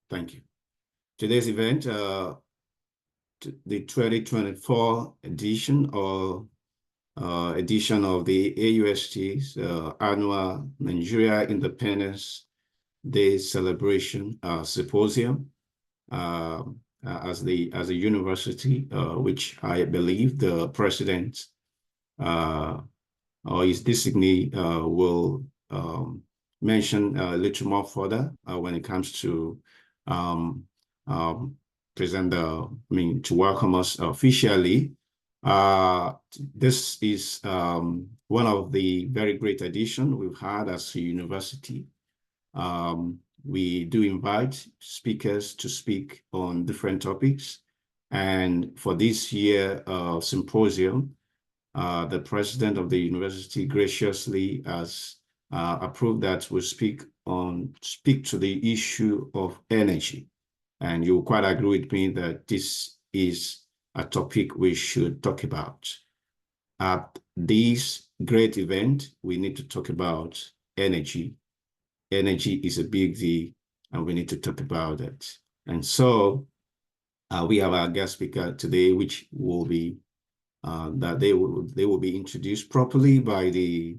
Thank you. Today's event, the 2024 edition of the AUST's annual Nigeria Independence Day celebration symposium as a university, which I believe the president or his designee will mention a little more further when it comes to present to welcome us officially. This is one of the very great additions we've had as a university. We do invite speakers to speak on different topics. And for this year symposium, the president of the university graciously has approved that we speak to the issue of energy. And you'll quite agree with me that this is a topic we should talk about. At this great event, we need to talk about energy. Energy is a big deal, and we need to talk about it. And so we have our guest speaker today, which will be that they will be introduced properly by the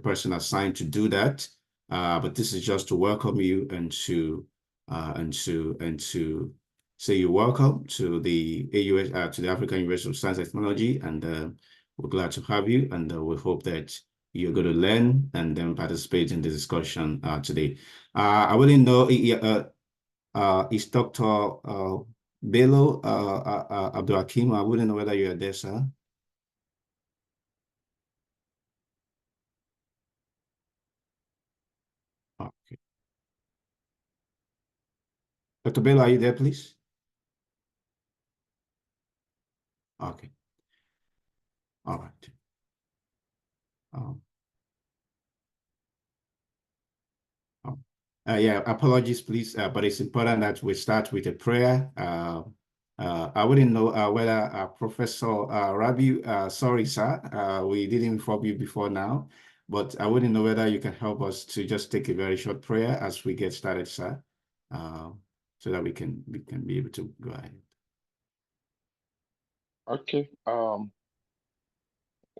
person assigned to do that. But this is just to welcome you and to say you're welcome to the AUS to the African University of Science and Technology, and we're glad to have you, and we hope that you're going to learn and then participate in the discussion today. I wouldn't know is Dr. Bello Abdul Hakim. I wouldn't know whether you're there, sir. Okay. Dr. Bello, are you there, please? Okay. All right. Yeah, apologies, please, but it's important that we start with a prayer. I wouldn't know whether Professor Rabi, sorry, sir, we didn't inform you before now, but I wouldn't know whether you can help us to just take a very short prayer as we get started, sir, so that we can be able to go ahead. Okay.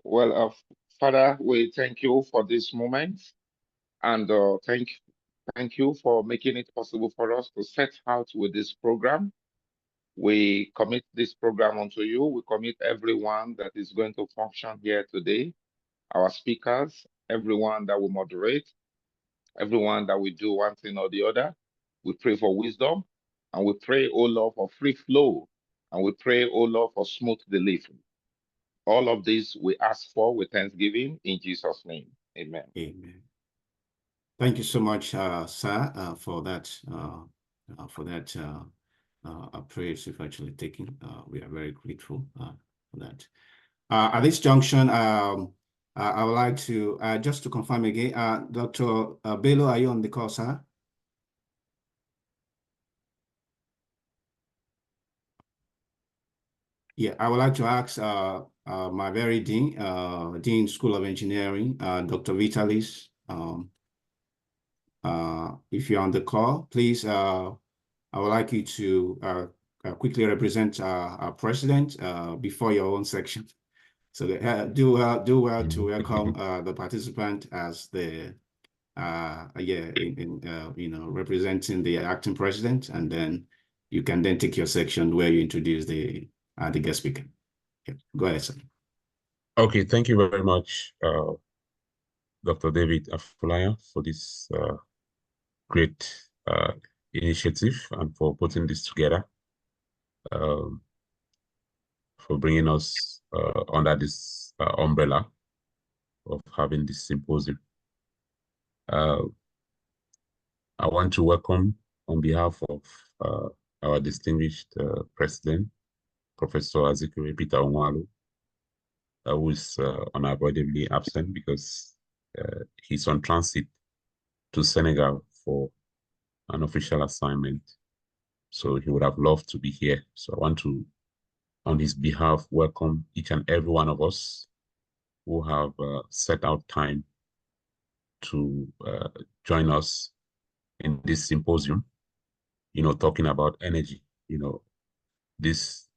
Well, Father, we thank you for this moment, and thank you for making it possible for us to set out with this program. We commit this program unto you. We commit everyone that is going to function here today, our speakers, everyone that will moderate, everyone that will do one thing or the other. We pray for wisdom, and we pray, oh Lord, for free flow, and we pray, oh Lord, for smooth delivery. All of this we ask for with thanksgiving in Jesus' name. Amen. Amen. Thank you so much, sir, for that prayers you've actually taken. We are very grateful for that. At this junction, I would like to just to confirm again, Dr. Bello, are you on the call, sir? Yeah, I would like to ask my very Dean School of Engineering, Dr. Vitalis, if you're on the call, please, I would like you to quickly represent our president before your own section. So do well to welcome the participant as the representing the acting president, and then you can then take your section where you introduce the guest speaker. Yeah, go ahead, sir. Okay, thank you very much, Dr. David Afulaya, for this great initiative and for putting this together, for bringing us under this umbrella of having this symposium. I want to welcome on behalf of our distinguished president, Professor Azikiwe Peter Onwalu, who is unavoidably absent because he's on transit to Senegal for an official assignment. So he would have loved to be here. So I want to, on his behalf, welcome each and every one of us who have set out time to join us in this symposium, talking about energy. This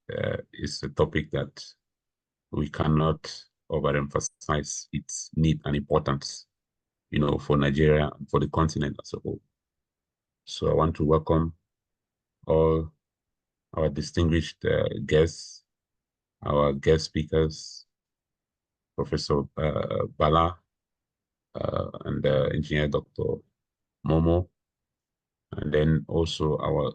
is a topic that we cannot overemphasize its need and importance, for Nigeria and for the continent as a whole. So I want to welcome all our distinguished guests, our guest speakers, Professor Bala and Engineer Dr. Momo, and then also our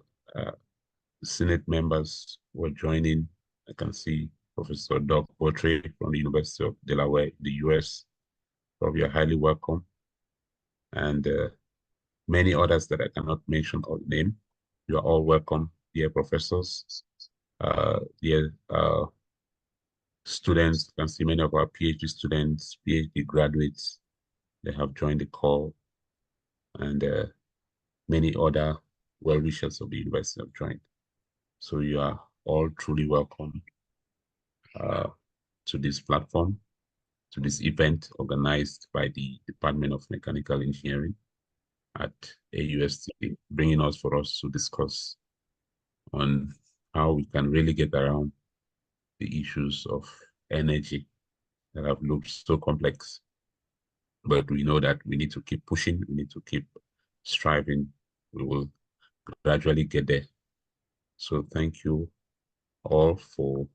Senate members who are joining. I can see Professor Doug Portray from the University of Delaware, the US. So you are highly welcome. And many others that I cannot mention or name. You are all welcome, dear professors, dear students. You can see many of our PhD students, PhD graduates, they have joined the call, and many other well-wishers of the university have joined. So you are all truly welcome to this platform, to this event organized by the Department of Mechanical Engineering at AUST, bringing us for us to discuss on how we can really get around the issues of energy that have looked so complex. But we know that we need to keep pushing, we need to keep striving. We will gradually get there. So thank you all for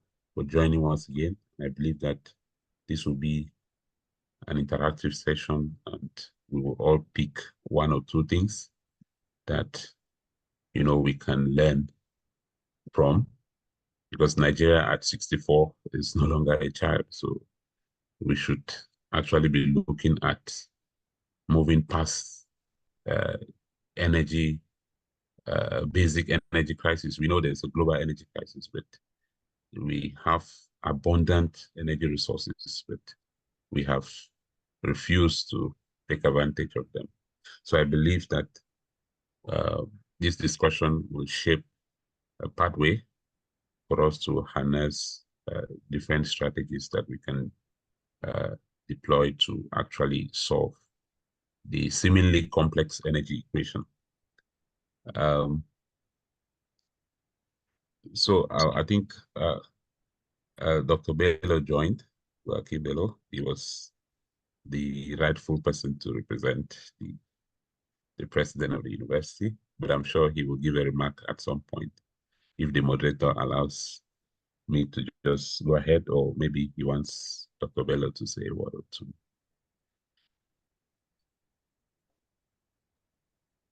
joining once again. I believe that this will be an interactive session, and we will all pick one or two things that we can learn from, because Nigeria at 64 is no longer a child. So we should actually be looking at moving past energy, basic energy crisis. We know there's a global energy crisis, but we have abundant energy resources, but we have refused to take advantage of them. So I believe that this discussion will shape a pathway for us to harness different strategies that we can deploy to actually solve the seemingly complex energy equation. So I think Dr. Bello joined, Lucky Bello. He was the rightful person to represent the president of the university, but I'm sure he will give a remark at some point if the moderator allows me to just go ahead, or maybe he wants Dr. Bello to say a word or two.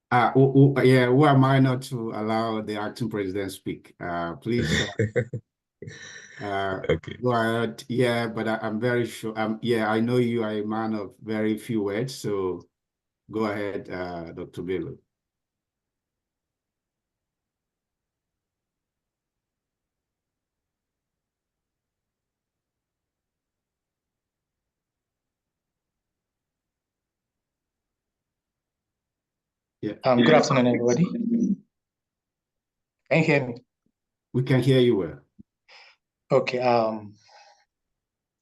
Yeah, who am I not to allow the acting president speak? Please Okay. go ahead. Yeah, but I'm very sure. Yeah, I know you are a man of very few words, so go ahead, Dr. Bello. Yeah. Good afternoon, everybody. Can you hear me? We can hear you well. Okay.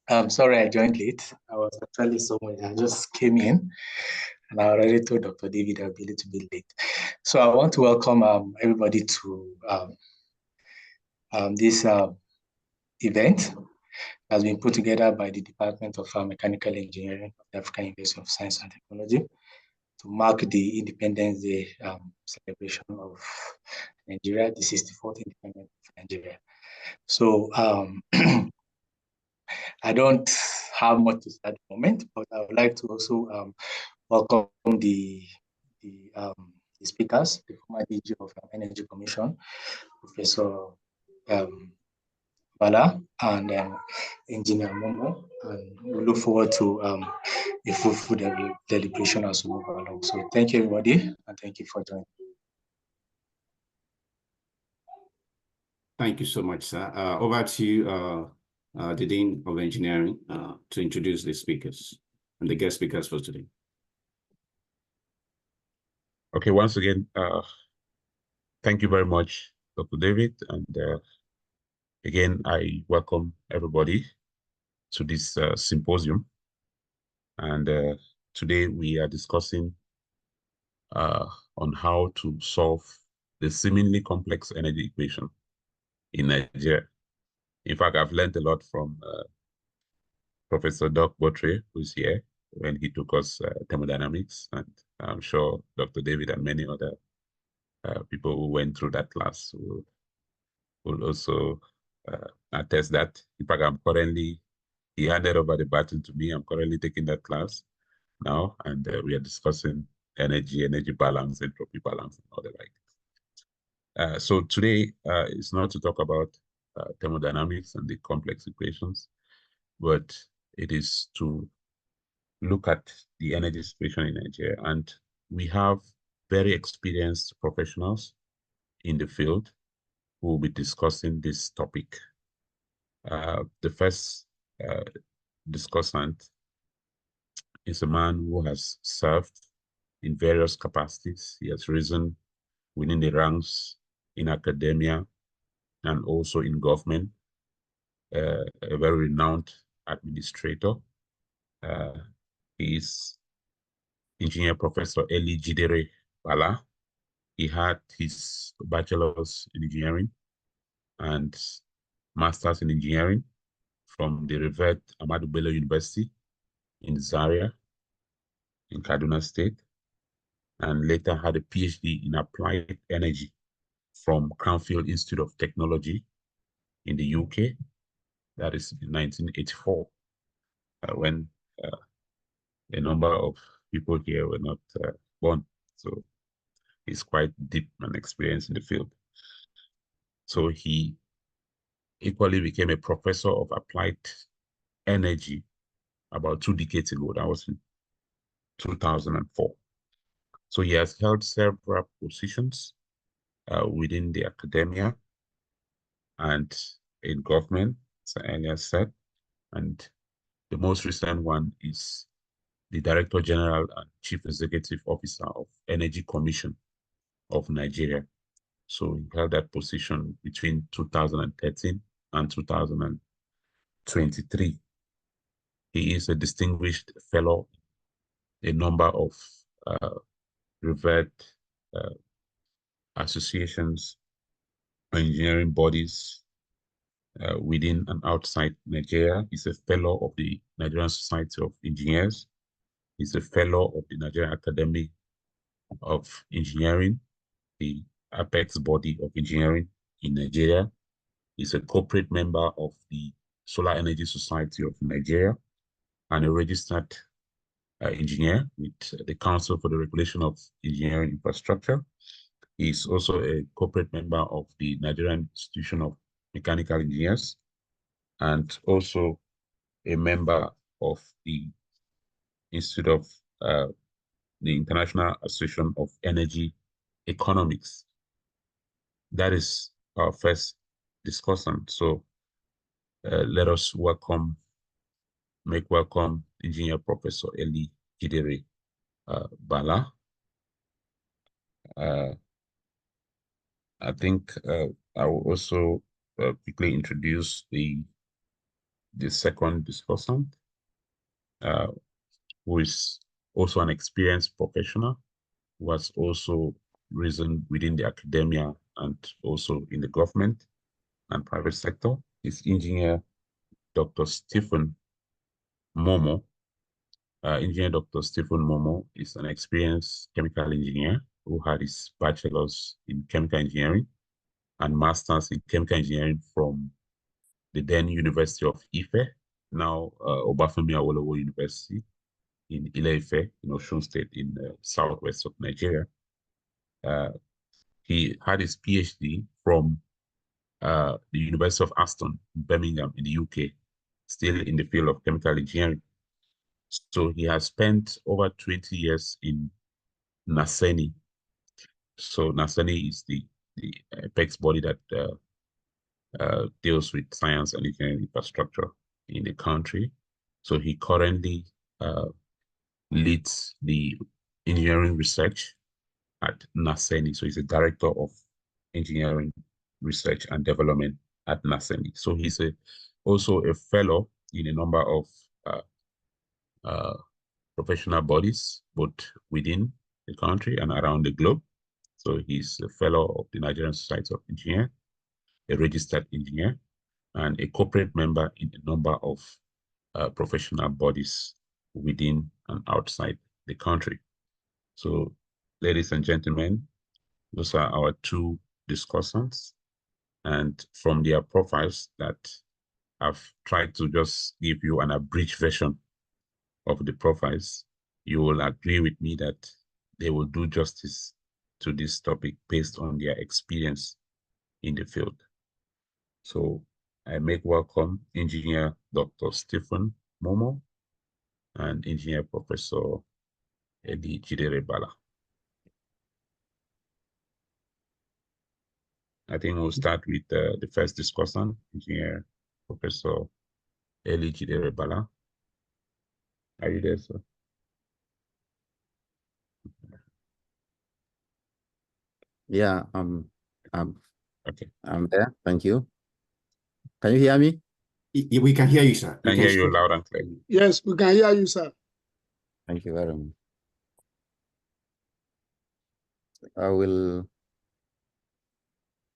I'm sorry I joined late. I was actually somewhere. I just came in, and I already told Dr. David I'll be a little bit late. So I want to welcome everybody to this event that has been put together by the Department of Mechanical Engineering of the African University of Science and Technology to mark the Independence Day celebration of Nigeria, the 64th independence of Nigeria. So I don't have much to say at the moment, but I would like to also welcome the speakers, the former DG of Energy Commission, Professor Bala, and Engineer Momo, and we look forward to a fruitful deliberation as we move along. So thank you, everybody, and thank you for joining. Thank you so much, sir. Over to you, the Dean of Engineering, to introduce the speakers and the guest speakers for today. Okay, once again, thank you very much, Dr. David. And again, I welcome everybody to this symposium. And today we are discussing on how to solve the seemingly complex energy equation in Nigeria. In fact, I've learned a lot from Professor Doc Botre, who's here, when he took us thermodynamics, and I'm sure Dr. David and many other people who went through that class will also attest that. In fact, he handed over the baton to me. I'm currently taking that class now, and we are discussing energy balance, entropy balance, and all the like. So today is not to talk about thermodynamics and the complex equations, but it is to look at the energy situation in Nigeria. And we have very experienced professionals in the field who will be discussing this topic. The first discussant is a man who has served in various capacities. He has risen within the ranks in academia and also in government, a very renowned administrator. He is Engineer Professor Eli Jidere Bala. He had his bachelor's in engineering and master's in engineering from the revered Ahmadu Bello University in Zaria, in Kaduna State, and later had a PhD in applied energy from Cranfield Institute of Technology in the UK. That is in 1984, when a number of people here were not born. So he's quite deep and experienced in the field. So he equally became a professor of applied energy about 2 decades ago. That was in 2004. So he has held several positions within the academia and in government, as I earlier said. And the most recent one is the Director General and Chief Executive Officer of Energy Commission of Nigeria. So he held that position between 2013 and 2023. He is a distinguished fellow in a number of revered associations, engineering bodies within and outside Nigeria. He's a fellow of the Nigerian Society of Engineers. He's a fellow of the Nigerian Academy of Engineering, the apex body of engineering in Nigeria. He's a corporate member of the Solar Energy Society of Nigeria and a registered engineer with the Council for the Regulation of Engineering Infrastructure. He's also a corporate member of the Nigerian Institution of Mechanical Engineers and also a member of the Institute of the International Association of Energy Economics. That is our first discussant. So let us make welcome Engineer Professor Eli Jidere Bala. I think I will also quickly introduce the second discussant, who is also an experienced professional, who has also risen within the academia and also in the government and private sector. Is Engineer Dr. Stephen Momo. Engineer Dr. Stephen Momo is an experienced chemical engineer who had his bachelor's in chemical engineering and master's in chemical engineering from the then University of Ife, now Obafemi Awolowo University in Ile-Ife, in Osun State, in the southwest of Nigeria. He had his PhD from the University of Aston, Birmingham, in the UK, still in the field of chemical engineering. So he has spent over 20 years in NASENI. So NASENI is the apex body that deals with science and engineering infrastructure in the country. So he currently leads the engineering research at NASENI. So he's a director of engineering research and development at NASENI. So he's also a fellow in a number of professional bodies, both within the country and around the globe. So he's a fellow of the Nigerian Society of Engineers, a registered engineer, and a corporate member in a number of professional bodies within and outside the country. So, ladies and gentlemen, those are our two discussants. And from their profiles that I've tried to just give you an abridged version of the profiles, you will agree with me that they will do justice to this topic based on their experience in the field. So I make welcome Engineer Dr. Stephen Momo and Engineer Professor Eddie Chiderebala. I think we'll start with the first discussant, Engineer Professor Eli Chiderebala. Are you there, sir? Yeah, Okay. I'm there. Thank you. Can you hear me? We can hear you, sir. Can hear you loud and clear. Yes, we can hear you, sir. Thank you very much. I will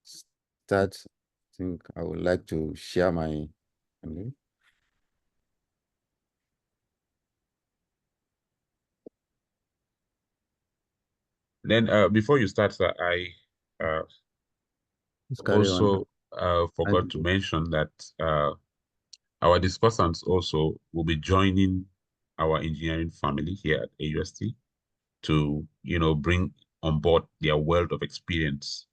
start. I think I would like to share my. Then before you start, sir, I also forgot to mention that our discussants also will be joining our engineering family here at AUST to, bring on board their wealth of experience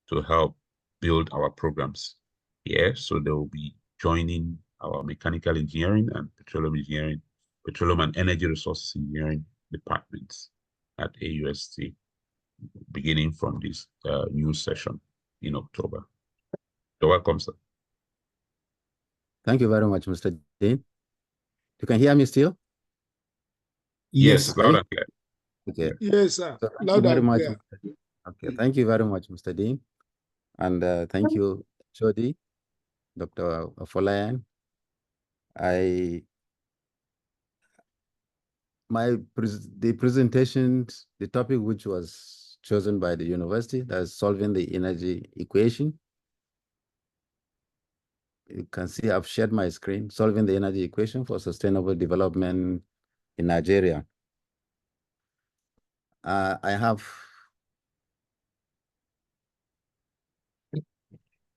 to help build our programs here. So they will be joining our mechanical engineering and petroleum and energy resources engineering departments at AUST, beginning from this new session in October. So welcome, sir. Thank you very much, Mr. Dean. You can hear me still? Yes, loud and clear. Okay. Yes, sir. So thank you very much. Okay, thank you very much, Mr. Dean. And thank you, Jody, Dr. Afolayan. The presentation, the topic which was chosen by the university, that's solving the energy equation. You can see I've shared my screen, solving the energy equation for sustainable development in Nigeria. I have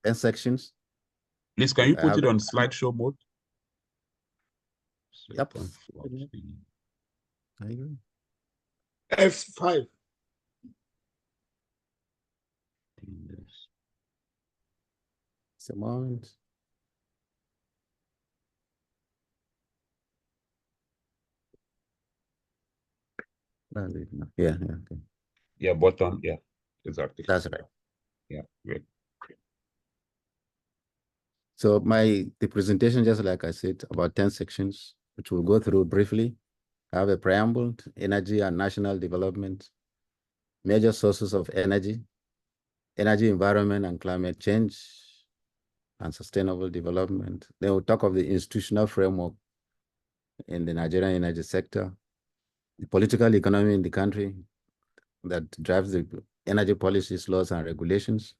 10 sections. Please, can you put it on slideshow mode? Yep. F5. It's a moment. Yeah, okay. Yeah, bottom, yeah, exactly. That's right. Yeah, great. So the presentation, just like I said, about 10 sections, which we'll go through briefly. I have a preamble, energy and national development, major sources of energy, environment and climate change, and sustainable development. Then we'll talk of the institutional framework in the Nigerian energy sector, the political economy in the country that drives the energy policies, laws, and regulations.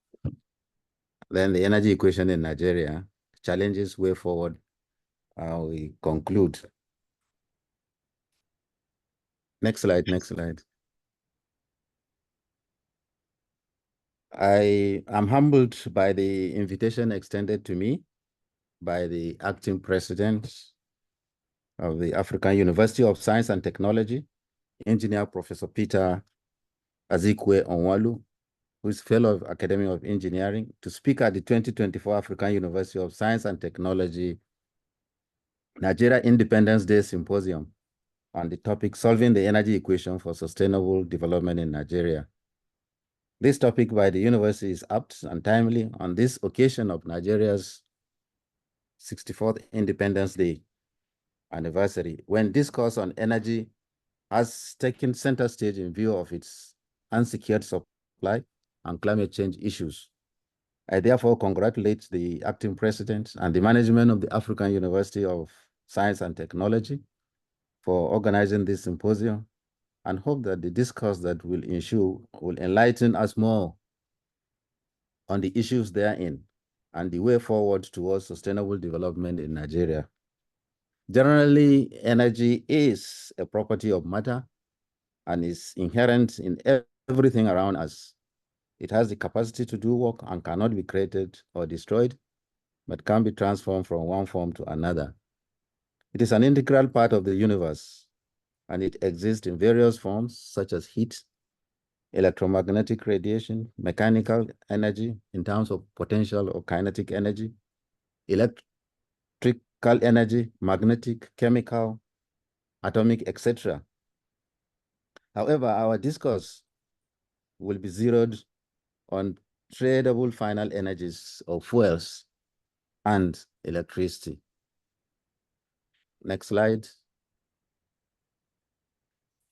Then the energy equation in Nigeria, challenges, way forward. We conclude. Next slide, next slide. I am humbled by the invitation extended to me by the acting president of the African University of Science and Technology, Engineer Professor Peter Azikwe Onwalu, who is Fellow of Academy of Engineering, to speak at the 2024 African University of Science and Technology Nigeria Independence Day Symposium on the topic Solving the Energy Equation for Sustainable Development in Nigeria. This topic by the university is apt and timely on this occasion of Nigeria's 64th Independence Day anniversary, when discourse on energy has taken center stage in view of its unsecured supply and climate change issues. I therefore congratulate the acting president and the management of the African University of Science and Technology for organizing this symposium and hope that the discourse that will ensue will enlighten us more on the issues therein and the way forward towards sustainable development in Nigeria. Generally, energy is a property of matter and is inherent in everything around us. It has the capacity to do work and cannot be created or destroyed, but can be transformed from one form to another. It is an integral part of the universe, and it exists in various forms such as heat, electromagnetic radiation, mechanical energy in terms of potential or kinetic energy, electrical energy, magnetic, chemical, atomic, etc. However, our discourse will be zeroed on tradable final energies of fuels and electricity. Next slide.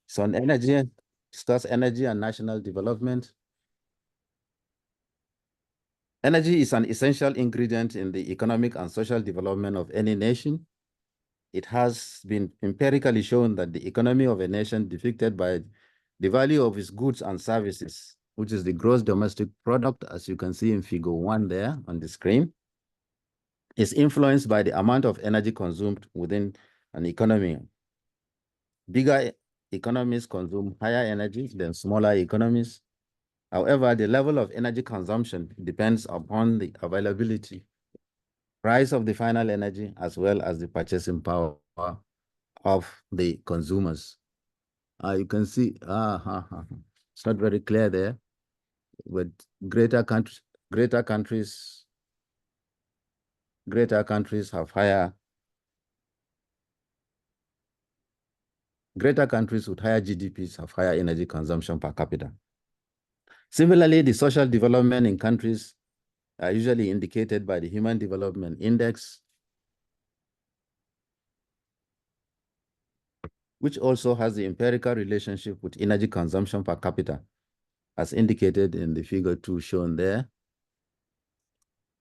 So on energy, discuss energy and national development. Energy is an essential ingredient in the economic and social development of any nation. It has been empirically shown that the economy of a nation depicted by the value of its goods and services, which is the gross domestic product, as you can see in figure 1 there on the screen, is influenced by the amount of energy consumed within an economy. Bigger economies consume higher energy than smaller economies. However, the level of energy consumption depends upon the availability, price of the final energy, as well as the purchasing power of the consumers. You can see, it's not very clear there, but greater countries have higher, greater countries with higher GDPs have higher energy consumption per capita. Similarly, the social development in countries are usually indicated by the Human Development Index, which also has the empirical relationship with energy consumption per capita, as indicated in the figure 2 shown there.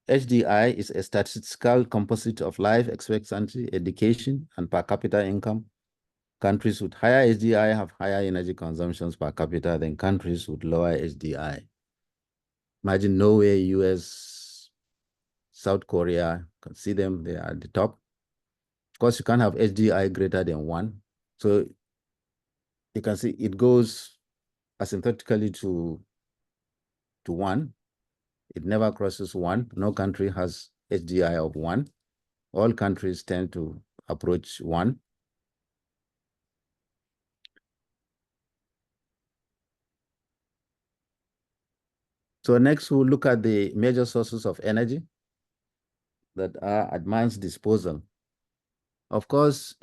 HDI is a statistical composite of life expectancy, education, and per capita income. Countries with higher HDI have higher energy consumptions per capita than countries with lower HDI. Imagine Norway, US, South Korea, you can see them, they are at the top. Of course, you can't have HDI greater than 1. So you can see it goes asymptotically to 1. It never crosses 1. No country has HDI of 1. All countries tend to approach 1. So next we'll look at the major sources of energy that are at man's disposal. Of course,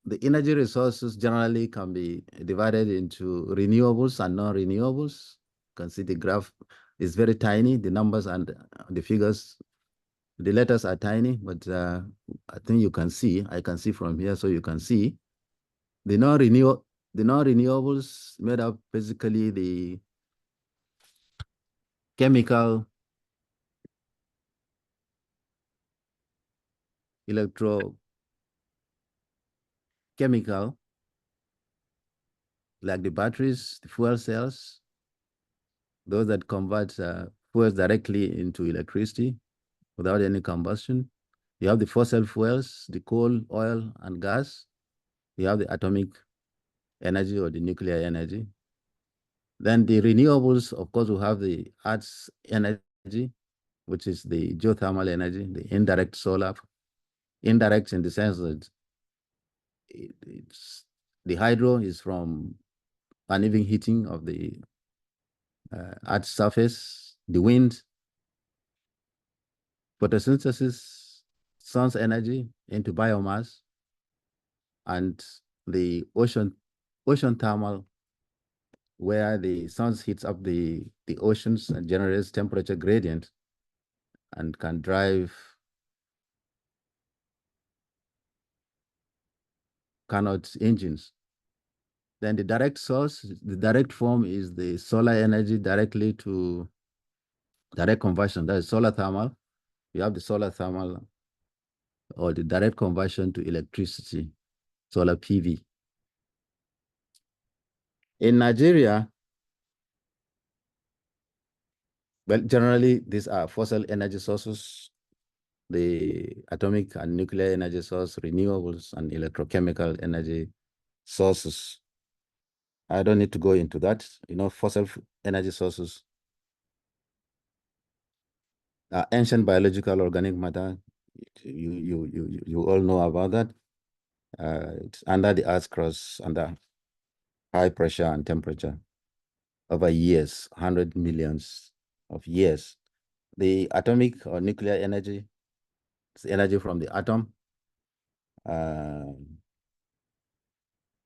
the energy resources generally can be divided into renewables and non-renewables. You can see the graph is very tiny. The numbers and the figures, the letters are tiny, but I think you can see, I can see from here, so you can see the non-renewables made up basically the chemical, electrochemical, like the batteries, the fuel cells, those that convert fuels directly into electricity without any combustion. You have the fossil fuels, the coal, oil, and gas. You have the atomic energy or the nuclear energy. Then the renewables, of course, we have the Earth's energy, which is the geothermal energy, the indirect solar. Indirect in the sense that it's the hydro is from uneven heating of the Earth's surface, the wind, photosynthesis, sun's energy into biomass, and the ocean thermal, where the sun heats up the oceans and generates temperature gradient and can drive Carnot engines. Then the direct source, the direct form is the solar energy directly to direct conversion. That is solar thermal. You have the solar thermal or the direct conversion to electricity, solar PV. In Nigeria, well, generally, these are fossil energy sources, the atomic and nuclear energy source, renewables, and electrochemical energy sources. I don't need to go into that. You know, fossil energy sources are ancient biological organic matter. You all know about that. It's under the Earth's crust, under high pressure and temperature over years, 100 millions of years. The atomic or nuclear energy, it's energy from the atom. The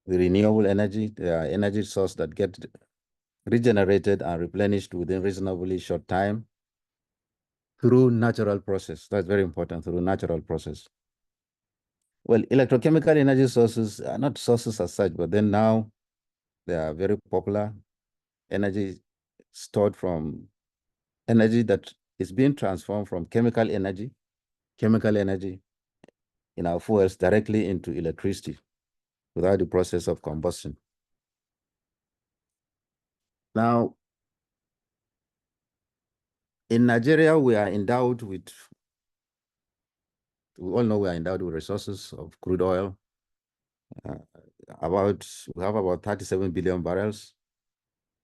renewable energy, the energy source that get regenerated and replenished within reasonably short time through natural process. That's very important, through natural process. Well, electrochemical energy sources are not sources as such, but then now they are very popular. Energy stored from energy that is being transformed from chemical energy in our fuels directly into electricity without the process of combustion. Now, in Nigeria, we all know we are endowed with resources of crude oil. We have about 37 billion barrels.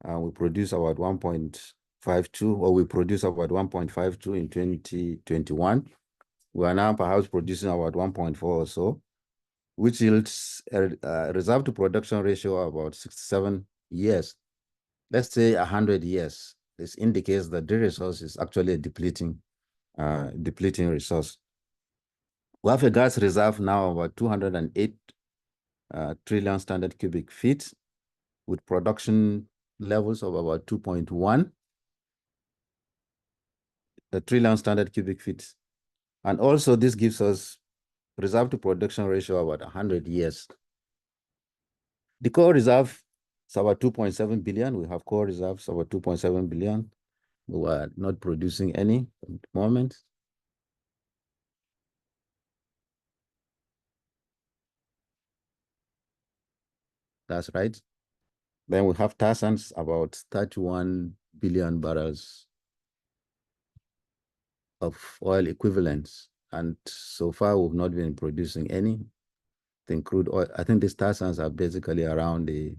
We produce about 1.52, or we produce about 1.52 in 2021. We are now perhaps producing about 1.4 or so, which yields a reserve to production ratio of about 67 years. Let's say 100 years. This indicates that the resource is actually a depleting resource. We have a gas reserve now of about 208 trillion standard cubic feet, with production levels of about 2.1 trillion standard cubic feet. And also this gives us reserve to production ratio of about 100 years. The core reserve is about 2.7 billion. We have core reserves about 2.7 billion. We are not producing any at the moment. That's right. Then we have tar sands, about 31 billion barrels of oil equivalents. And so far, we've not been producing any. I think crude oil, I think these tar sands are basically around the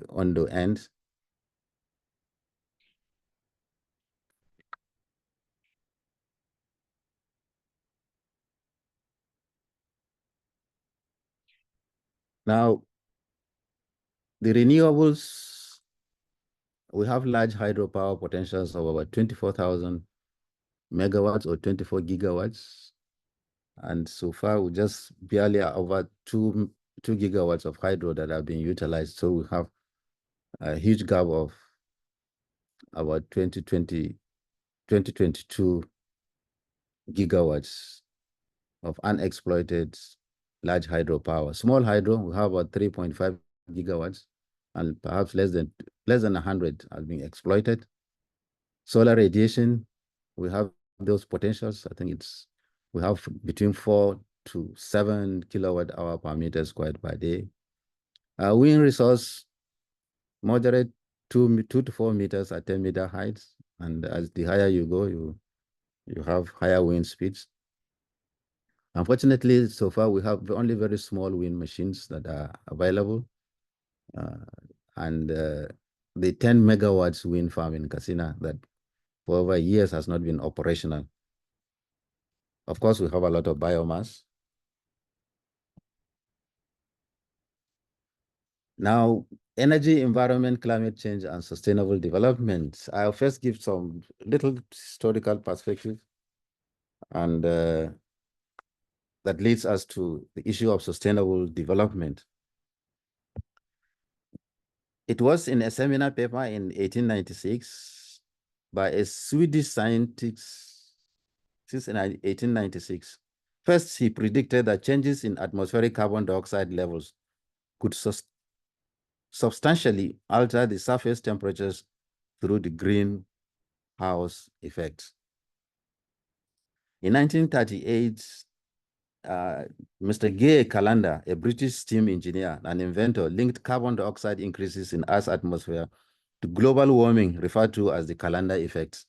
Ondo end. Now, the renewables, we have large hydropower potentials of about 24,000 megawatts or 24 gigawatts. And so far, we just barely are over 2 gigawatts of hydro that are being utilized. So we have a huge gap of about 2022 gigawatts of unexploited large hydropower. Small hydro, we have about 3.5 gigawatts, and perhaps less than 100 has been exploited. Solar radiation, we have those potentials. I think we have between 4 to 7 kilowatt hour per meter squared per day. Wind resource, moderate 2 to 4 meters at 10-meter heights. And as the higher you go, you have higher wind speeds. Unfortunately, so far we have only very small wind machines that are available. The 10 megawatts wind farm in Katsina that for over years has not been operational. Of course, we have a lot of biomass. Now, energy, environment, climate change, and sustainable development. I'll first give some little historical perspective, and that leads us to the issue of sustainable development. It was in a seminar paper in 1896 by a Swedish scientist since 1896. First, he predicted that changes in atmospheric carbon dioxide levels could substantially alter the surface temperatures through the greenhouse effect. In 1938, Mr. Gay Calanda, a British steam engineer and inventor, linked carbon dioxide increases in Earth's atmosphere to global warming, referred to as the Calanda effect,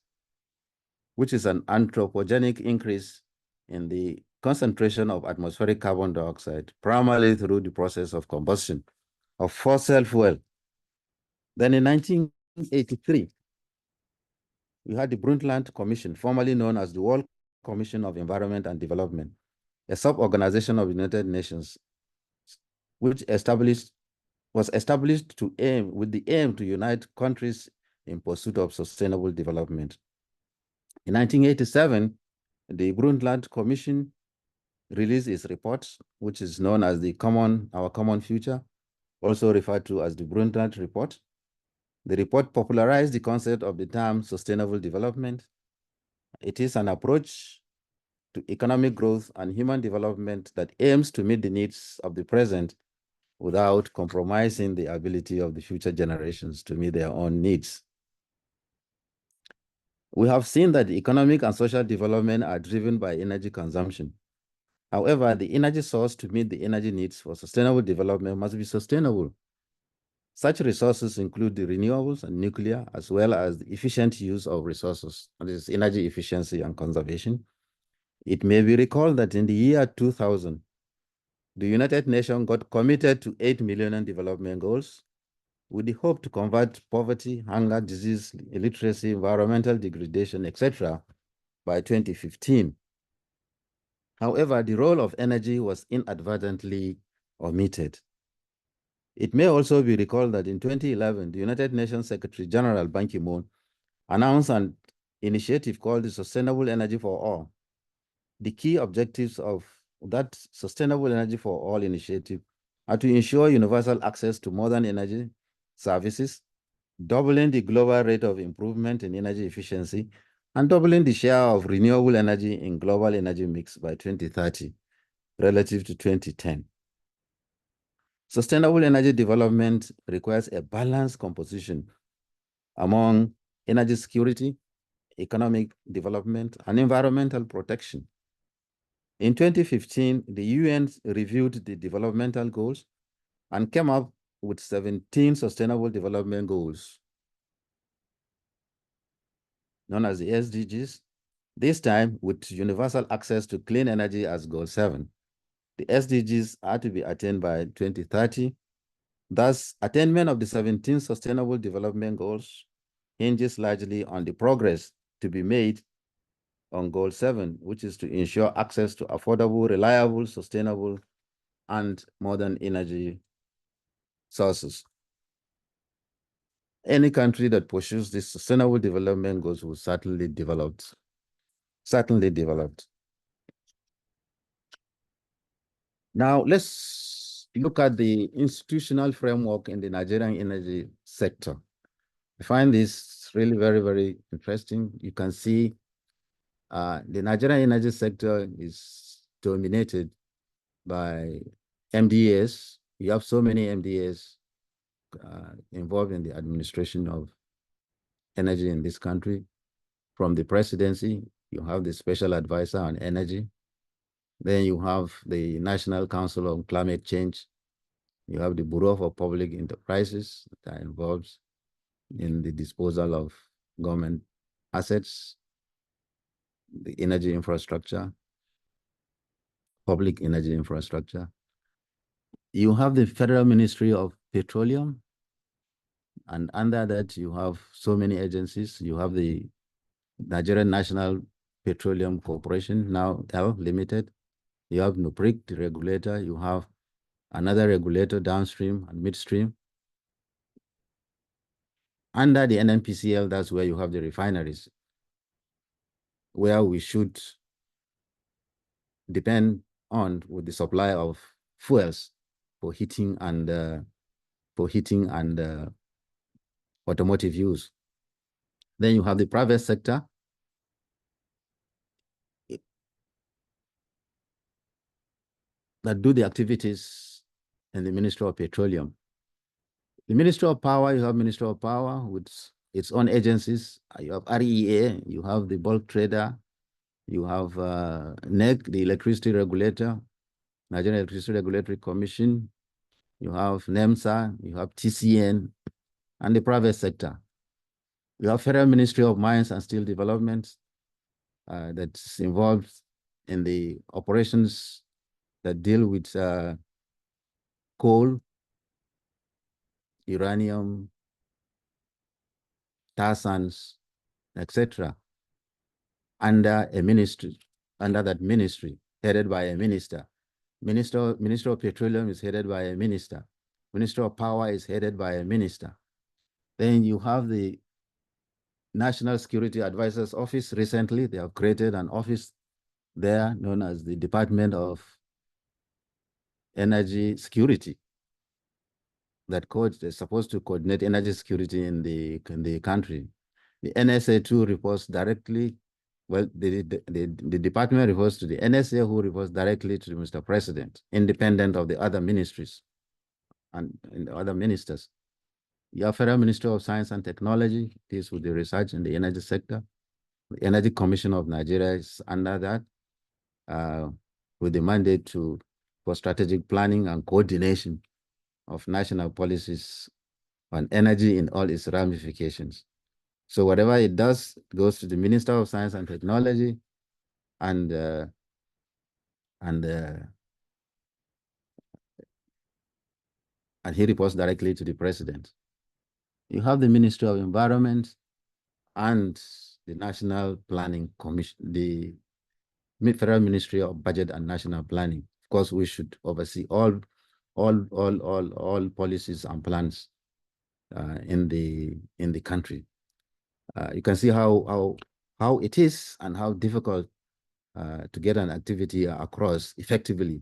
which is an anthropogenic increase in the concentration of atmospheric carbon dioxide, primarily through the process of combustion of fossil fuel. Then in 1983, we had the Brundtland Commission, formerly known as the World Commission of Environment and Development, a sub-organization of the United Nations, which was established to aim with the aim to unite countries in pursuit of sustainable development. In 1987, the Brundtland Commission released its report, which is known as Our Common Future, also referred to as the Brundtland Report. The report popularized the concept of the term sustainable development. It is an approach to economic growth and human development that aims to meet the needs of the present without compromising the ability of the future generations to meet their own needs. We have seen that economic and social development are driven by energy consumption. However, the energy source to meet the energy needs for sustainable development must be sustainable. Such resources include the renewables and nuclear, as well as the efficient use of resources, that is energy efficiency and conservation. It may be recalled that in the year 2000, the United Nations got committed to 8 Millennium Development Goals with the hope to convert poverty, hunger, disease, illiteracy, environmental degradation, etc. by 2015. However, the role of energy was inadvertently omitted. It may also be recalled that in 2011, the United Nations Secretary General Ban Ki-moon announced an initiative called the Sustainable Energy for All. The key objectives of that Sustainable Energy for All initiative are to ensure universal access to modern energy services, doubling the global rate of improvement in energy efficiency, and doubling the share of renewable energy in global energy mix by 2030 relative to 2010. Sustainable energy development requires a balanced composition among energy security, economic development, and environmental protection. In 2015, the UN reviewed the developmental goals and came up with 17 sustainable development goals, known as the SDGs, this time with universal access to clean energy as goal 7. The SDGs are to be attained by 2030. Thus, attainment of the 17 sustainable development goals hinges largely on the progress to be made on goal 7, which is to ensure access to affordable, reliable, sustainable, and modern energy sources. Any country that pursues these sustainable development goals will certainly develop. Now, let's look at the institutional framework in the Nigerian energy sector. I find this really very, very interesting. You can see the Nigerian energy sector is dominated by MDAs. You have so many MDAs involved in the administration of energy in this country. From the presidency, you have the special advisor on energy. Then you have the National Council on Climate Change. You have the Bureau for Public Enterprises that are involved in the disposal of government assets, the energy infrastructure, public energy infrastructure. You have the Federal Ministry of Petroleum, and under that you have so many agencies. You have the Nigerian National Petroleum Corporation, now L Limited. You have NUPRIC, the regulator. You have another regulator downstream and midstream. Under the NNPCL, that's where you have the refineries, where we should depend on with the supply of fuels for heating and automotive use. Then you have the private sector. That do the activities in the Ministry of Petroleum. The Ministry of Power, you have Ministry of Power with its own agencies. You have REA, you have the bulk trader, you have NEC, the electricity regulator, Nigerian Electricity Regulatory Commission, you have NEMSA, you have TCN, and the private sector. You have Federal Ministry of Mines and Steel Development that's involved in the operations that deal with coal, uranium, tar sands, etc. under a ministry, under that ministry, headed by a minister. Minister of Petroleum is headed by a minister. Minister of Power is headed by a minister. Then you have the National Security Advisor's Office. Recently, they have created an office there known as the Department of Energy Security that is supposed to coordinate energy security in the country. The NSA too reports directly. Well, the department reports to the NSA, who reports directly to Mr. President, independent of the other ministries and the other ministers. You have Federal Ministry of Science and Technology, deals with the research in the energy sector. The Energy Commission of Nigeria is under that, with the mandate for strategic planning and coordination of national policies on energy in all its ramifications. So whatever it does goes to the Minister of Science and Technology, and he reports directly to the President. You have the Ministry of Environment and the National Planning Commission, the Federal Ministry of Budget and National Planning. Of course, we should oversee all policies and plans in the country. You can see how it is and how difficult to get an activity across effectively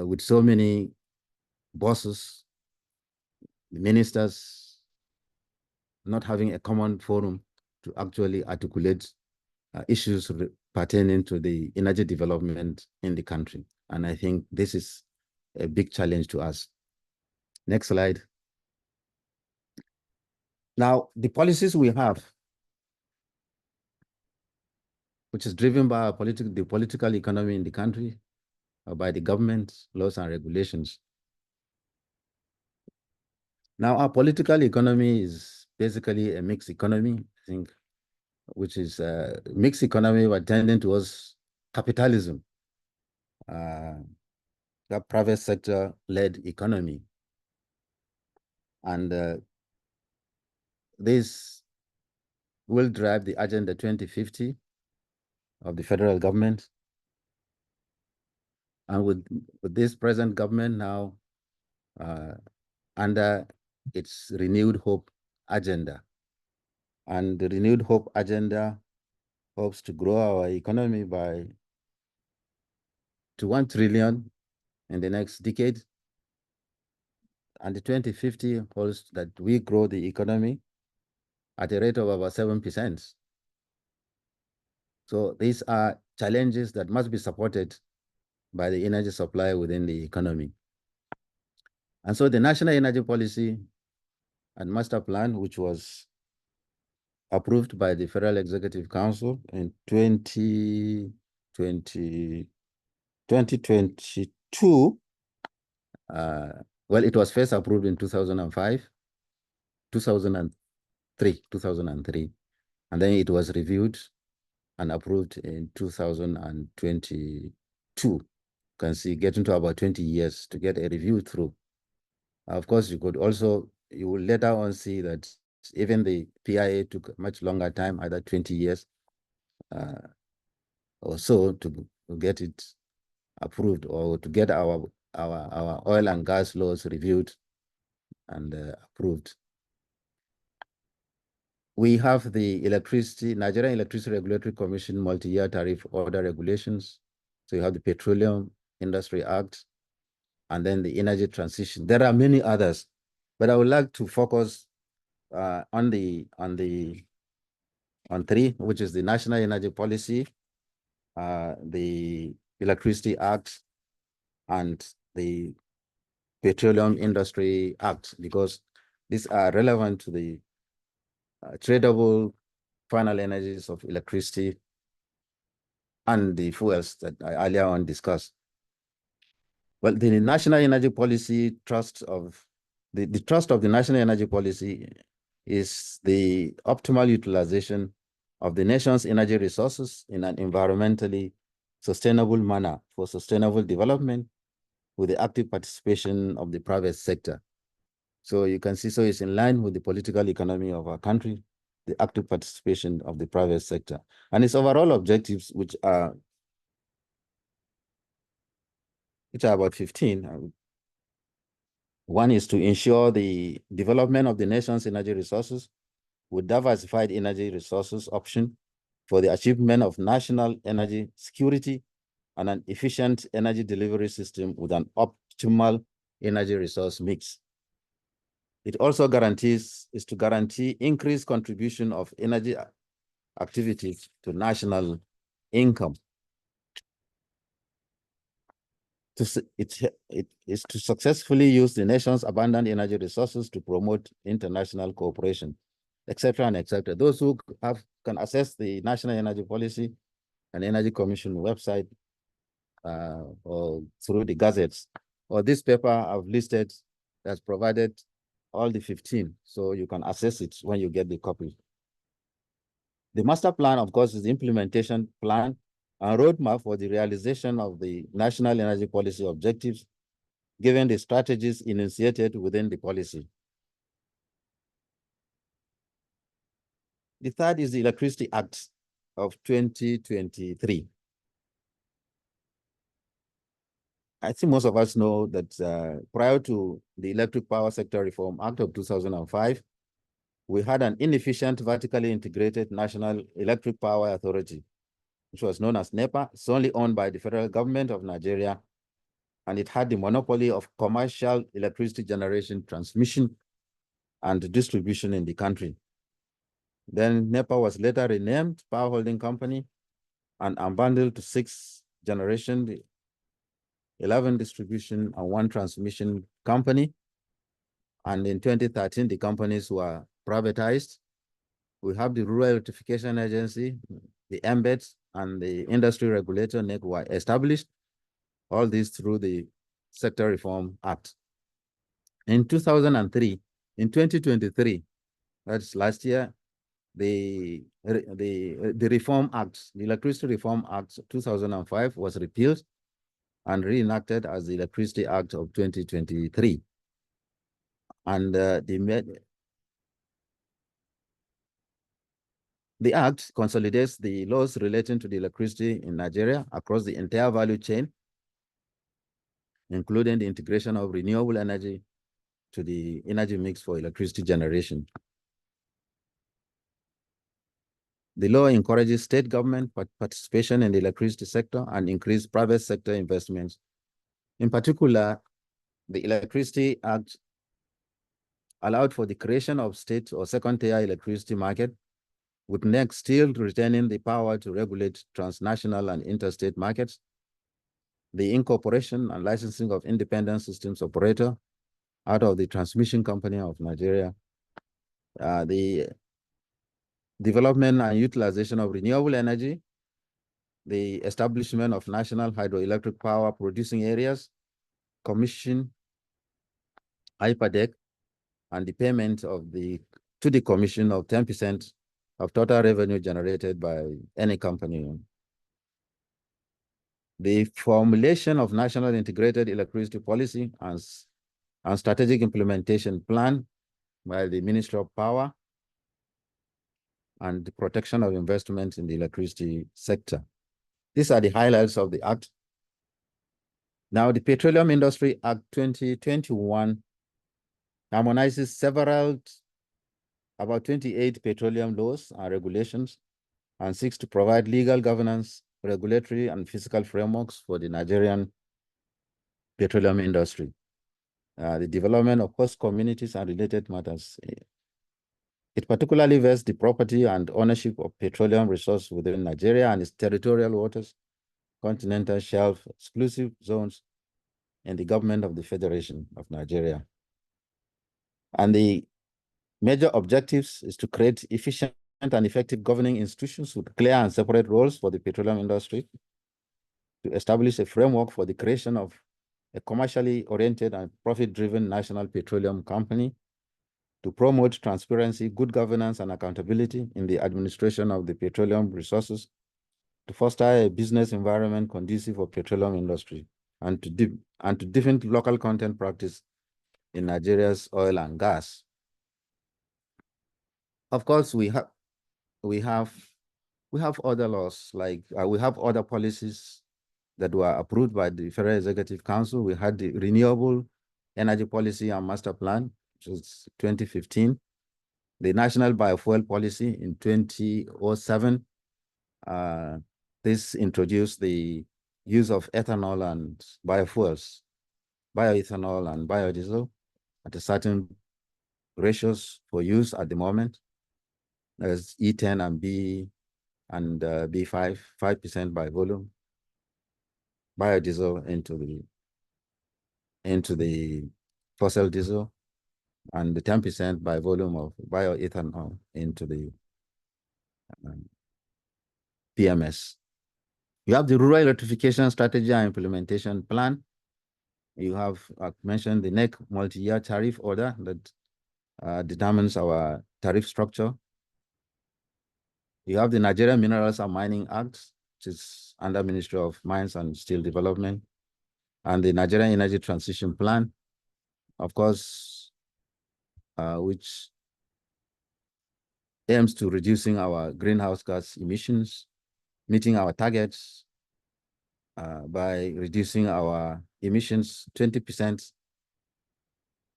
with so many bosses, ministers not having a common forum to actually articulate issues pertaining to the energy development in the country. And I think this is a big challenge to us. Next slide. Now, the policies we have, which is driven by the political economy in the country, by the government, laws and regulations. Now, our political economy is basically a mixed economy, I think, which is a mixed economy but tending towards capitalism, the private sector-led economy. And this will drive the Agenda 2050 of the federal government. And with this present government now under its Renewed Hope agenda. And the Renewed Hope agenda hopes to grow our economy to 1 trillion in the next decade. And the 2050 hopes that we grow the economy at a rate of about 7%. So these are challenges that must be supported by the energy supply within the economy. And so the National Energy Policy and Master Plan, which was approved by the Federal Executive Council in 2022, well, it was first approved in 2003, and then it was reviewed and approved in 2022. You can see getting to about 20 years to get a review through. Of course, you will later on see that even the PIA took much longer time, either 20 years or so, to get it approved, or to get our oil and gas laws reviewed and approved. We have the Nigerian Electricity Regulatory Commission multi-year tariff order regulations. So you have the Petroleum Industry Act, and then the energy transition. There are many others, but I would like to focus on three, which is the National Energy Policy, the Electricity Act, and the Petroleum Industry Act, because these are relevant to the tradable final energies of electricity and the fuels that I earlier on discussed. Well, the national energy policy trust of the trust of the national energy policy is the optimal utilization of the nation's energy resources in an environmentally sustainable manner for sustainable development with the active participation of the private sector. So you can see, so it's in line with the political economy of our country, the active participation of the private sector. And its overall objectives, which are about 15. One is to ensure the development of the nation's energy resources with diversified energy resources option for the achievement of national energy security and an efficient energy delivery system with an optimal energy resource mix. It also is to guarantee increased contribution of energy activities to national income. It is to successfully use the nation's abundant energy resources to promote international cooperation, etc. and etc. Those who can access the National Energy Policy and Energy Commission website or through the gazettes, or this paper I've listed has provided all the 15, so you can access it when you get the copy. The master plan, of course, is the implementation plan and roadmap for the realization of the national energy policy objectives, given the strategies initiated within the policy. The third is the Electricity Act of 2023. I think most of us know that prior to the Electric Power Sector Reform Act of 2005, we had an inefficient vertically integrated National Electric Power Authority, which was known as NEPA. It's only owned by the federal government of Nigeria, and it had the monopoly of commercial electricity generation, transmission, and distribution in the country. Then NEPA was later renamed Power Holding Company and unbundled to 6 generation, 11 distribution, and 1 transmission company. And in 2013, the companies were privatized. We have the Rural Electrification Agency, the MBEDS, and the Industry Regulator, NEC, were established, all this through the Sector Reform Act. In 2003, in 2023, that's last year, the Reform Act, the Electricity Reform Act 2005 was repealed and reenacted as the Electricity Act of 2023. And the Act consolidates the laws relating to the electricity in Nigeria across the entire value chain, including the integration of renewable energy to the energy mix for electricity generation. The law encourages state government participation in the electricity sector and increased private sector investments. In particular, the Electricity Act allowed for the creation of state or second-tier electricity market, with NEC still retaining the power to regulate transnational and interstate markets, the incorporation and licensing of independent systems operator out of the Transmission Company of Nigeria, the development and utilization of renewable energy, the establishment of national hydroelectric power producing areas, commission, HYPADEC, and the payment of to the commission of 10% of total revenue generated by any company. The formulation of national integrated electricity policy and strategic implementation plan by the Ministry of Power and the protection of investment in the electricity sector. These are the highlights of the Act. Now, the Petroleum Industry Act 2021 harmonizes about 28 petroleum laws and regulations and seeks to provide legal governance, regulatory, and fiscal frameworks for the Nigerian petroleum industry. The development of host communities and related matters. It particularly vests the property and ownership of petroleum resources within Nigeria and its territorial waters, continental shelf, exclusive zones, and the government of the Federation of Nigeria. And the major objectives is to create efficient and effective governing institutions with clear and separate roles for the petroleum industry, to establish a framework for the creation of a commercially oriented and profit-driven national petroleum company, to promote transparency, good governance, and accountability in the administration of the petroleum resources, to foster a business environment conducive for petroleum industry, and to defend local content practice in Nigeria's oil and gas. Of course, we have other laws, like we have other policies that were approved by the Federal Executive Council. We had the Renewable Energy Policy and Master Plan, which was 2015, the National Biofuel Policy in 2007. This introduced the use of ethanol and biofuels, bioethanol and biodiesel at a certain ratios for use at the moment, as E10 and B5, 5% by volume, biodiesel into the fossil diesel, and the 10% by volume of bioethanol into the PMS. You have the Rural Electrification Strategy and Implementation Plan. You have mentioned the NEC multi-year tariff order that determines our tariff structure. You have the Nigerian Minerals and Mining Act, which is under Ministry of Mines and Steel Development, and the Nigerian Energy Transition Plan, of course, which aims to reducing our greenhouse gas emissions, meeting our targets by reducing our emissions 20%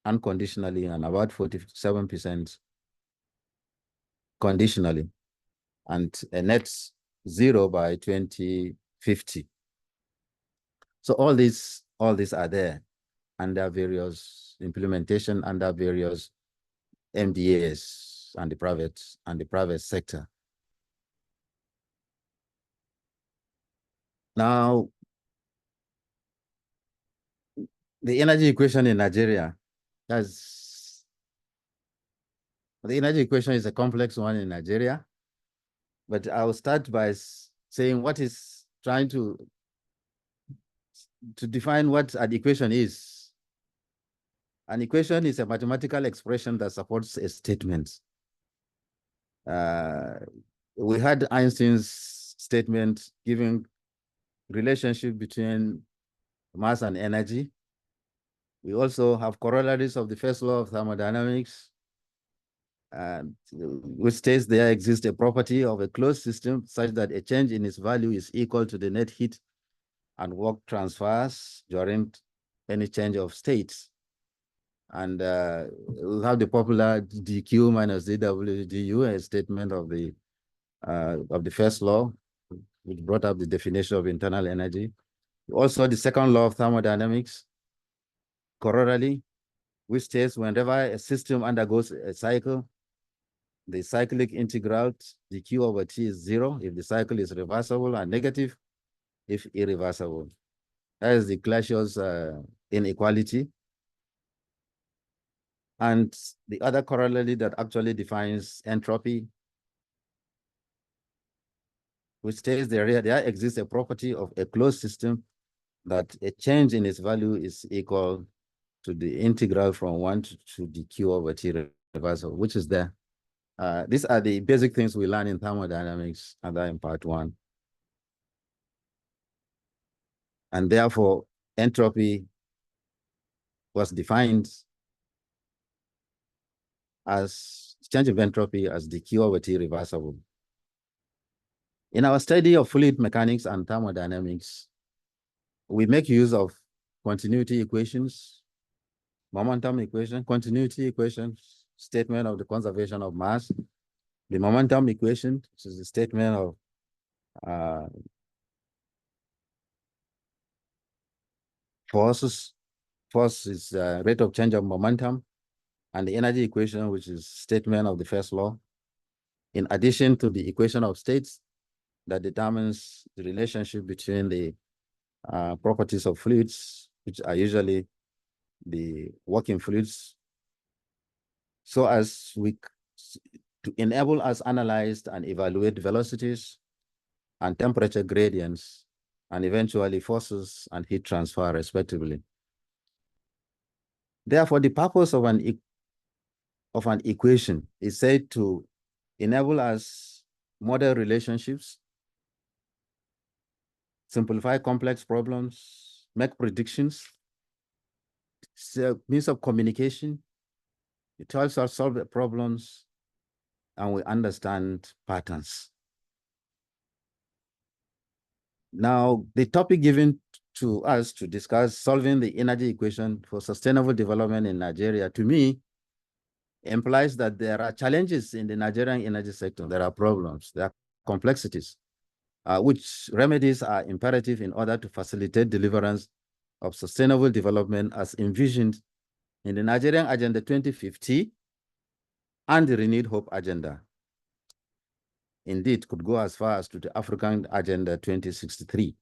unconditionally and about 47% conditionally, and a net zero by 2050. So all these are there under various implementation, under various MDAs and the private sector. Now, the energy equation in Nigeria, the energy equation is a complex one in Nigeria, but I'll start by saying what is trying to define what an equation is. An equation is a mathematical expression that supports a statement. We had Einstein's statement giving relationship between mass and energy. We also have corollaries of the first law of thermodynamics, which states there exists a property of a closed system such that a change in its value is equal to the net heat and work transfers during any change of states. And we have the popular dq minus dw du, a statement of the first law, which brought up the definition of internal energy. Also, the second law of thermodynamics, corollary, which states whenever a system undergoes a cycle, the cyclic integral dq over t is 0 if the cycle is reversible, and negative if irreversible. That is the Clausius inequality. And the other corollary that actually defines entropy, which states there exists a property of a closed system that a change in its value is equal to the integral from 1 to dq over t reversible, which is there. These are the basic things we learn in thermodynamics, and that in part 1. And therefore, entropy was defined as change of entropy as dq over t reversible. In our study of fluid mechanics and thermodynamics, we make use of continuity equations, momentum equation, continuity equation, statement of the conservation of mass, the momentum equation, which is the statement of forces. Force is rate of change of momentum, and the energy equation, which is statement of the first law, in addition to the equation of states that determines the relationship between the properties of fluids, which are usually the working fluids, so as to enable us analyze and evaluate velocities and temperature gradients, and eventually forces and heat transfer, respectively. Therefore, the purpose of an equation is said to enable us model relationships, simplify complex problems, make predictions. It's a means of communication. It helps us solve the problems, and we understand patterns. Now, the topic given to us to discuss solving the energy equation for sustainable development in Nigeria, to me, implies that there are challenges in the Nigerian energy sector. There are problems, there are complexities, which remedies are imperative in order to facilitate deliverance of sustainable development as envisioned in the Nigerian Agenda 2050 and the Renewed Hope Agenda. Indeed, could go as far as to the African Agenda 2063.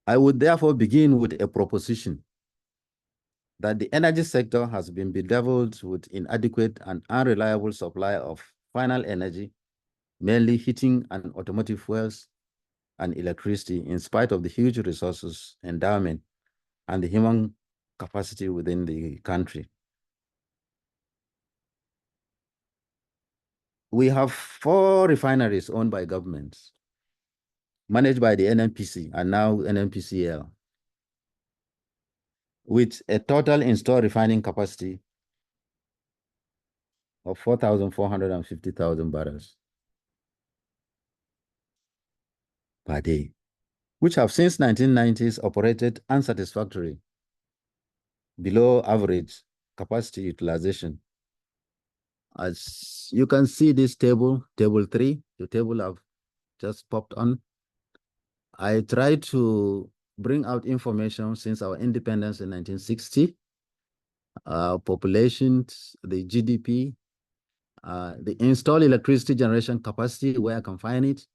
I would therefore begin with a proposition that the energy sector has been bedeviled with inadequate and unreliable supply of final energy, mainly heating and automotive fuels and electricity, in spite of the huge resources, endowment, and the human capacity within the country. We have 4 refineries owned by governments, managed by the NNPC and now NNPCL, with a total installed refining capacity of 4,450,000 barrels per day, which have since 1990s operated unsatisfactory, below average capacity utilization. As you can see this table, table 3, the table I've just popped on, I tried to bring out information since our independence in 1960, population, the GDP, the installed electricity generation capacity, where I can find it,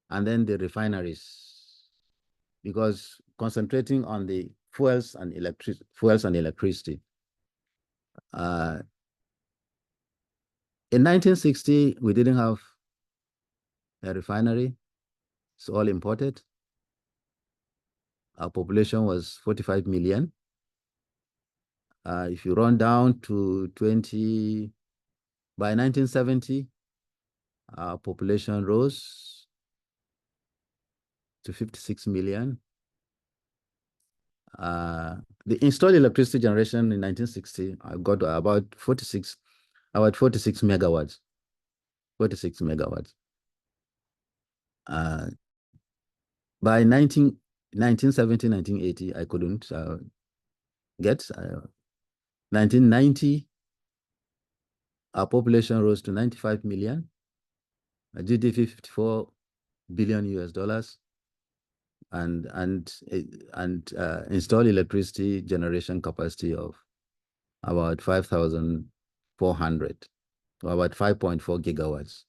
and then the refineries, because concentrating on the fuels and electricity. In 1960, we didn't have a refinery. It's all imported. Our population was 45 million. If you run down to by 1970, our population rose to 56 million. The installed electricity generation in 1960, I got about 46 megawatts. 46 megawatts. By 1970, 1980, I couldn't get. 1990, our population rose to 95 million, a GDP 54 billion US dollars, and installed electricity generation capacity of about 5,400, or about 5.4 gigawatts.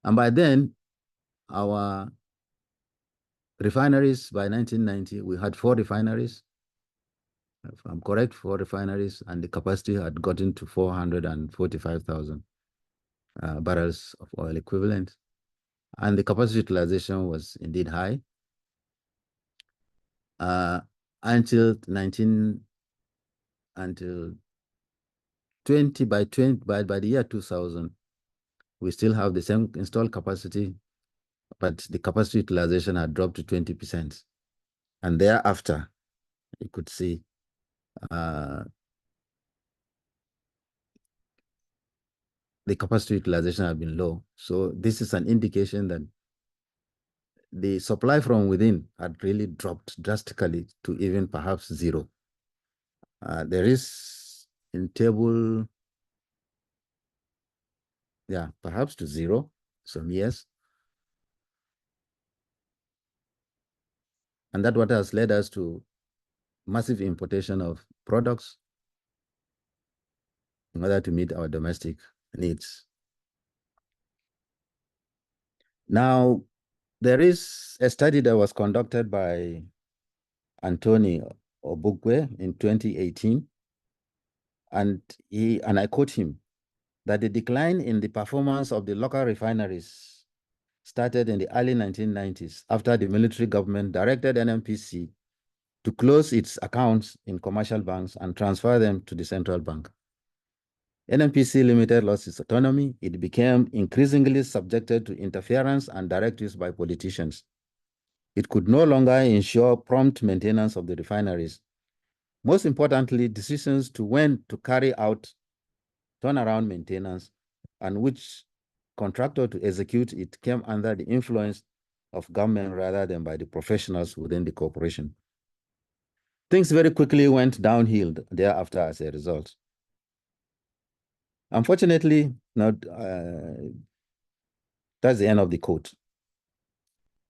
And by then, our refineries, by 1990, we had 4 refineries. If I'm correct, 4 refineries, and the capacity had gotten to 445,000 barrels of oil equivalent. And the capacity utilization was indeed high. Until by the year 2000, we still have the same installed capacity, but the capacity utilization had dropped to 20%. And thereafter, you could see the capacity utilization had been low. So this is an indication that the supply from within had really dropped drastically to even perhaps 0. There is in table, perhaps to 0, some years. And that's what has led us to massive importation of products in order to meet our domestic needs. Now, there is a study that was conducted by Anthony Obugwe in 2018, and I quote him, that the decline in the performance of the local refineries started in the early 1990s after the military government directed NNPC to close its accounts in commercial banks and transfer them to the central bank. NNPC Limited lost its autonomy. It became increasingly subjected to interference and directives by politicians. It could no longer ensure prompt maintenance of the refineries. Most importantly, decisions to when to carry out turnaround maintenance and which contractor to execute it came under the influence of government rather than by the professionals within the corporation. Things very quickly went downhill thereafter as a result. Unfortunately, that's the end of the quote.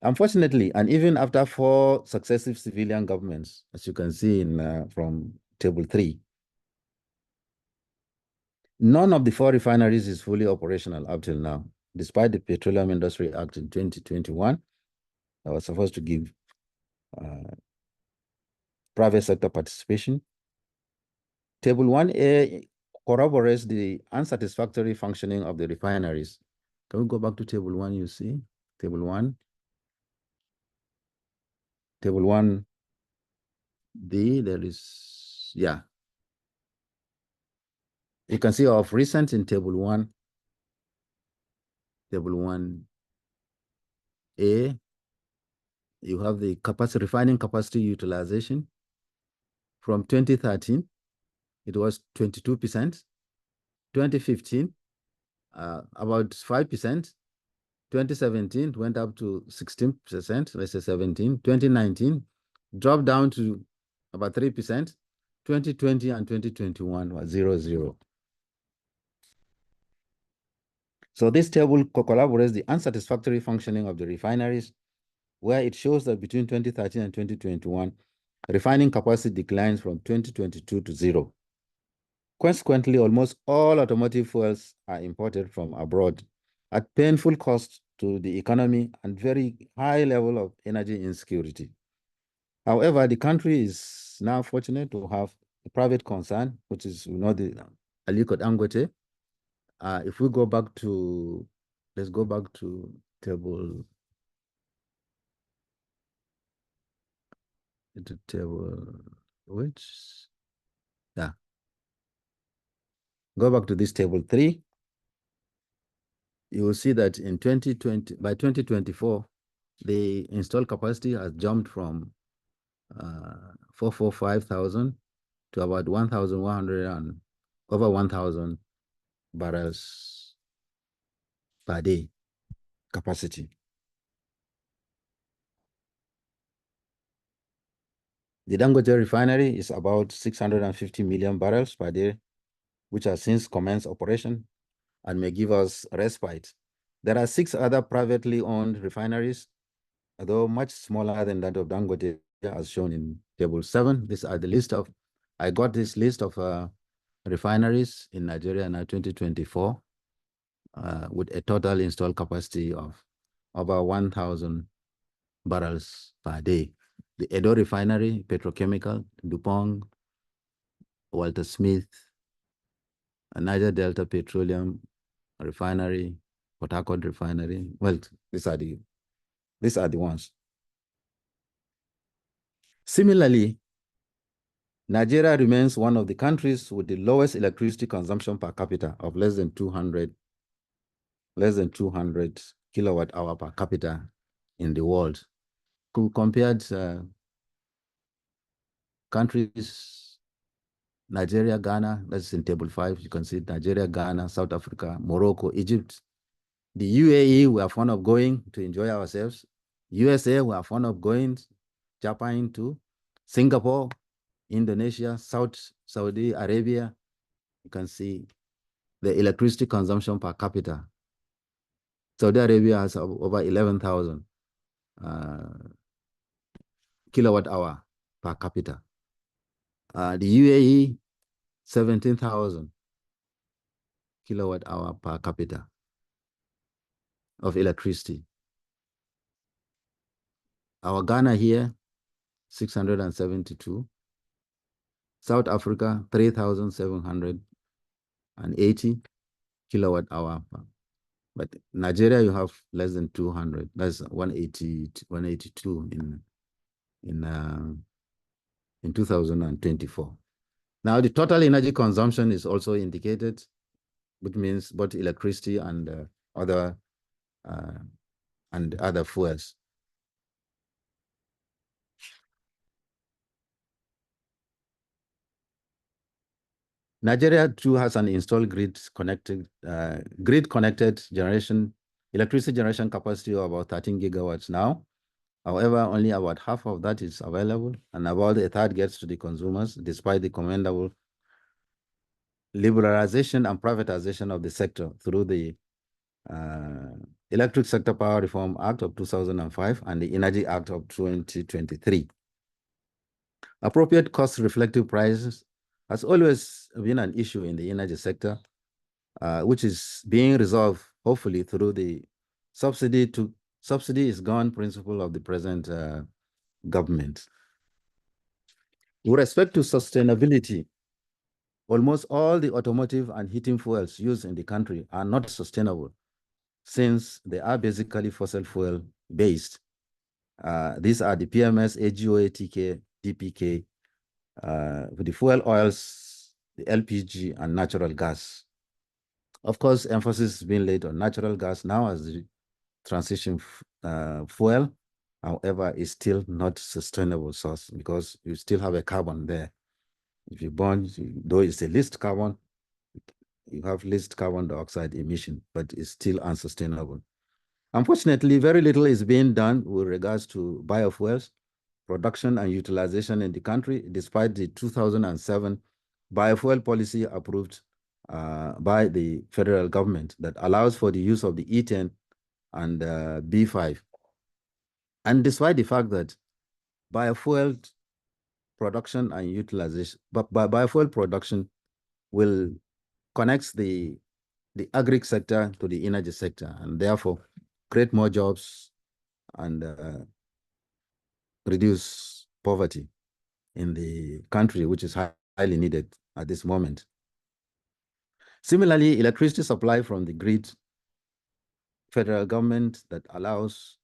Unfortunately, and even after 4 successive civilian governments, as you can see from table 3, none of the 4 refineries is fully operational up till now, despite the Petroleum Industry Act in 2021 that was supposed to give private sector participation. Table 1A corroborates the unsatisfactory functioning of the refineries. Can we go back to table 1, you see? Table 1. Table 1D, there is, yeah. You can see of recent in table 1, table 1A, you have the refining capacity utilization. From 2013, it was 22%. 2015, about 5%. 2017 went up to 16%, let's say 17. 2019 dropped down to about 3%. 2020 and 2021 was 0.0. So this table corroborates the unsatisfactory functioning of the refineries, where it shows that between 2013 and 2021, refining capacity declines from 2022 to 0. Consequently, almost all automotive fuels are imported from abroad at painful cost to the economy and very high level of energy insecurity. However, the country is now fortunate to have a private concern, which is, the Aliko Dangote. If we go back to, let's go back to table, which, yeah. Go back to this table 3. You will see that in 2020, by 2024, the installed capacity has jumped from 445,000 to about 1,100 and over 1,000 barrels per day capacity. The Dangote refinery is about 650 million barrels per day, which has since commenced operation and may give us respite. There are 6 other privately owned refineries, although much smaller than that of Dangote, as shown in table 7. These are the list of, I got this list of refineries in Nigeria now 2024 with a total installed capacity of over 1,000 barrels per day. The Edo refinery, petrochemical, Dupont, Walter Smith, Niger Delta Petroleum Refinery, Port Harcourt Refinery. Well, these are the ones. Similarly, Nigeria remains one of the countries with the lowest electricity consumption per capita of less than 200 kilowatt hour per capita in the world. Compared countries, Nigeria, Ghana, that's in table 5. You can see Nigeria, Ghana, South Africa, Morocco, Egypt. The UAE, we are fond of going to enjoy ourselves. USA, we are fond of going. Japan too. Singapore, Indonesia, Saudi Arabia. You can see the electricity consumption per capita. Saudi Arabia has over 11,000 kilowatt hour per capita. The UAE, 17,000 kilowatt hour per capita of electricity. Our Ghana here, 672. South Africa, 3,780 kilowatt hour. But Nigeria, you have less than 200. That's 182 in in 2024. Now, the total energy consumption is also indicated, which means both electricity and other fuels. Nigeria too has an installed grid-connected electricity generation capacity of about 13 gigawatts now. However, only about half of that is available, and about a third gets to the consumers, despite the commendable liberalization and privatization of the sector through the Electric Sector Power Reform Act of 2005 and the Energy Act of 2023. Appropriate cost-reflective prices has always been an issue in the energy sector, which is being resolved, hopefully, through the subsidy is gone principle of the present government. With respect to sustainability, almost all the automotive and heating fuels used in the country are not sustainable, since they are basically fossil fuel based. These are the PMS, AGOA, TK, DPK, with the fuel oils, the LPG, and natural gas. Of course, emphasis is being laid on natural gas now as the transition fuel. However, it's still not sustainable source because you still have a carbon there. If you burn, though it's a least carbon, you have least carbon dioxide emission, but it's still unsustainable. Unfortunately, very little is being done with regards to biofuels, production and utilization in the country, despite the 2007 biofuel policy approved by the federal government that allows for the use of the E10 and B5. And despite the fact that biofuel production and utilization, but biofuel production will connect the agri sector to the energy sector and therefore create more jobs and reduce poverty in the country, which is highly needed at this moment. Similarly, electricity supply from the grid, federal government that allows,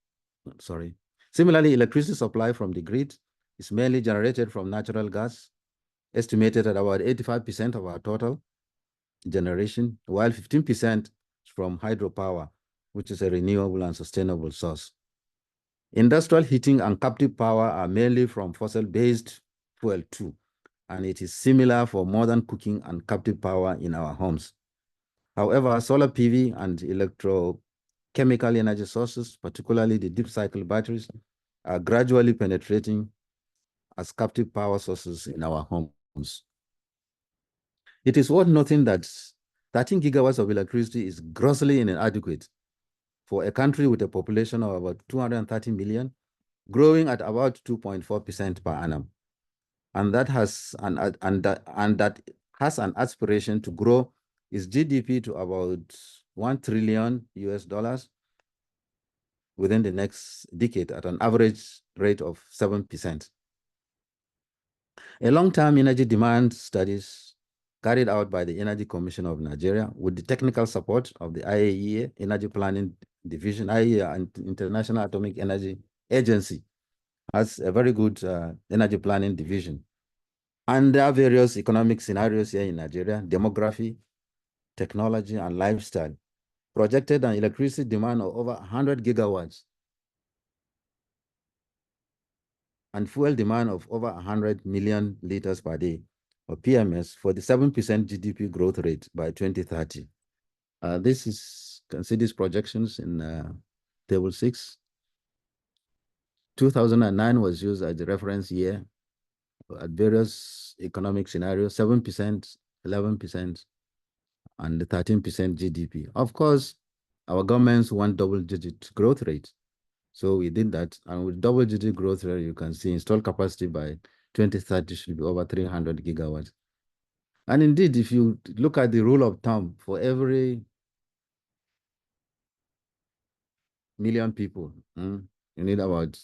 Similarly, electricity supply from the grid is mainly generated from natural gas, estimated at about 85% of our total generation, while 15% from hydropower, which is a renewable and sustainable source. Industrial heating and captive power are mainly from fossil-based fuel too, and it is similar for modern cooking and captive power in our homes. However, solar PV and electrochemical energy sources, particularly the deep cycle batteries, are gradually penetrating as captive power sources in our homes. It is worth noting that 13 gigawatts of electricity is grossly inadequate for a country with a population of about 230 million, growing at about 2.4% per annum. And that has an aspiration to grow its GDP to about $1 trillion within the next decade at an average rate of 7%. A long-term energy demand studies carried out by the Energy Commission of Nigeria with the technical support of the IAEA Energy Planning Division, IAEA and International Atomic Energy Agency has a very good energy planning division. And there are various economic scenarios here in Nigeria, demography, technology, and lifestyle, projected an electricity demand of over 100 gigawatts and fuel demand of over 100 million liters per day, or PMS, for the 7% GDP growth rate by 2030. This is, you can see these projections in table 6. 2009 was used as the reference year at various economic scenarios, 7%, 11%, and 13% GDP. Of course, our governments want double-digit growth rate. So we did that, and with double-digit growth rate, you can see installed capacity by 2030 should be over 300 gigawatts. And indeed, if you look at the rule of thumb, for every million people, you need about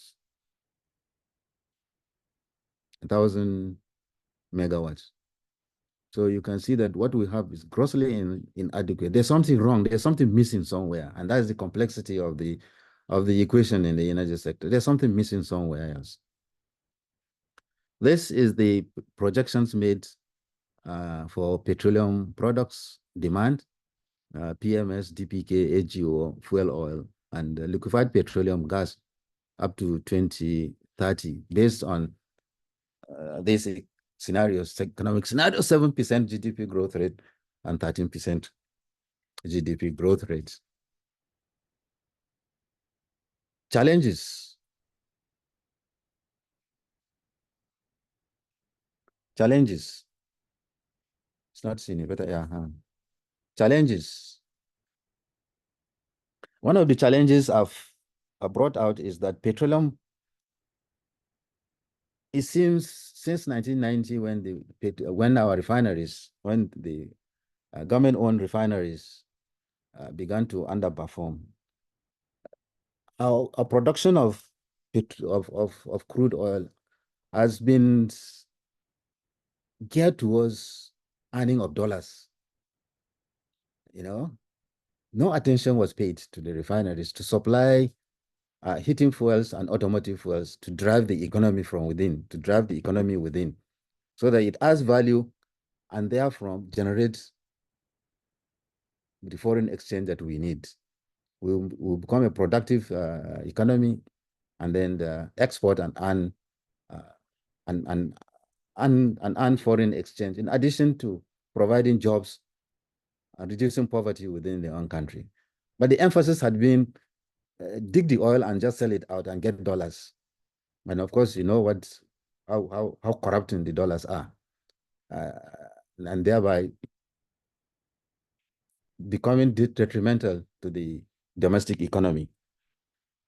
1,000 megawatts. So you can see that what we have is grossly inadequate. There's something wrong. There's something missing somewhere, and that's the complexity of the equation in the energy sector. There's something missing somewhere else. This is the projections made for petroleum products demand, PMS, DPK, AGO, fuel oil, and liquefied petroleum gas up to 2030, based on these scenarios, economic scenario, 7% GDP growth rate and 13% GDP growth rates. Challenges. Challenges. It's not seen it, but yeah. Challenges. One of the challenges I've brought out is that petroleum, it seems since 1990, when our refineries, when the government-owned refineries began to underperform, our production of crude oil has been geared towards earning of dollars. You know, no attention was paid to the refineries to supply heating fuels and automotive fuels to drive the economy from within, to drive the economy within, so that it adds value and therefore generates the foreign exchange that we need. We'll become a productive economy, and then export and earn foreign exchange, in addition to providing jobs and reducing poverty within their own country. But the emphasis had been dig the oil and just sell it out and get dollars. And of course, you know how corrupting the dollars are, and thereby becoming detrimental to the domestic economy.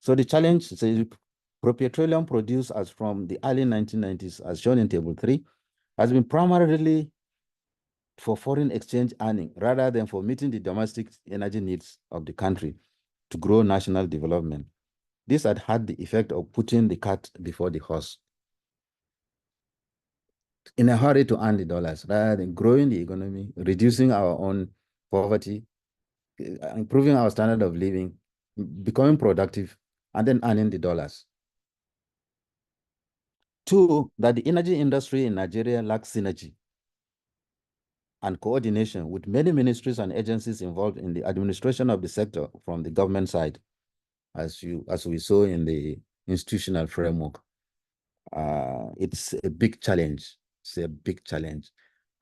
So the challenge is petroleum produced as from the early 1990s, as shown in Table 3, has been primarily for foreign exchange earning rather than for meeting the domestic energy needs of the country to grow national development. This had the effect of putting the cart before the horse, in a hurry to earn the dollars rather than growing the economy, reducing our own poverty, improving our standard of living, becoming productive, and then earning the dollars. Two, that the energy industry in Nigeria lacks synergy and coordination with many ministries and agencies involved in the administration of the sector from the government side, as we saw in the institutional framework. It's a big challenge. It's a big challenge.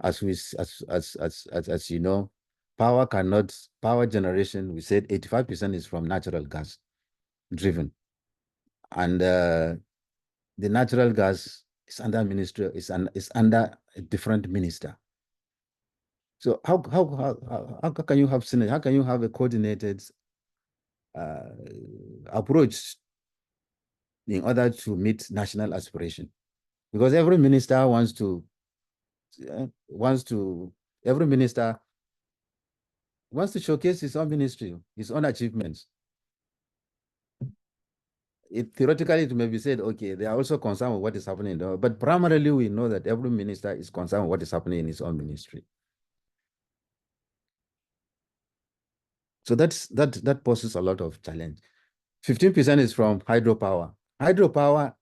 As you know, power generation, we said 85% is from natural gas driven. And the natural gas is under ministry, is under a different minister. So how can you have synergy? How can you have a coordinated approach in order to meet national aspiration? Because every minister every minister wants to showcase his own ministry, his own achievements. Theoretically, it may be said, okay, they are also concerned with what is happening, but primarily we know that every minister is concerned with what is happening in his own ministry. So that poses a lot of challenge. 15% is from hydropower. Hydropower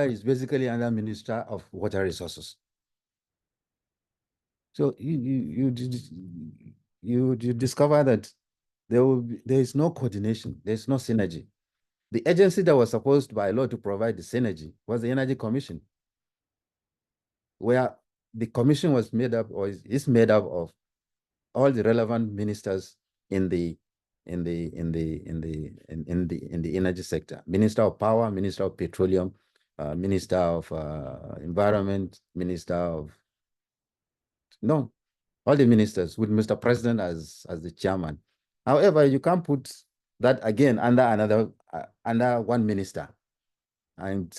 is basically under Minister of Water Resources. So you discover that there is no coordination, there is no synergy. The agency that was supposed by law to provide the synergy was the Energy Commission, where the commission was made up, or is made up, of all the relevant ministers in the energy sector: Minister of Power, Minister of Petroleum, Minister of Environment, Minister of all the ministers, with Mr. President as the chairman. However, you can't put that again under one minister and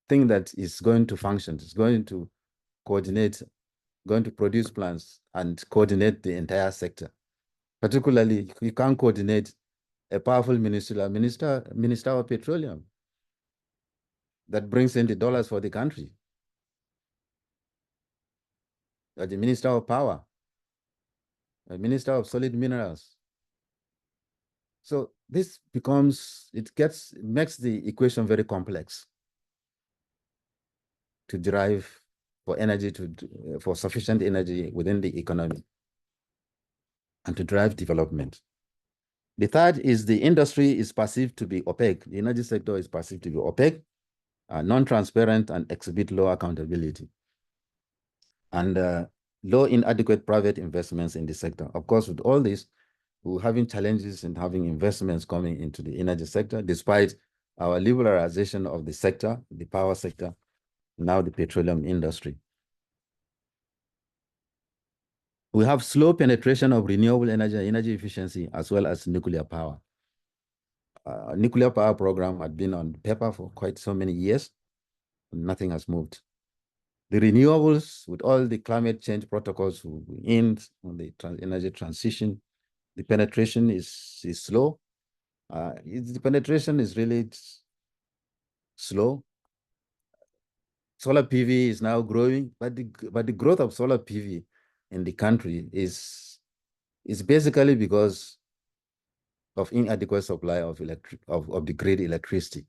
think that it's going to function. It's going to coordinate, going to produce plans and coordinate the entire sector. Particularly, you can't coordinate a powerful minister of Petroleum that brings in the dollars for the country, or the Minister of Power, a Minister of Solid Minerals. So this makes the equation very complex. to drive for energy for sufficient energy within the economy and to drive development. The third is the industry is perceived to be opaque. The energy sector is perceived to be opaque, non-transparent, and exhibit low accountability. And low inadequate private investments in the sector. Of course, with all this, we're having challenges in having investments coming into the energy sector, despite our liberalization of the sector, the power sector, now the petroleum industry. We have slow penetration of renewable energy efficiency, as well as nuclear power. Nuclear power program had been on paper for quite so many years, and nothing has moved. The renewables, with all the climate change protocols in on the energy transition, the penetration is slow. The penetration is really slow. Solar PV is now growing, but the growth of solar PV in the country is basically because of inadequate supply of the grid electricity.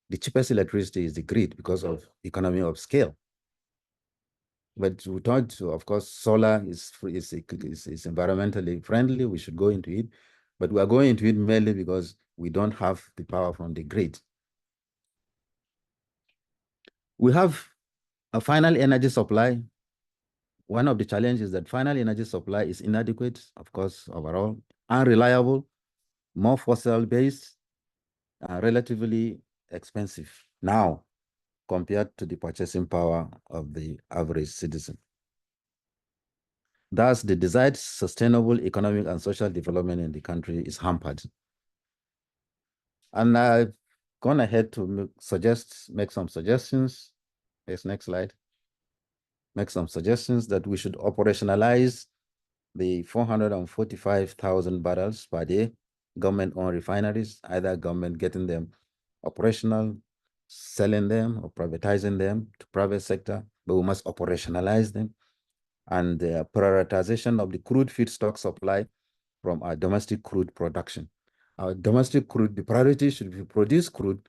The cheapest electricity is the grid because of economy of scale. But we thought, of course, solar is environmentally friendly. We should go into it, but we are going into it mainly because we don't have the power from the grid. We have a final energy supply. One of the challenges is that final energy supply is inadequate, of course, overall, unreliable, more fossil-based, relatively expensive now compared to the purchasing power of the average citizen. Thus, the desired sustainable economic and social development in the country is hampered. And I've gone ahead to make some suggestions. Yes, next slide. Make some suggestions that we should operationalize the 445,000 barrels per day government-owned refineries, either government getting them operational, selling them, or privatizing them to private sector, but we must operationalize them. And the prioritization of the crude feedstock supply from our domestic crude production. Our domestic crude, the priority should be produce crude,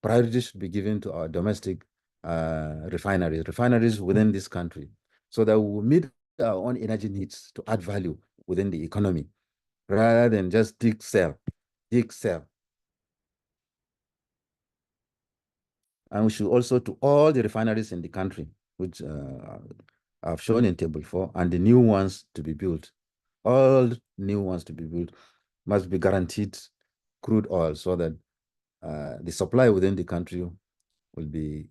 priority should be given to our domestic refineries within this country, so that we will meet our own energy needs to add value within the economy, rather than just dig, sell. And we should also, to all the refineries in the country, which I've shown in table 4, and the new ones to be built, all new ones to be built must be guaranteed crude oil, so that the supply within the country will be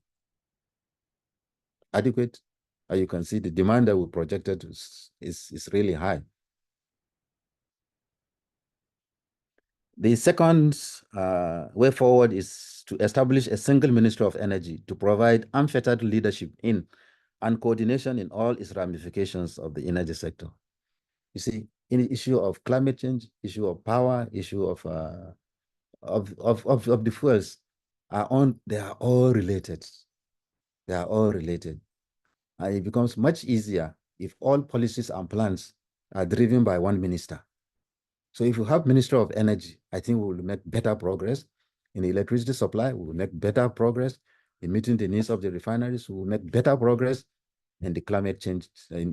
adequate. As you can see, the demand that we projected is really high. The second way forward is to establish a single Ministry of Energy to provide unfettered leadership in and coordination in all its ramifications of the energy sector. You see, in the issue of climate change, issue of power, issue of the fuels, they are all related. They are all related. And it becomes much easier if all policies and plans are driven by one minister. So if you have Minister of Energy, I think we will make better progress in the electricity supply. We will make better progress in meeting the needs of the refineries. We will make better progress in the climate change, in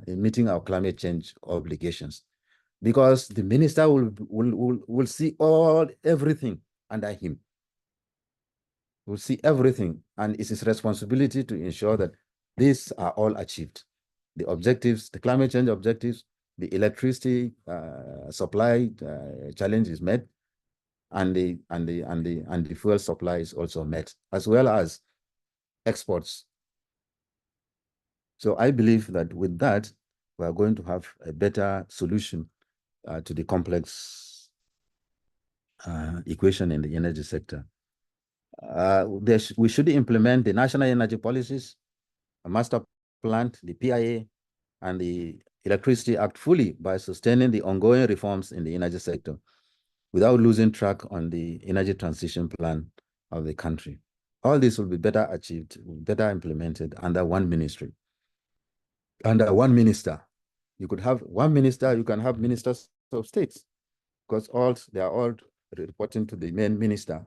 meeting our climate change obligations, because the minister will see everything under him. Will see everything, and it's his responsibility to ensure that these are all achieved. The objectives, the climate change objectives, the electricity supply challenge is met, and the fuel supply is also met, as well as exports. So I believe that with that, we are going to have a better solution to the complex equation in the energy sector. We should implement the national energy policies, a master plan, the PIA, and the Electricity Act fully by sustaining the ongoing reforms in the energy sector without losing track on the energy transition plan of the country. All this will be better achieved, better implemented under one ministry, under one minister. You could have one minister, you can have ministers of states, because they are all reporting to the main minister.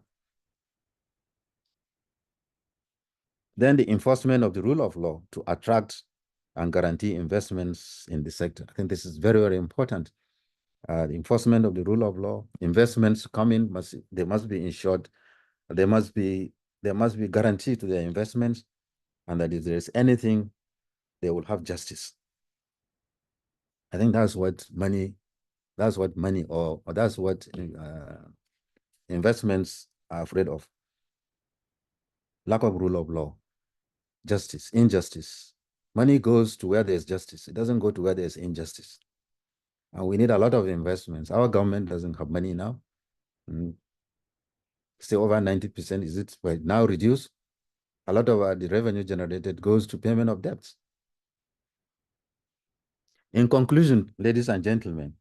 Then the enforcement of the rule of law to attract and guarantee investments in the sector. I think this is very, very important. The enforcement of the rule of law, investments come in, they must be ensured, there must be guarantee to their investments, and that if there is anything, they will have justice. I think that's what money, or that's what investments are afraid of. Lack of rule of law, justice, injustice. Money goes to where there's justice. It doesn't go to where there's injustice. And we need a lot of investments. Our government doesn't have money now. Still over 90%, is it now reduced? A lot of the revenue generated goes to payment of debts. In conclusion, ladies and gentlemen,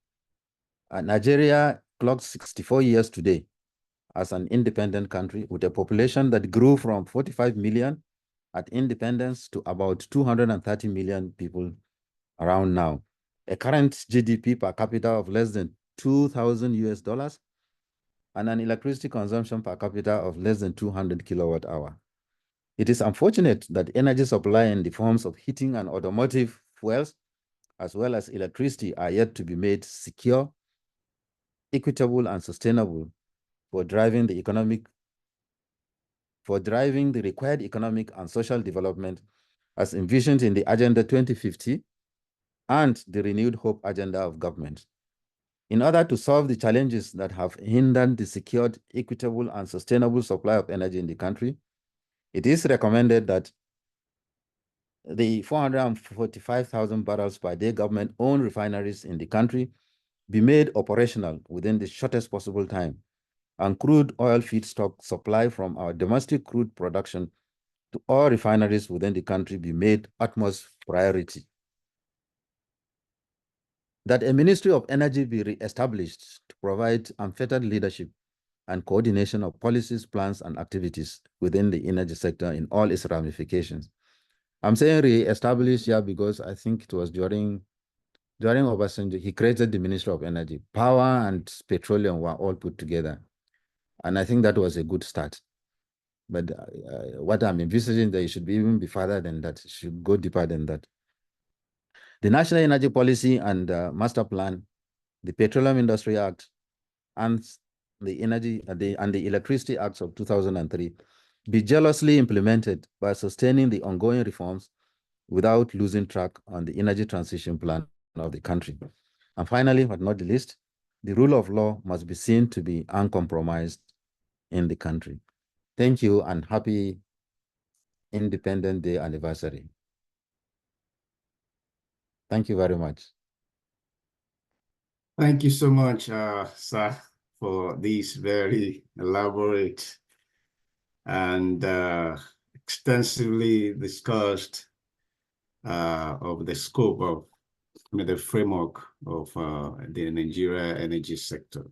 Nigeria clocked 64 years today as an independent country with a population that grew from 45 million at independence to about 230 million people around now. A current GDP per capita of less than 2,000 US dollars, and an electricity consumption per capita of less than 200 kilowatt hour. It is unfortunate that energy supply in the forms of heating and automotive fuels, as well as electricity, are yet to be made secure, equitable, and sustainable for driving the required economic and social development as envisioned in the Agenda 2050 and the Renewed Hope Agenda of government. In order to solve the challenges that have hindered the secured, equitable, and sustainable supply of energy in the country, it is recommended that the 445,000 barrels per day government-owned refineries in the country be made operational within the shortest possible time, and crude oil feedstock supply from our domestic crude production to all refineries within the country be made utmost priority. That a Ministry of Energy be re-established to provide unfettered leadership and coordination of policies, plans, and activities within the energy sector in all its ramifications. I'm saying re-established here because I think it was during Obasanjo, he created the Ministry of Energy. Power and petroleum were all put together. And I think that was a good start. But what I'm envisaging, that it should even be further than that. It should go deeper than that. The National Energy Policy and Master Plan, the Petroleum Industry Act, and the Electricity Acts of 2003 be jealously implemented by sustaining the ongoing reforms without losing track on the energy transition plan of the country. And finally, but not the least, the rule of law must be seen to be uncompromised in the country. Thank you, and happy Independence Day anniversary. Thank you very much. Thank you so much, sir, for this very elaborate and extensively discussed of the scope of the framework of the Nigeria energy sector.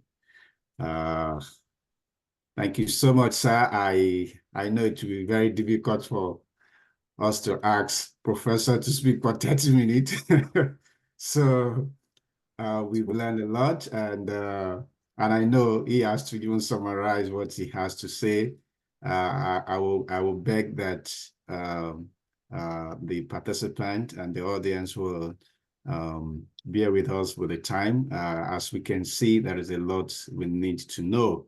Thank you so much, sir. I know it will be very difficult for us to ask Professor to speak for 30 minutes. So we've learned a lot, and I know he has to even summarize what he has to say. I will beg that the participant and the audience will bear with us with the time. As we can see, there is a lot we need to know.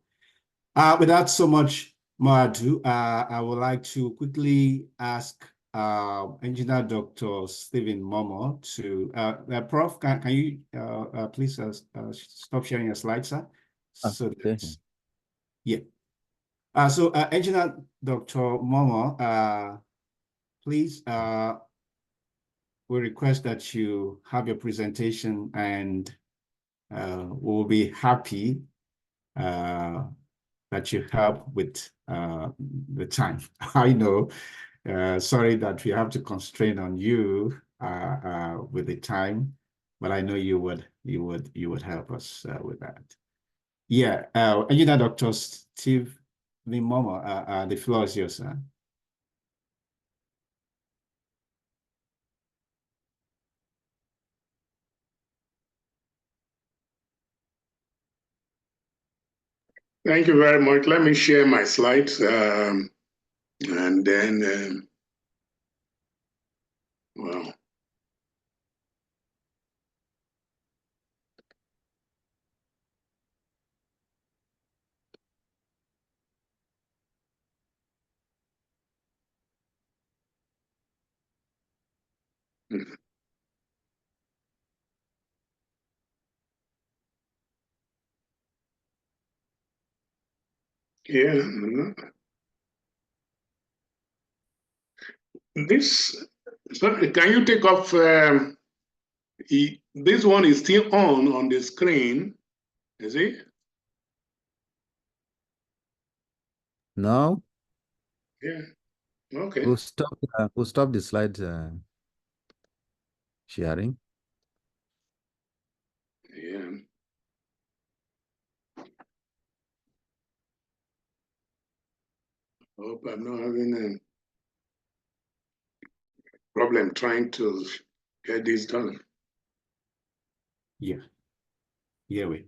Without so much more ado, I would like to quickly ask Engineer Dr. Stephen Momo to, Prof, can you please stop sharing your slides, sir? So that's, yeah. So Engineer Dr. Momo, please, we request that you have your presentation, and we'll be happy that you help with the time. I know, sorry that we have to constrain on you with the time, but I know you would help us with that. Yeah, Engineer Dr. Steve Momo, the floor is yours, sir. Thank you very much. Let me share my slides, and then Wow. Yeah. This, sorry, can you take off? This one is still on the screen, is it? No, Yeah. Okay. we'll stop the slide sharing. Yeah. Hope I'm not having a problem trying to get this done. Yeah. Yeah, we.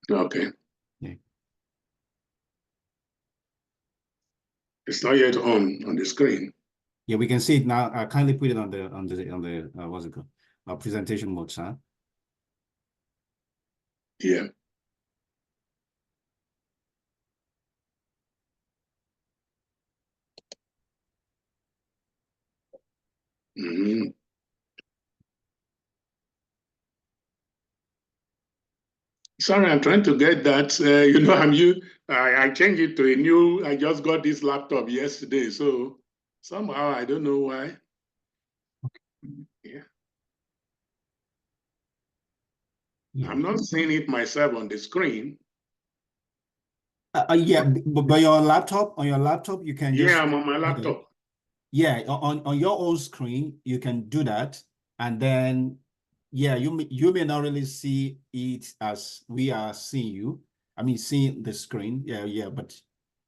Okay. Yeah. It's not yet on the screen. Yeah, we can see it now. Kindly put it on the what's it called? Presentation mode, sir. Yeah. Mm-hmm. Sorry, I'm trying to get that. I changed it to a new. I just got this laptop yesterday, so somehow I don't know why. Yeah. Yeah. I'm not seeing it myself on the screen. Yeah, but on your laptop, you can just. Yeah, I'm on my laptop. Yeah, on your own screen, you can do that, and then yeah, you may not really see it as we are seeing you. I mean, seeing the screen. Yeah, but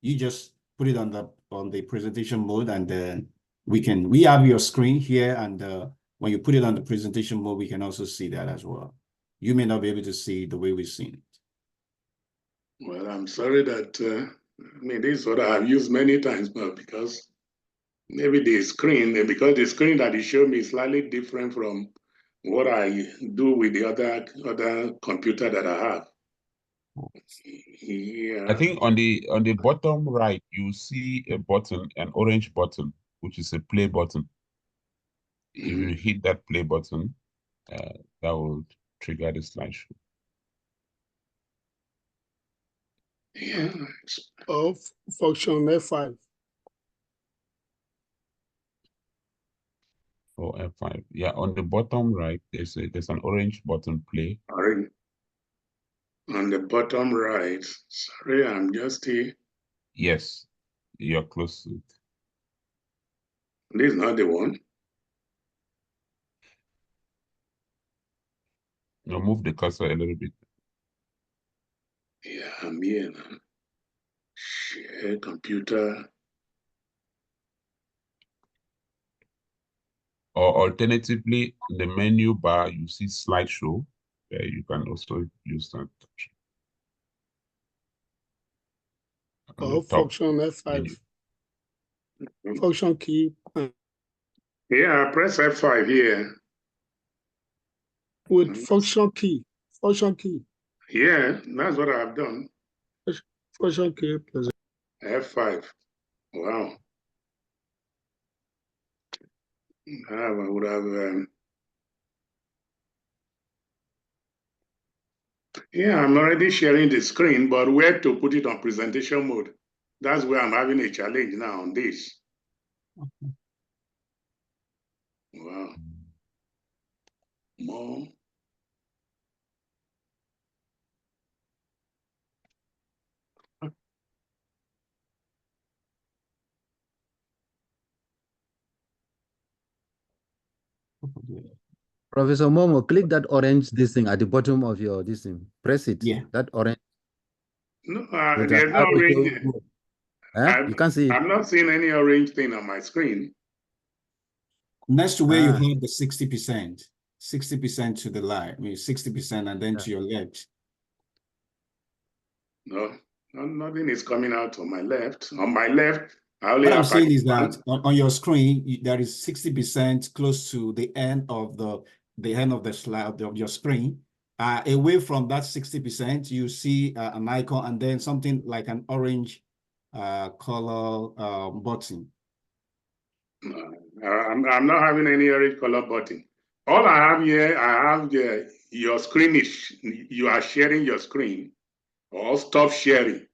you just put it on the presentation mode, and then we have your screen here, and when you put it on the presentation mode, we can also see that as well. You may not be able to see the way we've seen it. Well, I'm sorry that this is what I've used many times, but because maybe because the screen that it showed me is slightly different from what I do with the other computer that I have. Yeah. I think on the bottom right, you see a button, an orange button, which is a play button. If you hit that play button, that will trigger the slideshow. Yeah. Of function F5. Or F5. Yeah, on the bottom right, there's an orange button, play. Orange. On the bottom right. Sorry, I'm just here. Yes, you're close to it. This is not the one. Now move the cursor a little bit. Yeah, I'm here now. Share computer. Or alternatively, in the menu bar, you see slideshow. You can also use that. Of function F5. Menu. Function key. Yeah, press F5 here. With function key. Function key. Yeah, that's what I've done. Function key. F5. Wow. I would have. Yeah, I'm already sharing the screen, but where to put it on presentation mode? That's where I'm having a challenge now on this. Wow. More. Professor Momo, click that orange this thing at the bottom of your this thing. Press it. Yeah. That orange. No, With there's an no arrow orange. showing- You can't see it. I'm not seeing any orange thing on my screen. Next to where you have the 60% to the left, 60%, and then to your left. No, nothing is coming out on my left. On my left, What I'm saying is that on your screen, there is 60% close to the end of the slide of your screen. Away from that 60%, you see an icon and then something like an orange color button. I'm not having any orange color button. All I have here, I have your screen is, you are sharing your screen, or stop sharing.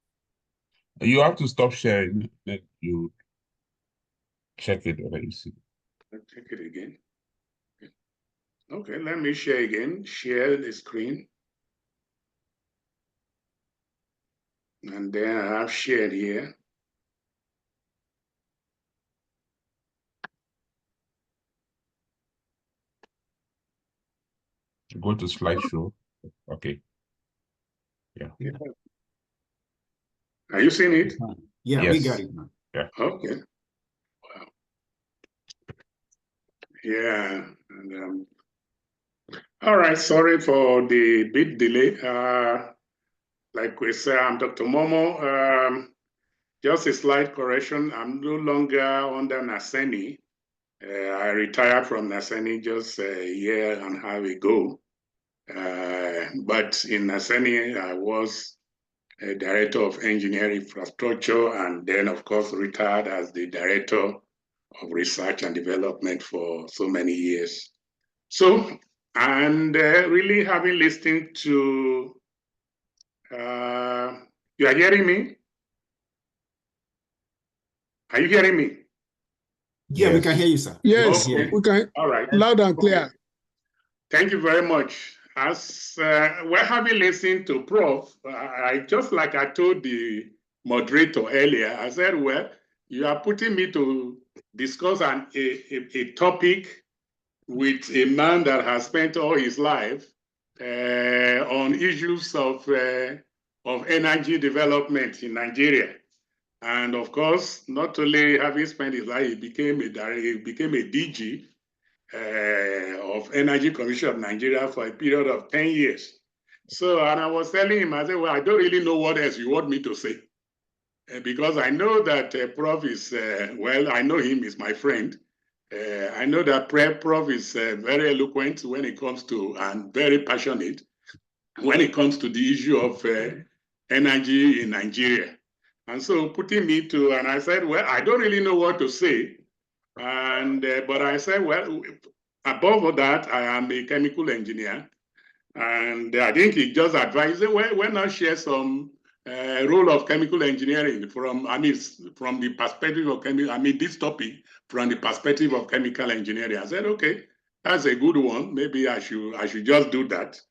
You have to stop sharing. Then you check it whether you see. Check it again. Okay, let me share again. Share the screen. And then I have shared here. Go to slideshow. Okay. Yeah. Are you seeing it? Yeah, yes. We got it now. Yeah. Okay. Wow. Yeah. And, all right. Sorry for the bit delay. Like we say, I'm Dr. Momo. Just a slight correction. I'm no longer under Naseni. I retired from Naseni just a year and a half ago. But in Naseni, I was a director of engineering infrastructure, and then, of course, retired as the director of research and development for so many years. So, and really having listened to, you are hearing me? Are you hearing me? Yeah, we can hear you, sir. Yes, Okay. we can. All right. Loud and clear. Okay. Thank you very much. As we're having listened to Prof, I just like I told the moderator earlier, I said, well, you are putting me to discuss a topic with a man that has spent all his life on issues of energy development in Nigeria. And of course, not only having spent his life, he became a DG of Energy Commission of Nigeria for a period of 10 years. So, and I was telling him, I said, well, I don't really know what else you want me to say. Because I know that Prof is, well, I know him, is my friend. I know that Prof is very eloquent when it comes to, and very passionate when it comes to the issue of energy in Nigeria. And so putting me to, and I said, well, I don't really know what to say. And, but I said, well, above all that, I am a chemical engineer. And I think he just advised, well, why not share some role of chemical engineering from, from the perspective of this topic from the perspective of chemical engineering. I said, okay, that's a good one. Maybe I should just do that.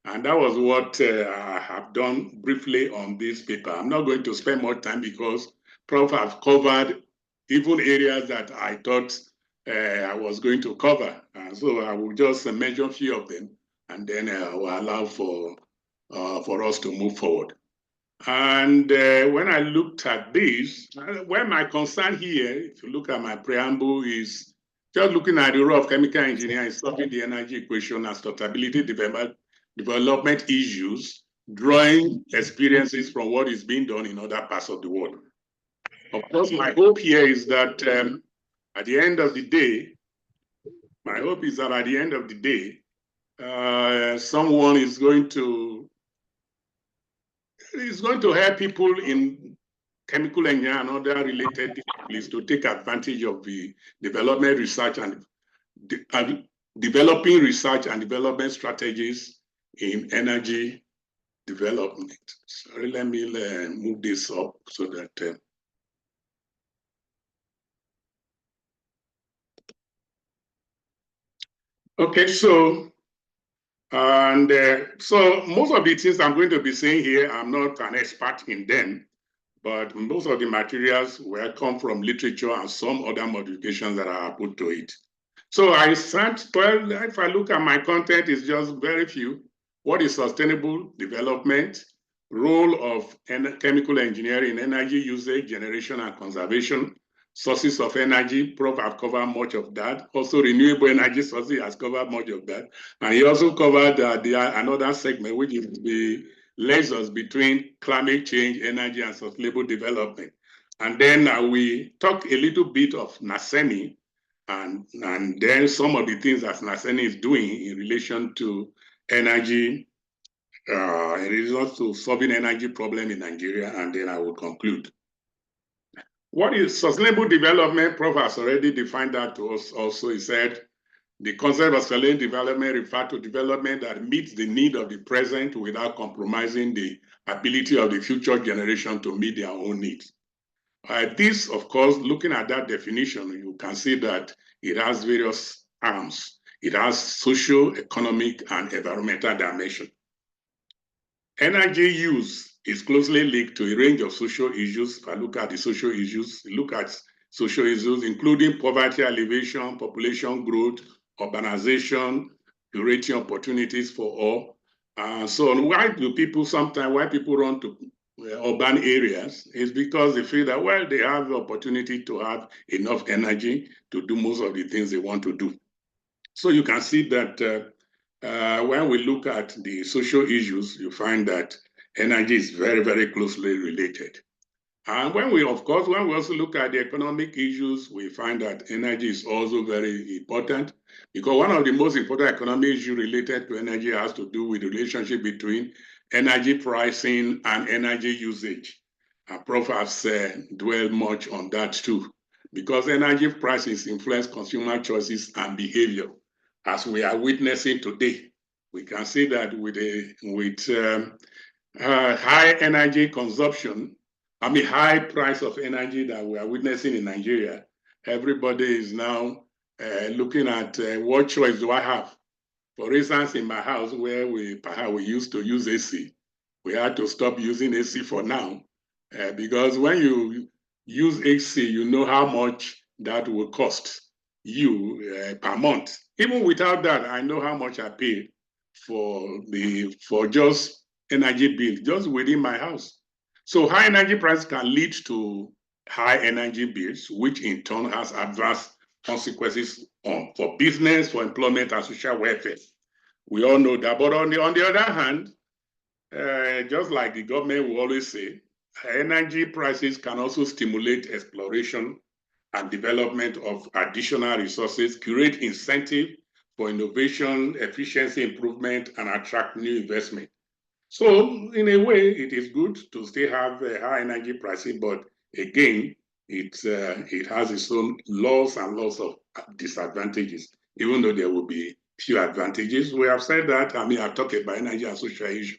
And that was what I have done briefly on this paper. I'm not going to spend more time because Prof have covered even areas that I thought I was going to cover. So I will just mention a few of them, and then will allow for us to move forward. And when I looked at this, where my concern here, if you look at my preamble, is just looking at the role of chemical engineering in solving the energy equation and sustainability development issues, drawing experiences from what is being done in other parts of the world. Of course, my hope here is that at the end of the day, someone is going to help people in chemical engineering and other related disciplines to take advantage of the development research and developing research and development strategies in energy development. Sorry, let me move this up so that okay, so and so most of the things I'm going to be saying here, I'm not an expert in them, but most of the materials will come from literature and some other modifications that are put to it. So I start, well, if I look at my content, it's just very few. What is sustainable development? Role of chemical engineering in energy usage, generation, and conservation. Sources of energy, Prof have covered much of that. Also, renewable energy sources has covered much of that. And he also covered another segment, which is the lasers between climate change, energy, and sustainable development. And then we talk a little bit of Naseni and then some of the things that Naseni is doing in relation to energy, in relation to solving energy problem in Nigeria, and then I will conclude. What is sustainable development? Prof has already defined that to us also. He said, the concept of sustainable development refers to development that meets the need of the present without compromising the ability of the future generation to meet their own needs. This, of course, looking at that definition, you can see that it has various arms. It has social, economic, and environmental dimension. Energy use is closely linked to a range of social issues. If I look at the social issues, including poverty alleviation, population growth, urbanization, creating opportunities for all. So why people run to urban areas is because they feel that, well, they have the opportunity to have enough energy to do most of the things they want to do. So you can see that when we look at the social issues, you find that energy is very, very closely related. And when we also look at the economic issues, we find that energy is also very important, because one of the most important economic issues related to energy has to do with the relationship between energy pricing and energy usage. Prof has dwelled much on that too, because energy prices influence consumer choices and behavior, as we are witnessing today. We can see that with high energy consumption, high price of energy that we are witnessing in Nigeria, everybody is now looking at what choice do I have? For instance, in my house where we used to use AC, we had to stop using AC for now, because when you use AC, you know how much that will cost you per month. Even without that, I know how much I pay for just energy bill, just within my house. So high energy prices can lead to high energy bills, which in turn has adverse consequences for business, for employment, and social welfare. We all know that. But on the other hand, just like the government will always say, energy prices can also stimulate exploration and development of additional resources, create incentive for innovation, efficiency improvement, and attract new investment. So in a way, it is good to still have high energy pricing, but again, it has its own loss and lots of disadvantages, even though there will be few advantages. We have said that. I've talked about energy and social issues.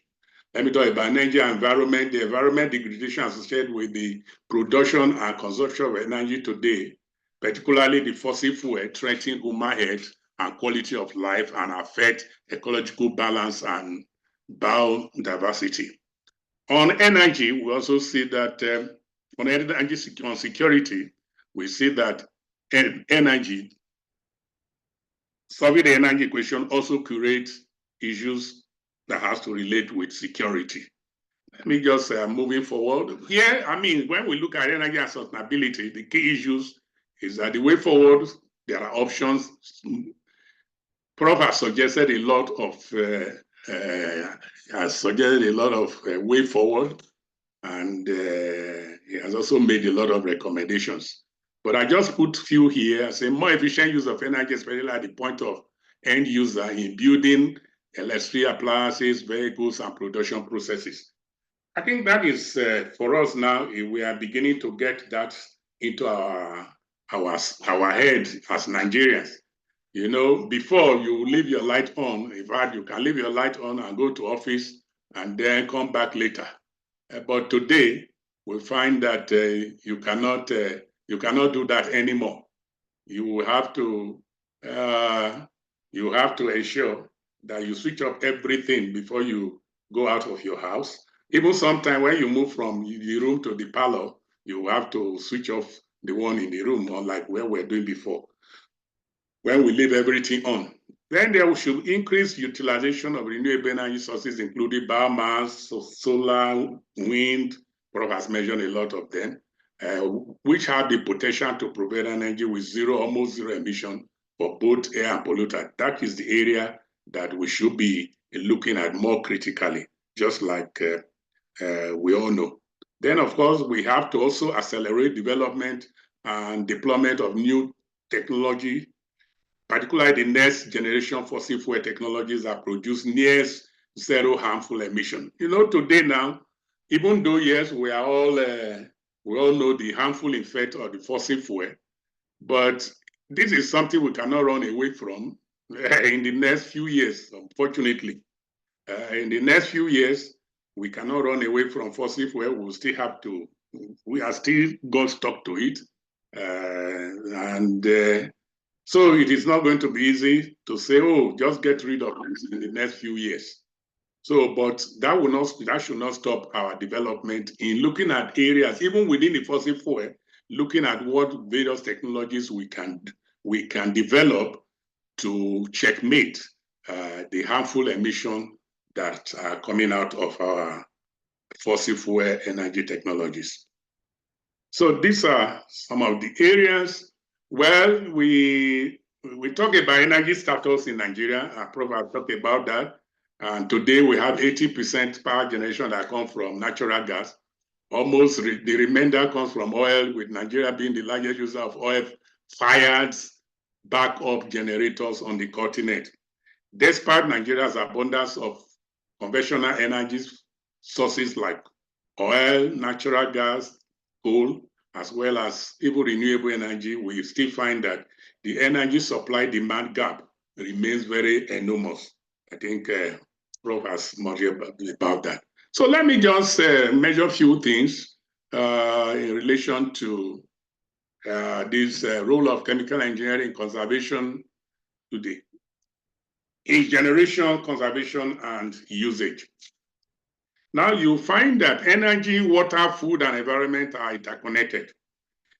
Let me talk about energy and environment. The environment degradation associated with the production and consumption of energy today, particularly the fossil fuel, threaten human health and quality of life and affect ecological balance and biodiversity. On energy, we also see that on energy security, we see that energy, solving the energy equation also creates issues that has to relate with security. Let me just moving forward. Here, when we look at energy and sustainability, the key issues is that the way forward, there are options. Prof has suggested a lot of way forward, and he has also made a lot of recommendations. But I just put few here, say more efficient use of energy, especially at the point of end user in building electricity appliances, vehicles, and production processes. I think that is for us now. We are beginning to get that into our head as Nigerians. You know, before you leave your light on, in fact, you can leave your light on and go to office and then come back later. But today, we find that you cannot do that anymore. You have to ensure that you switch off everything before you go out of your house. Even sometimes when you move from the room to the parlor, you have to switch off the one in the room, unlike where we're doing before, when we leave everything on. Then there should increase utilization of renewable energy sources, including biomass, solar, wind. Prof has mentioned a lot of them, which have the potential to provide energy with almost zero emission for both air and pollutant. That is the area that we should be looking at more critically, just like we all know. Then, of course, we have to also accelerate development and deployment of new technology, particularly the next generation fossil fuel technologies that produce near zero harmful emission. You know, today now, even though, yes, we all know the harmful effect of the fossil fuel, but this is something we cannot run away from in the next few years, unfortunately. In the next few years, we cannot run away from fossil fuel. We'll still have to, we are still got stuck to it. So it is not going to be easy to say, oh, just get rid of it in the next few years. So, but that should not stop our development in looking at areas, even within the fossil fuel, looking at what various technologies we can develop to checkmate the harmful emission that are coming out of our fossil fuel energy technologies. So these are some of the areas. Well, we talk about energy status in Nigeria. I probably talked about that. And today we have 80% power generation that comes from natural gas. Almost the remainder comes from oil, with Nigeria being the largest user of oil-fired backup generators on the continent. Despite Nigeria's abundance of conventional energy sources like oil, natural gas, coal, as well as even renewable energy, we still find that the energy supply-demand gap remains very enormous. I think Prof has much about that. So let me just measure a few things in relation to this role of chemical engineering conservation today. In generation, conservation, and usage. Now you find that energy, water, food, and environment are interconnected.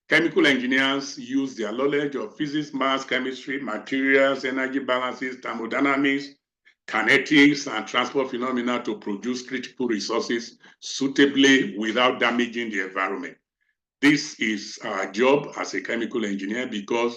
Chemical engineers use their knowledge of physics, maths, chemistry, materials, energy balances, thermodynamics, kinetics, and transport phenomena to produce critical resources suitably without damaging the environment. This is our job as a chemical engineer, because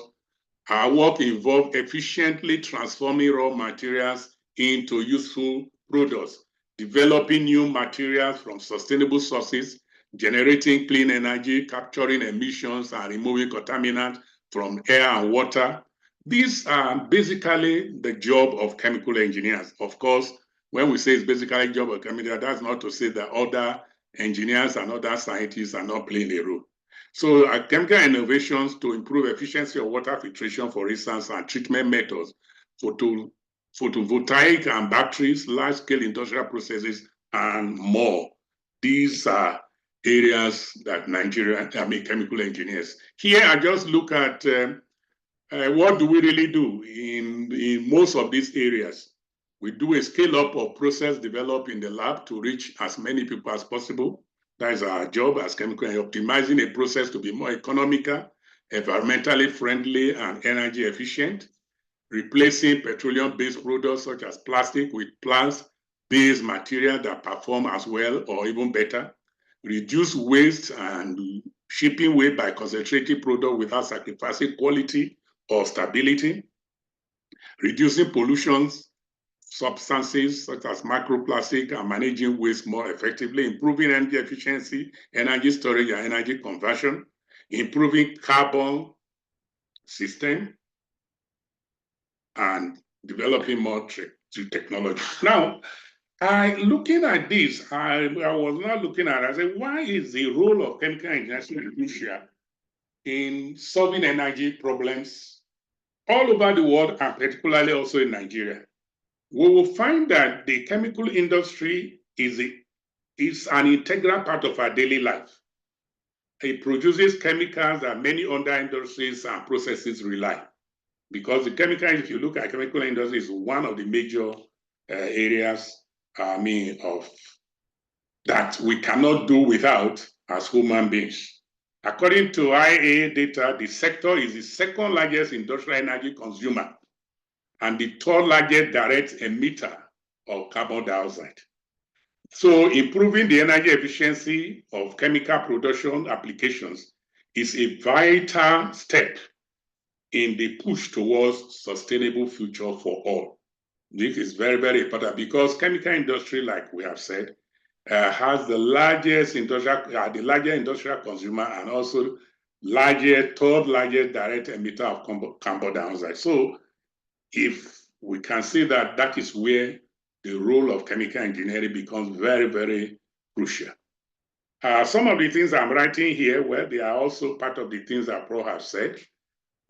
our work involves efficiently transforming raw materials into useful products, developing new materials from sustainable sources, generating clean energy, capturing emissions, and removing contaminants from air and water. These are basically the job of chemical engineers. Of course, when we say it's basically the job of chemical engineers, that's not to say that other engineers and other scientists are not playing a role. So chemical innovations to improve efficiency of water filtration, for instance, and treatment methods, photovoltaic and batteries, large-scale industrial processes, and more. These are areas that chemical engineers. Here, I just look at what do we really do in most of these areas. We do a scale-up of process developed in the lab to reach as many people as possible. That is our job as chemical engineers, optimizing a process to be more economical, environmentally friendly, and energy efficient, replacing petroleum-based products such as plastic with plant-based material that perform as well or even better, reduce waste and shipping weight by concentrating product without sacrificing quality or stability, reducing pollutions, substances such as microplastic, and managing waste more effectively, improving energy efficiency, energy storage, and energy conversion, improving carbon system, and developing more technology. Now, looking at this, I was not looking at it. I said, why is the role of chemical engineering crucial in solving energy problems all over the world, and particularly also in Nigeria? We will find that the chemical industry is an integral part of our daily life. It produces chemicals that many other industries and processes rely. Because the chemical, if you look at chemical industry, is one of the major areas, that we cannot do without as human beings. According to IEA data, the sector is the second largest industrial energy consumer and the third largest direct emitter of carbon dioxide. So improving the energy efficiency of chemical production applications is a vital step in the push towards sustainable future for all. This is very, very important, because chemical industry, like we have said, has the largest the largest industrial consumer and also third largest direct emitter of carbon dioxide. So if we can see that that is where the role of chemical engineering becomes very, very crucial. Some of the things I'm writing here, well, they are also part of the things that Pro has said.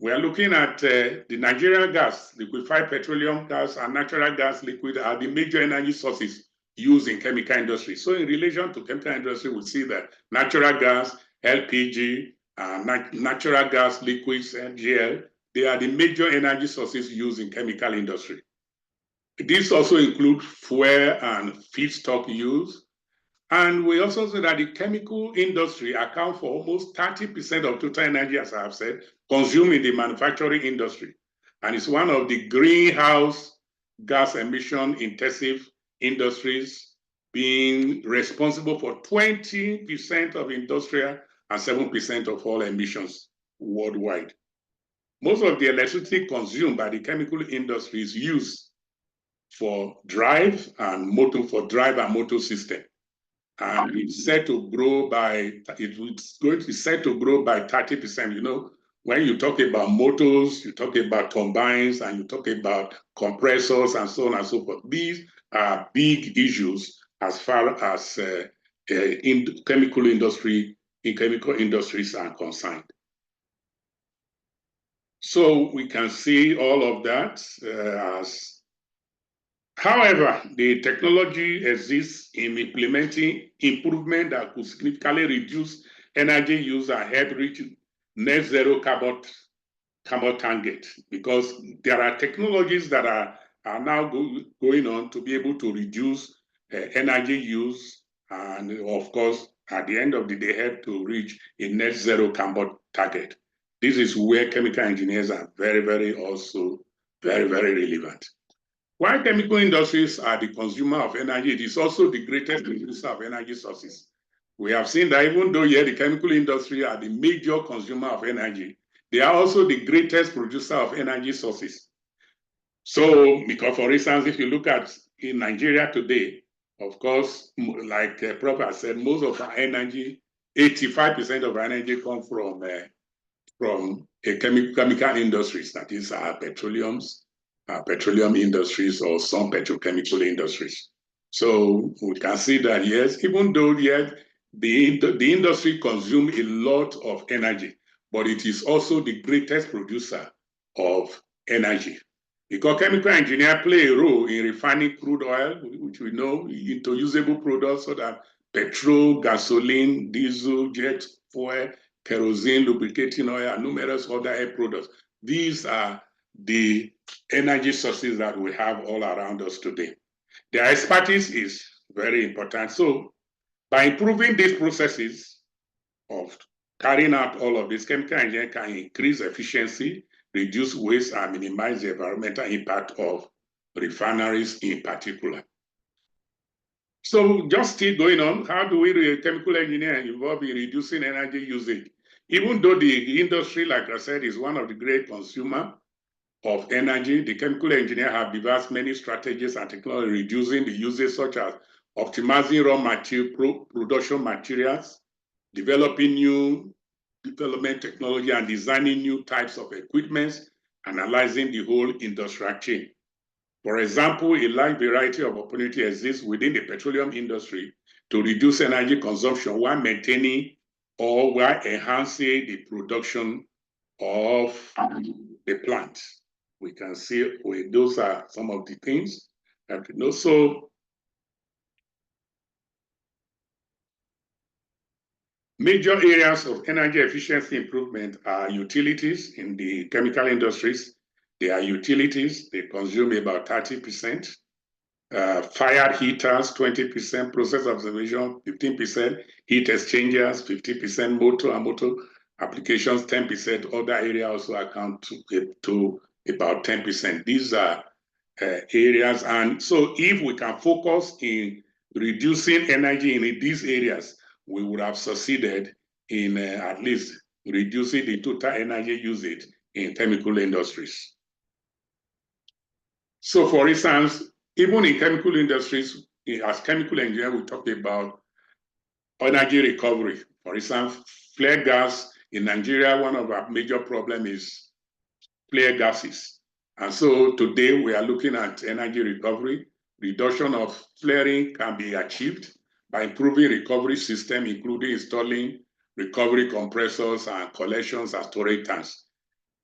We are looking at the Nigerian gas, liquefied petroleum gas, and natural gas liquid are the major energy sources used in chemical industry. So in relation to chemical industry, we see that natural gas, LPG, natural gas liquids, NGL, they are the major energy sources used in chemical industry. These also include fuel and feedstock use. And we also see that the chemical industry accounts for almost 30% of total energy, as I have said, consumed in the manufacturing industry. And it's one of the greenhouse gas emission intensive industries, being responsible for 20% of industrial and 7% of all emissions worldwide. Most of the electricity consumed by the chemical industry is used for drive and motor system. And it's set to grow by, it's going to be set to grow by 30%. You know, when you talk about motors, you talk about turbines, and you talk about compressors, and so on and so forth. These are big issues as far as in chemical industries are concerned. So we can see all of that as. However, the technology exists in implementing improvement that could significantly reduce energy use and help reach net zero carbon target, because there are technologies that are now going on to be able to reduce energy use, and of course, at the end of the day, help to reach a net zero carbon target. This is where chemical engineers are very, very relevant. While chemical industries are the consumer of energy, it is also the greatest producer of energy sources. We have seen that even though the chemical industry are the major consumer of energy, they are also the greatest producer of energy sources. So, because for instance, if you look at in Nigeria today, of course, like Prof has said, most of our energy, 85% of our energy comes from chemical industries, that is our petroleum industries or some petrochemical industries. So we can see that, yes, even though, yes, the industry consumes a lot of energy, but it is also the greatest producer of energy. Because chemical engineers play a role in refining crude oil, which we know, into usable products so that petrol, gasoline, diesel, jet fuel, kerosene, lubricating oil, and numerous other air products. These are the energy sources that we have all around us today. Their expertise is very important. So by improving these processes of carrying out all of this, chemical engineering can increase efficiency, reduce waste, and minimize the environmental impact of refineries in particular. So just still going on, how do we chemical engineering involved in reducing energy usage? Even though the industry, like I said, is one of the great consumers of energy, the chemical engineers have devised many strategies and technologies reducing the usage, such as optimizing raw material production materials, developing new development technology, and designing new types of equipment, analyzing the whole industrial chain. For example, a large variety of opportunity exists within the petroleum industry to reduce energy consumption while maintaining or while enhancing the production of the plant. We can see those are some of the things that we know. So major areas of energy efficiency improvement are utilities in the chemical industries. They are utilities, they consume about 30%. Fire heaters, 20%, process observation, 15%, heat exchangers, 50%, motor and motor applications, 10%. Other areas also account to about 10%. These are areas. And so if we can focus in reducing energy in these areas, we would have succeeded in at least reducing the total energy usage in chemical industries. So for instance, even in chemical industries, as chemical engineer, we talk about energy recovery. For instance, flare gas in Nigeria, one of our major problems is flare gases. And so today we are looking at energy recovery. Reduction of flaring can be achieved by improving recovery system, including installing recovery compressors and collections and storage tanks.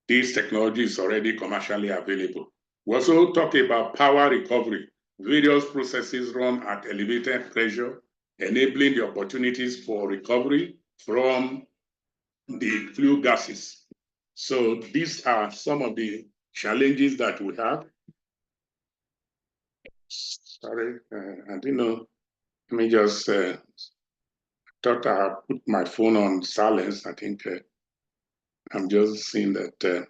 This technology is already commercially available. We also talk about power recovery. Various processes run at elevated pressure, enabling the opportunities for recovery from the flue gases. So these are some of the challenges that we have. Sorry, I didn't know. Let me just thought I put my phone on silence. I think I'm just seeing that.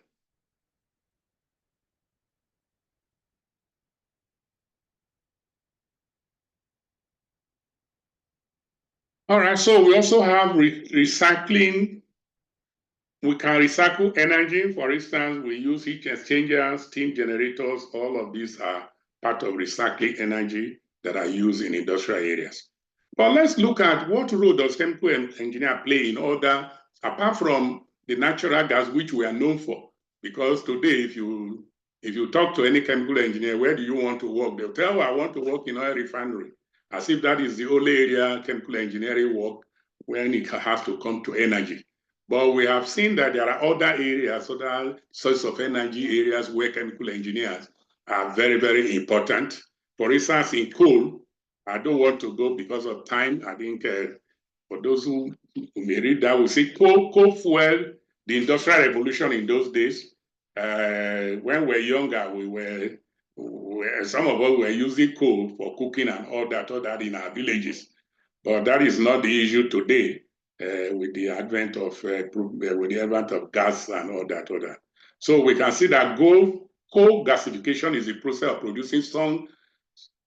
All right, so we also have recycling. We can recycle energy. For instance, we use heat exchangers, steam generators. All of these are part of recycling energy that are used in industrial areas. But let's look at what role does chemical engineer play in order, apart from the natural gas, which we are known for. Because today, if you talk to any chemical engineer, where do you want to work? They'll tell you, I want to work in oil refinery, as if that is the only area chemical engineering work when it has to come to energy. But we have seen that there are other areas, other sources of energy areas where chemical engineers are very, very important. For instance, in coal, I don't want to go because of time. I think for those who may read that, we see coal fuel, the industrial revolution in those days. When we were younger, some of us were using coal for cooking and all that in our villages. But that is not the issue today. With the advent of gas and all that. So we can see that coal gasification is the process of producing some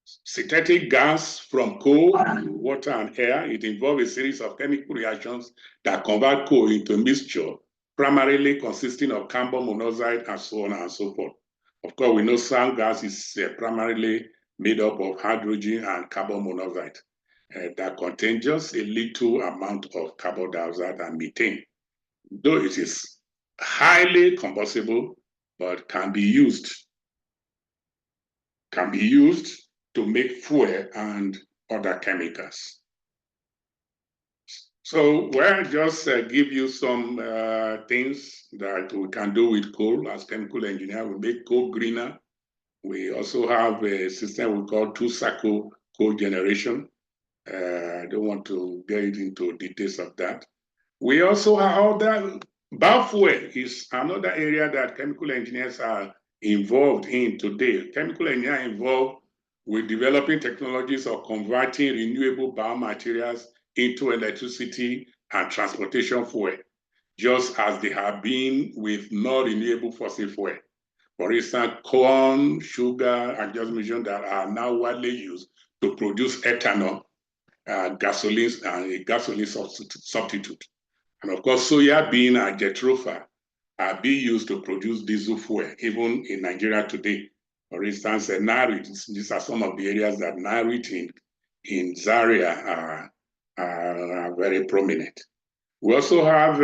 synthetic gas from coal, water, and air. It involves a series of chemical reactions that convert coal into a mixture, primarily consisting of carbon monoxide and so on and so forth. Of course, we know some gas is primarily made up of hydrogen and carbon monoxide. That contain just a little amount of carbon dioxide and methane. Though it is highly combustible, but can be used to make fuel and other chemicals. So we'll just give you some things that we can do with coal as chemical engineer. We make coal greener. We also have a system we call two-cycle coal generation. I don't want to get into details of that. We also have other biofuel is another area that chemical engineers are involved in today. Chemical engineers are involved with developing technologies of converting renewable biomaterials into electricity and transportation fuel, just as they have been with non-renewable fossil fuel. For instance, corn, sugar, I just mentioned that are now widely used to produce ethanol, gasoline, and a gasoline substitute. And of course, soya bean and jatropha are being used to produce diesel fuel, even in Nigeria today. For instance, Narit, these are some of the areas that Narit in Zaria are very prominent. We also have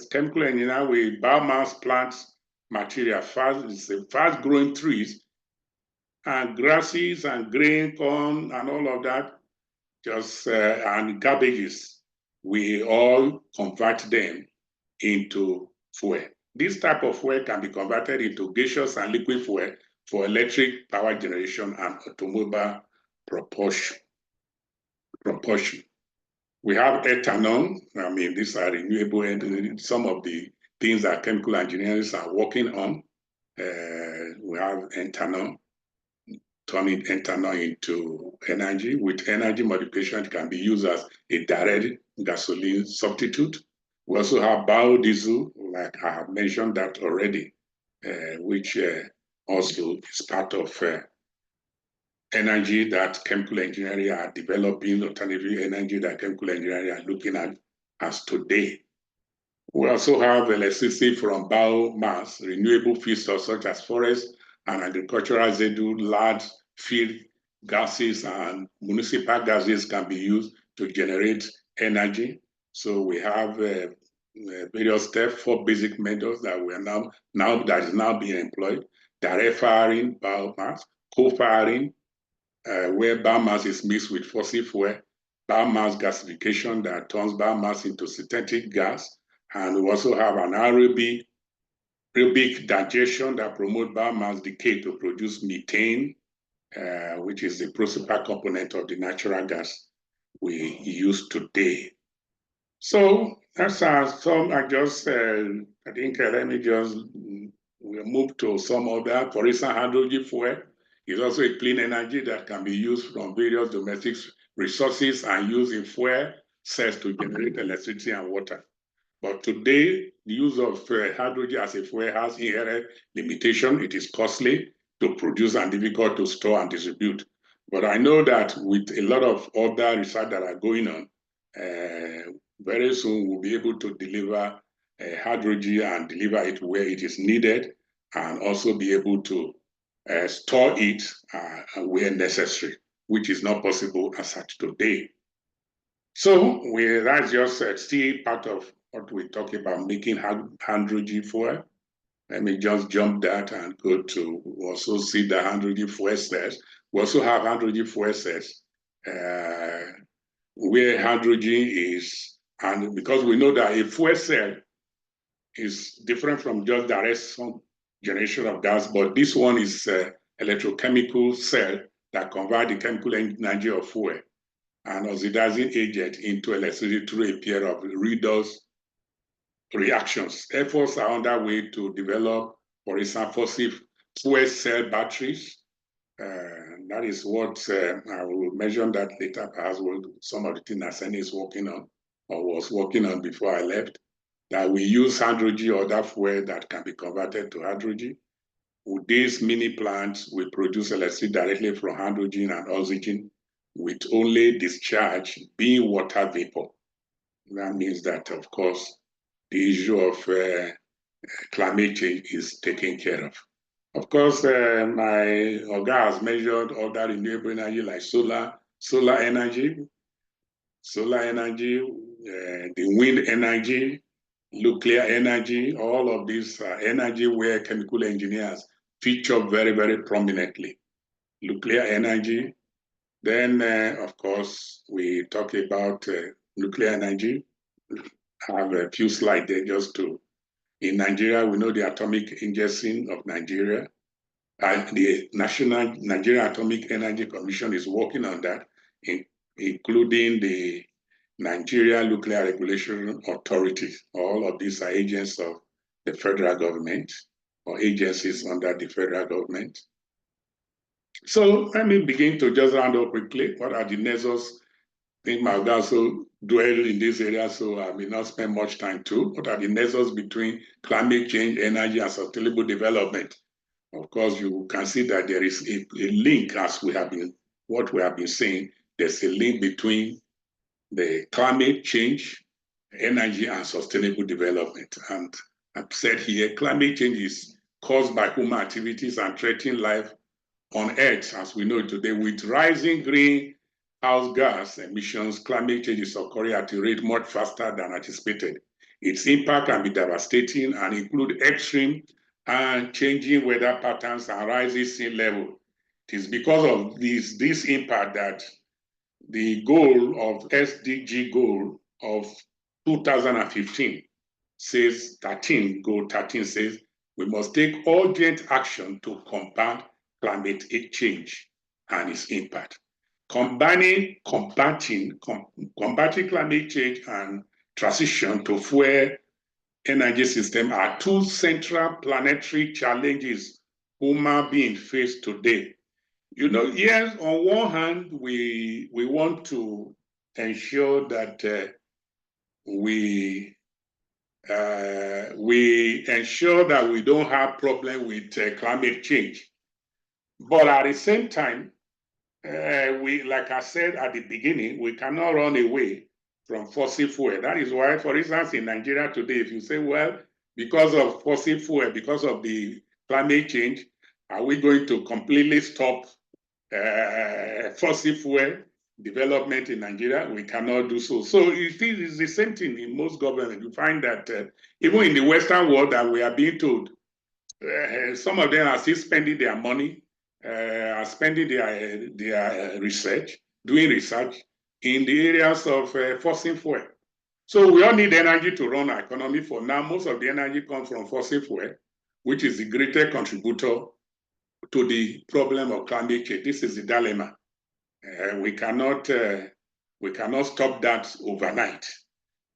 chemical engineer with biomass plants material, fast-growing trees, and grasses and grain, corn, and all of that, and garbages. We all convert them into fuel. This type of fuel can be converted into gaseous and liquid fuel for electric power generation and automobile propulsion. We have ethanol. I mean, these are renewable energy. Some of the things that chemical engineers are working on. We have ethanol, turning ethanol into energy. With energy modification, it can be used as a direct gasoline substitute. We also have biodiesel, like I have mentioned that already, which also is part of energy that chemical engineering are developing, alternative energy that chemical engineering are looking at as today. We also have electricity from biomass, renewable feedstocks such as forest and agricultural residue, large field gases and municipal gases can be used to generate energy. So we have various steps, 4 basic methods that we are that is now being employed: direct firing biomass, co-firing, where biomass is mixed with fossil fuel, biomass gasification that turns biomass into synthetic gas, and we also have an aerobic digestion that promotes biomass decay to produce methane, which is the principal component of the natural gas we use today. So that's some. I think let me just we'll move to some other. For instance, hydrogen fuel is also a clean energy that can be used from various domestic resources and used in fuel cells to generate electricity and water. But today, the use of hydrogen as a fuel has inherent limitation. It is costly to produce and difficult to store and distribute. But I know that with a lot of other research that are going on, very soon we'll be able to deliver hydrogen and deliver it where it is needed, and also be able to store it where necessary, which is not possible as at today. So that's just still part of what we talk about, making hydrogen fuel. Let me just jump that and go to also see the hydrogen fuel cells. We also have hydrogen fuel cells where hydrogen is, and because we know that a fuel cell is different from just direct generation of gas, but this one is electrochemical cell that convert the chemical energy of fuel and oxidizing agent into electricity through a pair of redox reactions. Efforts are underway to develop, for example, fossil fuel cell batteries. That is what I will mention that later, perhaps some of the things Aseni is working on or was working on before I left, that we use hydrogen or that fuel that can be converted to hydrogen. With these mini plants, we produce electricity directly from hydrogen and oxygen, with only discharge being water vapor. That means that, of course, the issue of climate change is taken care of. Of course, my Oga has measured other renewable energy like solar energy, the wind energy, nuclear energy. All of these energy where chemical engineers feature very, very prominently. Nuclear energy. Then, of course, we talk about nuclear energy. I have a few slides there just to. In Nigeria, we know the Atomic Agency of Nigeria. The National Nigeria Atomic Energy Commission is working on that, including the Nigeria Nuclear Regulation Authority. All of these are agents of the federal government or agencies under the federal government. So let me begin to just round up quickly. What are the nexus? I think my also dwell in this area, so I may not spend much time too. What are the nexus between climate change, energy, and sustainable development? Of course, you can see that there is a link, as we have been saying. There's a link between the climate change, energy, and sustainable development. And I've said here, climate change is caused by human activities and threatening life on Earth, as we know today. With rising greenhouse gas emissions, climate change is occurring at a rate much faster than anticipated. Its impact can be devastating and include extreme and changing weather patterns and rising sea level. It is because of this impact that the goal of SDG goal of 2015 says, goal 13 says, we must take urgent action to combat climate change and its impact. Combating climate change and transition to fuel energy system are two central planetary challenges human beings face today. You know, yes, on one hand, we want to ensure that we ensure that we don't have problem with climate change. But at the same time, like I said at the beginning, we cannot run away from fossil fuel. That is why, for instance, in Nigeria today, if you say, well, because of fossil fuel, because of the climate change, are we going to completely stop fossil fuel development in Nigeria. We cannot do so. So it is the same thing in most governments. You find that even in the Western world that we are being told, some of them are still spending their money, are spending their research, doing research in the areas of fossil fuel. So we all need energy to run our economy. For now, most of the energy comes from fossil fuel, which is the greatest contributor to the problem of climate change. This is the dilemma. We cannot stop that overnight.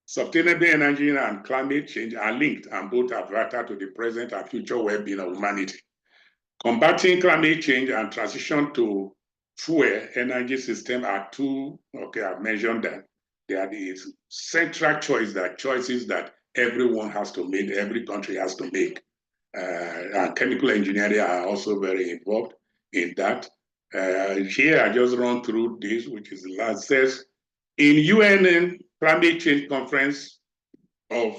Sustainable energy and climate change are linked, and both are vital to the present and future well-being of humanity. Combating climate change and transition to fuel energy system are two, okay, I've mentioned that. They are the central choices that everyone has to make, every country has to make. And chemical engineering are also very involved in that. Here, I just run through this, which is the last says, in UN Climate Change Conference of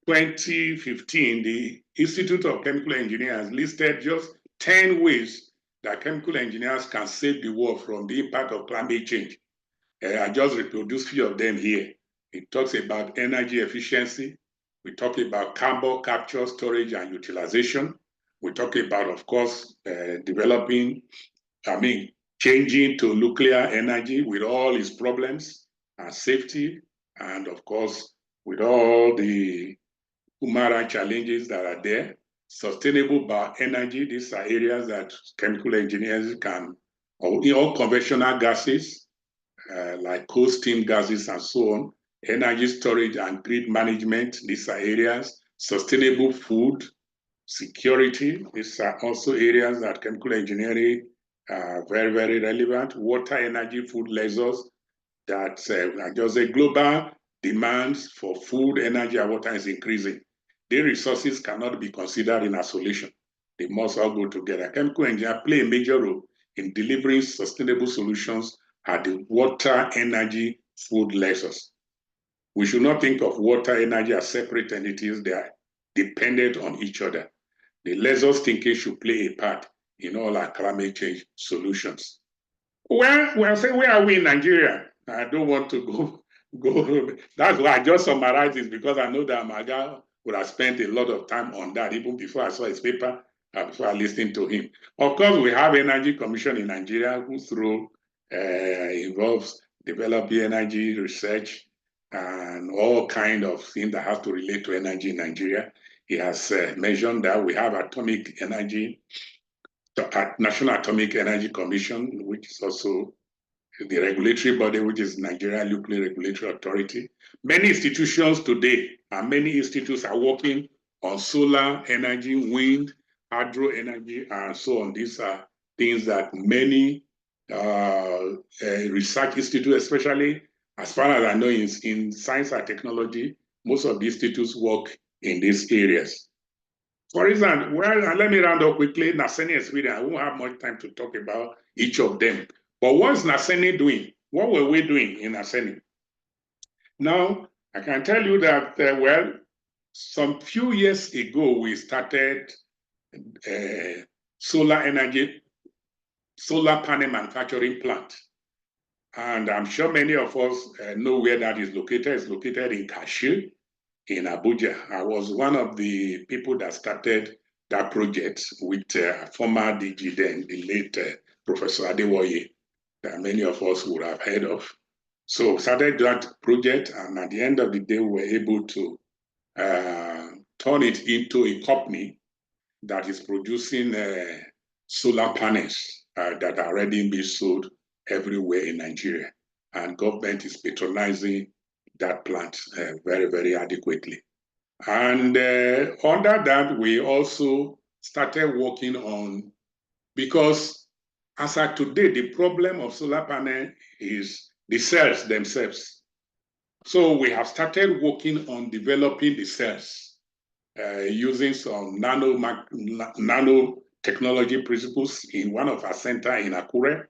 2015, the Institute of Chemical Engineers listed just 10 ways that chemical engineers can save the world from the impact of climate change. I just reproduced a few of them here. It talks about energy efficiency. We talk about carbon capture, storage, and utilization. We talk about, of course, changing to nuclear energy with all its problems and safety, and of course, with all the human rights challenges that are there. Sustainable bioenergy, these are areas that chemical engineers can, or all conventional gases, like coal steam gases and so on, energy storage and grid management, these are areas. Sustainable food security, these are also areas that chemical engineering are very, very relevant. Water, energy, food lasers, that just a global demands for food, energy, and water is increasing. The resources cannot be considered in isolation. They must all go together. Chemical engineers play a major role in delivering sustainable solutions at the water, energy, food lasers. We should not think of water, energy as separate entities. They are dependent on each other. The lasers thinking should play a part in all our climate change solutions. Well, say, where are we in Nigeria? I don't want to go. That's why I just summarized this, because I know that Maga would have spent a lot of time on that even before I saw his paper, before I listened to him. Of course, we have Energy Commission in Nigeria, whose role involves developing energy research and all kind of things that have to relate to energy in Nigeria. He has mentioned that we have atomic energy, National Atomic Energy Commission, which is also the regulatory body, which is Nigeria Nuclear Regulatory Authority. Many institutions today, and many institutes are working on solar energy, wind, hydro energy, and so on. These are things that many research institutes, especially as far as I know in science and technology, most of the institutes work in these areas. For example, well, let me round up quickly. Naseni and Sweden, I won't have much time to talk about each of them. But what's Naseni doing? What were we doing in Naseni? Now, I can tell you that, well, some few years ago, we started solar panel manufacturing plant. And I'm sure many of us know where that is located. It's located in Kashir, in Abuja. I was one of the people that started that project with former DG then, the late Professor Adewoye, that many of us would have heard of. So started that project, and at the end of the day, we were able to turn it into a company that is producing solar panels that are already being sold everywhere in Nigeria. And government is patronizing that plant very, very adequately. And under that, we also started working on, because as of today, the problem of solar panel is the cells themselves. So we have started working on developing the cells using some nanotechnology principles in one of our centers in Akure.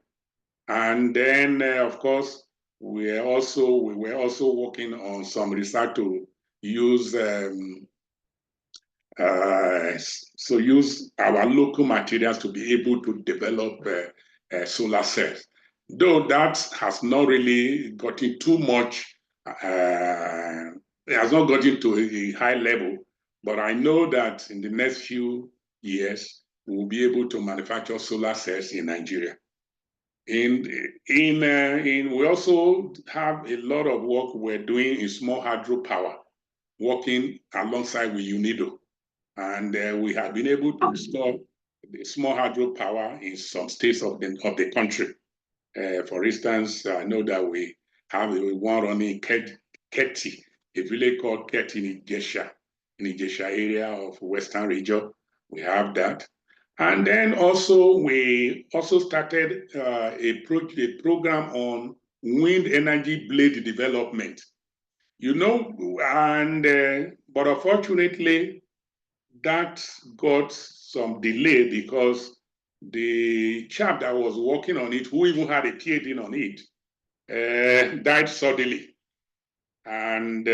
And then, of course, we were also working on some research to use use our local materials to be able to develop solar cells. Though that has not really gotten too much, it has not gotten to a high level, but I know that in the next few years, we'll be able to manufacture solar cells in Nigeria. We also have a lot of work we're doing in small hydropower, working alongside with UNIDO. And we have been able to install the small hydropower in some states of the country. For instance, I know that we have one running in Keti, a village called Keti in Ijesha area of Western region. We have that. And then also, we also started a program on wind energy blade development. You know, and but unfortunately, that got some delay because the chap that was working on it, who even had a PhD on it, died suddenly. And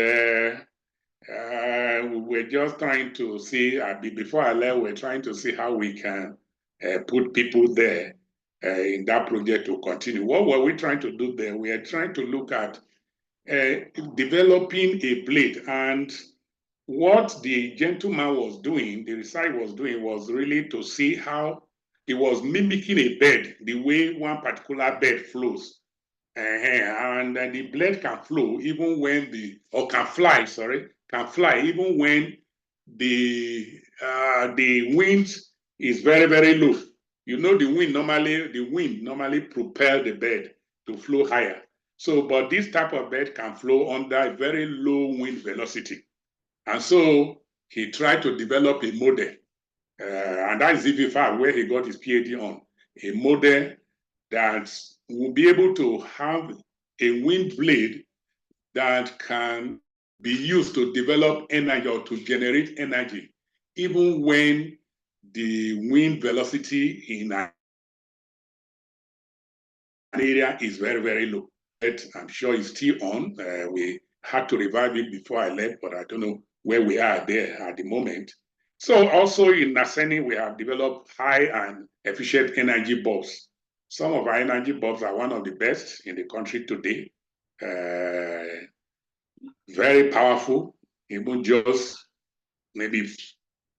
we're just trying to see, before I left, we're trying to see how we can put people there in that project to continue. What were we trying to do there? We are trying to look at developing a blade, and what the gentleman was doing, the research was doing, was really to see how he was mimicking a bird, the way one particular bird flows. And the blade can flow even when can fly even when the wind is very, very low. You know, the wind normally propel the bird to flow higher. So, but this type of bird can flow under a very low wind velocity. And so he tried to develop a model, and that is even far where he got his PhD on, a model that will be able to have a wind blade that can be used to develop energy or to generate energy, even when the wind velocity in an area is very, very low. I'm sure it's still on. We had to revive it before I left, but I don't know where we are there at the moment. So also in Naseni, we have developed high and efficient energy bulbs. Some of our energy bulbs are one of the best in the country today. Very powerful, even just maybe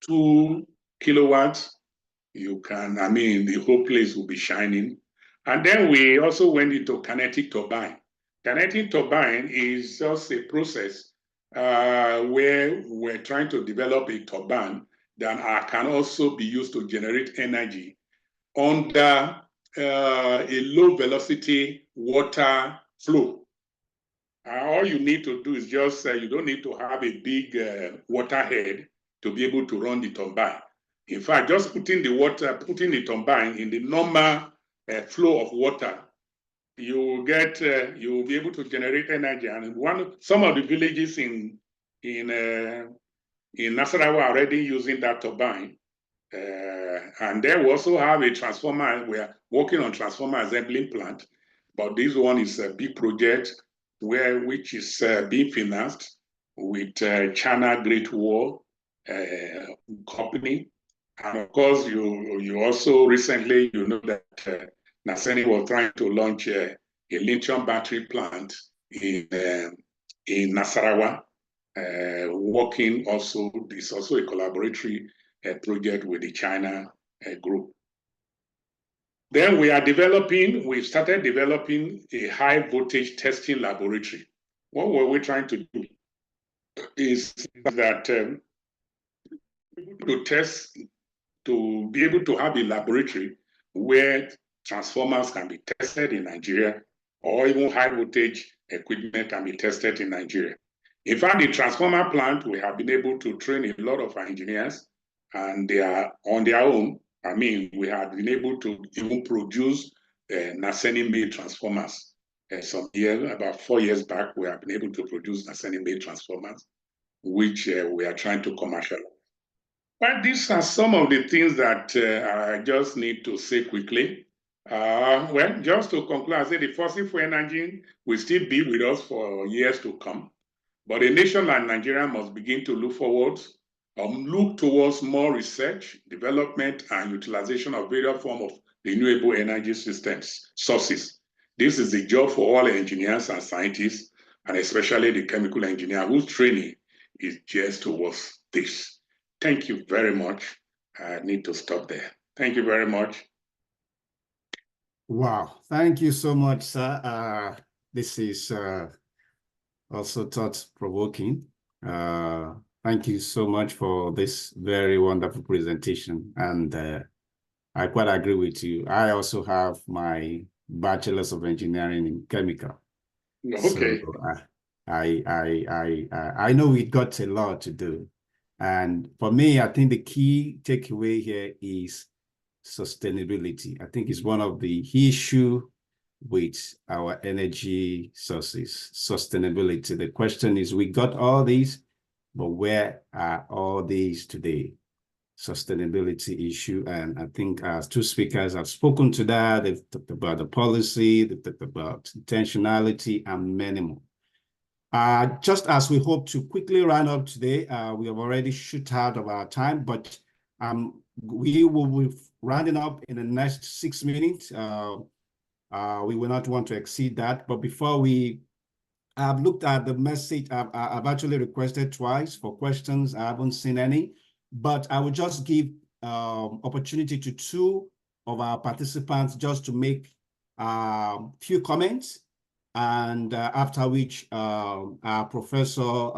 2 kilowatts. You can, the whole place will be shining. And then we also went into kinetic turbine. Kinetic turbine is just a process where we're trying to develop a turbine that can also be used to generate energy under a low velocity water flow. All you need to do is just, you don't need to have a big water head to be able to run the turbine. In fact, just putting the turbine in the normal flow of water, you will be able to generate energy. And some of the villages in Nasarawa are already using that turbine. And then we also have a transformer. We are working on transformer assembling plant, but this one is a big project which is being financed with China Great Wall Company. And of course, you also recently, you know that Naseni was trying to launch a lithium battery plant in Nasarawa, working also, this also a collaboratory project with the China group. Then we started developing a high voltage testing laboratory. What were we trying to do is that to be able to have a laboratory where transformers can be tested in Nigeria, or even high voltage equipment can be tested in Nigeria. In fact, the transformer plant, we have been able to train a lot of our engineers, and they are on their own. We have been able to even produce Naseni-made transformers. About 4 years back, we have been able to produce Naseni-made transformers, which we are trying to commercialize. But these are some of the things that I just need to say quickly. Well, just to conclude, I say the fossil fuel energy will still be with us for years to come. But a nation like Nigeria must begin to look towards more research, development, and utilization of various forms of renewable energy systems, sources. This is the job for all engineers and scientists, and especially the chemical engineer whose training is just towards this. Thank you very much. I need to stop there. Thank you very much. Wow, thank you so much, sir. This is also thought-provoking. Thank you so much for this very wonderful presentation. And I quite agree with you. I also have my bachelor's of engineering in chemical. Okay. So I know we got a lot to do. And for me, I think the key takeaway here is sustainability. I think it's one of the issues with our energy sources, sustainability. The question is, we got all these, but where are all these today? Sustainability issue. And I think as two speakers have spoken to that, they've talked about the policy, they've talked about intentionality, and many more. Just as we hope to quickly round up today, we have already shot out of our time, but we will be rounding up in the next 6 minutes. We will not want to exceed that. But before I've looked at the message. I've actually requested twice for questions. I haven't seen any, but I will just give opportunity to two of our participants just to make a few comments. And after which our professor,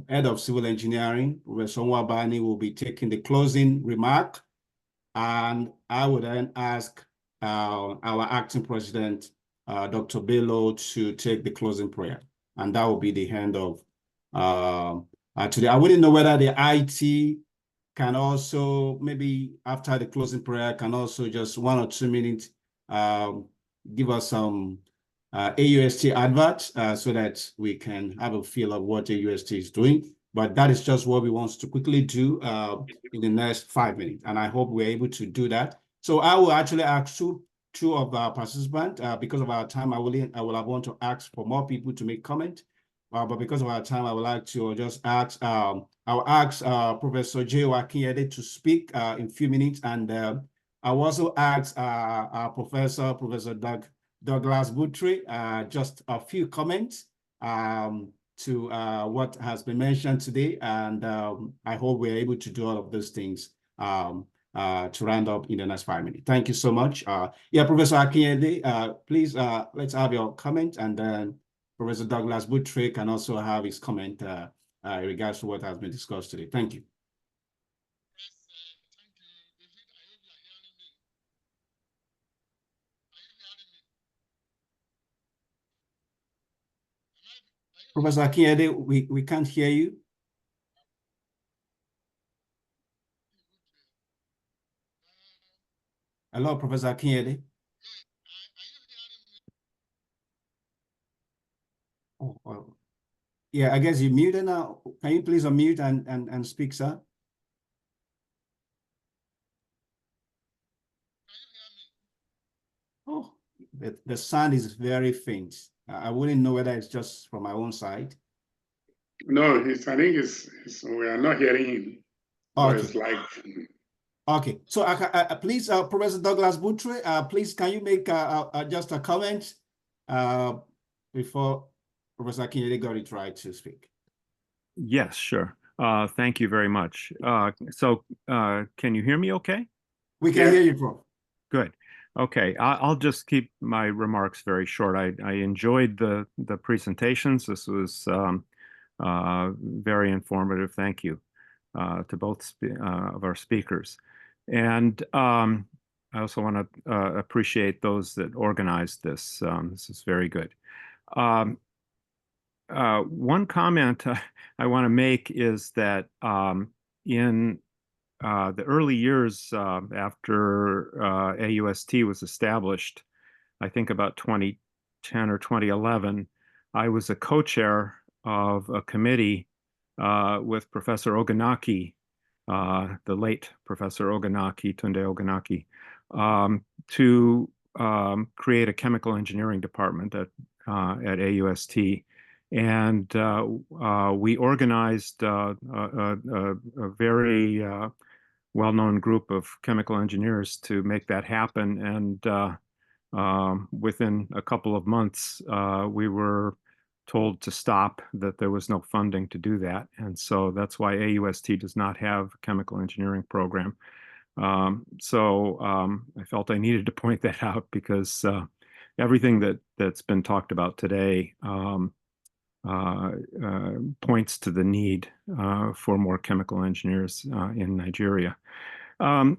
head of civil engineering, Professor Nwabani, will be taking the closing remark. And I would then ask our acting president, Dr. Bello, to take the closing prayer. And that will be the end of today. I wouldn't know whether the IT can also, maybe after the closing prayer, can also just 1 or 2 minutes give us some AUST adverts so that we can have a feel of what AUST is doing. But that is just what we want to quickly do in the next 5 minutes. And I hope we're able to do that. So I will actually ask two of our participants, because of our time, I will want to ask for more people to make comment. But because of our time, I would like to just ask, I'll ask Professor J.O. Akinyede to speak in a few minutes. And I'll also ask our Professor Douglas Buttrey, just a few comments to what has been mentioned today. And I hope we're able to do all of those things to round up in the next 5 minutes. Thank you so much. Yeah, Professor Akinyede, please, let's have your comment, and then Professor Douglas Buttrey can also have his comment in regards to what has been discussed today. Thank you. Professor Akinyede, we can't hear you. Hello, Professor Akinyede. Oh, well, yeah, I guess you're muted now. Can you please unmute and speak, sir? Oh, the sound is very faint. I wouldn't know whether it's just from my own side. No, I think we are not hearing him. So okay. It's like... Okay, so please, Professor Douglas Buttrey, please, can you make just a comment before Professor Akinyede got it right to speak? Yes, sure. Thank you very much. Can you hear me okay? We can hear you, Prof. Good. Okay, I'll just keep my remarks very short. I enjoyed the presentations. This was very informative. Thank you to both of our speakers. And I also want to appreciate those that organized this. This is very good. One comment I want to make is that in the early years after AUST was established, I think about 2010 or 2011, I was a co-chair of a committee with Professor Ogunaki, the late Professor Ogunaki, Tunde Ogunaki, to create a chemical engineering department at AUST. And we organized a very well-known group of chemical engineers to make that happen. And within a couple of months, we were told to stop, that there was no funding to do that. And so that's why AUST does not have a chemical engineering program. I felt I needed to point that out, because everything that's been talked about today points to the need for more chemical engineers in Nigeria. And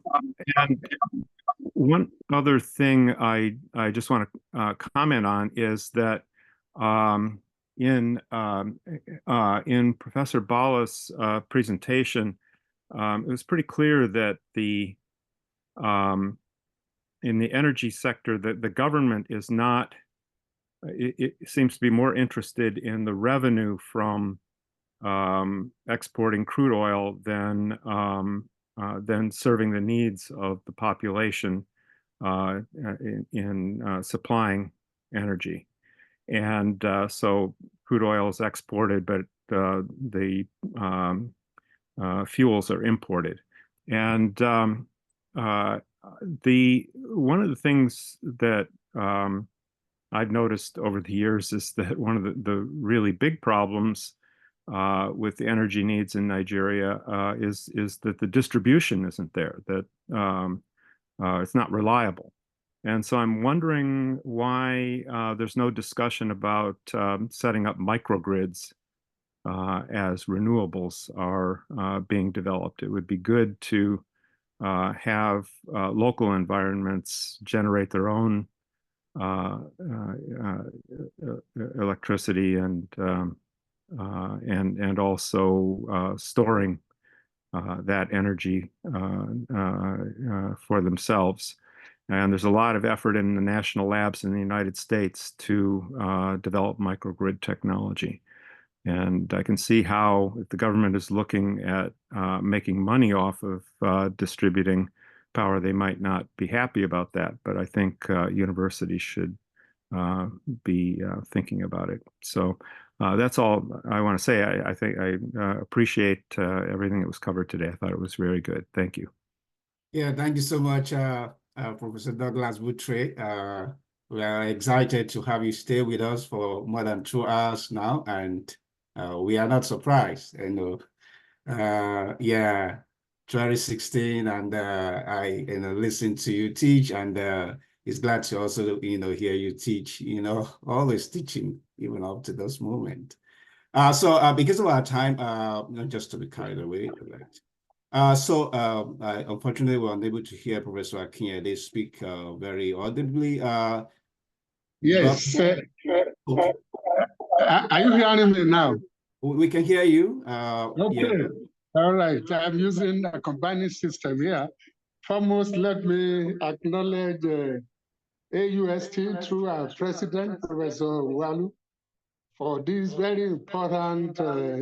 one other thing I just want to comment on is that in Professor Bala's presentation, it was pretty clear that in the energy sector, that the government is not, it seems to be more interested in the revenue from exporting crude oil than serving the needs of the population in supplying energy. And so crude oil is exported, but the fuels are imported. And one of the things that I've noticed over the years is that one of the really big problems with the energy needs in Nigeria is that the distribution isn't there, that it's not reliable. And so I'm wondering why there's no discussion about setting up microgrids as renewables are being developed. It would be good to have local environments generate their own electricity and also storing that energy for themselves. And there's a lot of effort in the national labs in the United States to develop microgrid technology. And I can see how, if the government is looking at making money off of distributing power, they might not be happy about that. But I think universities should be thinking about it. So that's all I want to say. I think I appreciate everything that was covered today. I thought it was very good. Thank you. Yeah, thank you so much, Professor Douglas Boutre. We are excited to have you stay with us for more than 2 hours now, and we are not surprised. Yeah, 2016, and I listened to you teach, and it's glad to also hear you teach. Always teaching even up to this moment. So because of our time, not just to be carried away, right? Unfortunately, we're unable to hear Professor Akinyede speak very audibly. Yes. Okay. Are you hearing me now? We can hear you. Okay. Yeah. All right. I'm using a combining system here. Foremost, let me acknowledge AUST through our president, Professor Walu, for this very important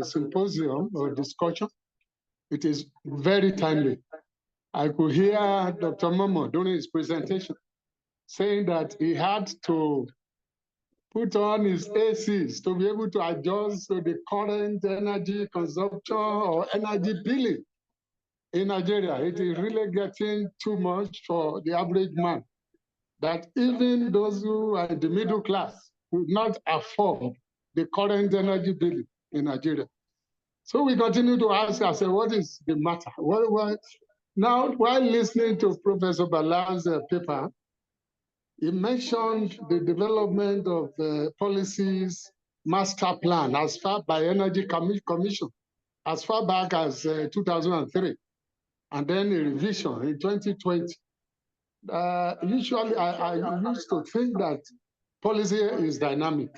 symposium or discussion. It is very timely. I could hear Dr. Momo during his presentation saying that he had to put on his ACs to be able to adjust to the current energy consumption or energy billing in Nigeria. It is really getting too much for the average man, that even those who are in the middle class would not afford the current energy billing in Nigeria. So we continue to ask ourselves, what is the matter? Now, while listening to Professor Bala's paper, he mentioned the development of policies master plan as far by Energy Commission, as far back as 2003, and then a revision in 2020. Usually, I used to think that policy is dynamic.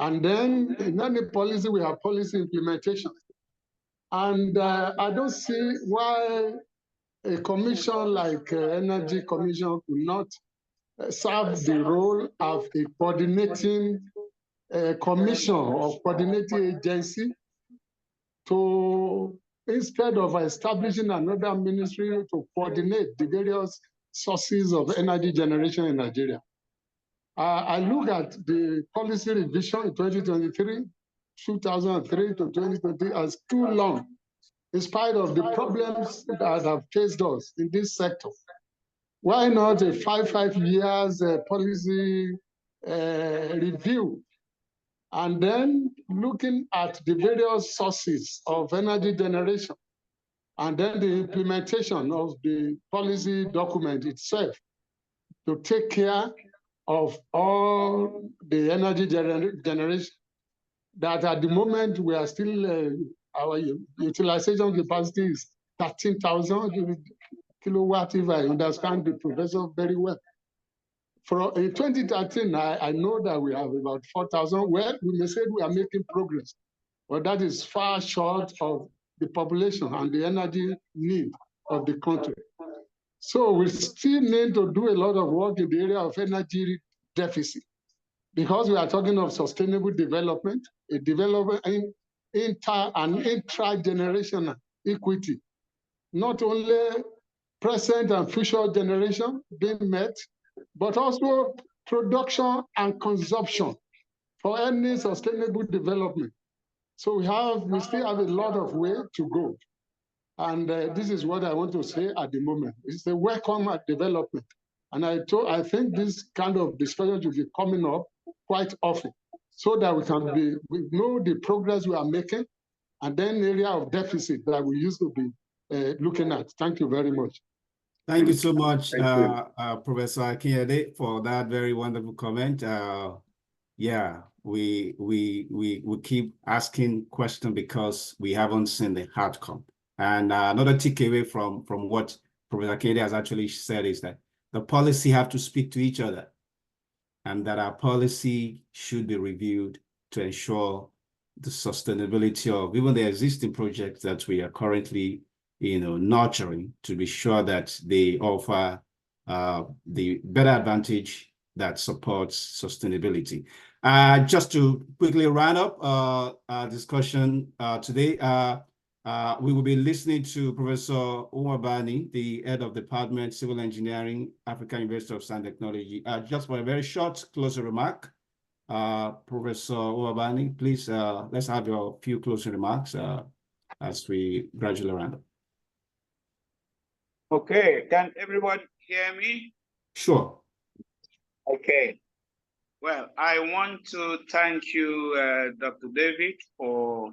And then in any policy, we have policy implementation. And I don't see why a commission like Energy Commission could not serve the role of a coordinating commission or coordinating agency to, instead of establishing another ministry to coordinate the various sources of energy generation in Nigeria. I look at the policy revision in 2023, 2003 to 2020 as too long. in spite of the problems that have faced us in this sector. Why not a 5 years policy review, and then looking at the various sources of energy generation, and then the implementation of the policy document itself to take care of all the energy generation that at the moment we are still, our utilization capacity is 13,000 kilowatt, if I understand the professor very well. In 2013, I know that we have about 4,000. Well, we may say we are making progress, but that is far short of the population and the energy need of the country. So we still need to do a lot of work in the area of energy deficit, because we are talking of sustainable development, a development in inter and intra-generational equity, not only present and future generation being met, but also production and consumption for any sustainable development. So we still have a lot of way to go. And this is what I want to say at the moment. It's a welcome development. And I think this kind of discussion will be coming up quite often, so that we know the progress we are making, and then area of deficit that we used to be looking at. Thank you very much. Thank you so much, Professor Akinyele, for that very wonderful comment. Yeah, we keep asking questions because we haven't seen the outcome. And another takeaway from what Professor Akinyele has actually said is that the policy have to speak to each other, and that our policy should be reviewed to ensure the sustainability of even the existing projects that we are currently nurturing, to be sure that they offer the better advantage that supports sustainability. Just to quickly round up our discussion today, we will be listening to Professor Uwabani, the head of Department Civil Engineering, African University of Science and Technology. Just for a very short closing remark, Professor Uwabani, please, let's have your few closing remarks as we gradually round up. Okay, can everyone hear me? Sure. Okay. Well, I want to thank you, Dr. David, for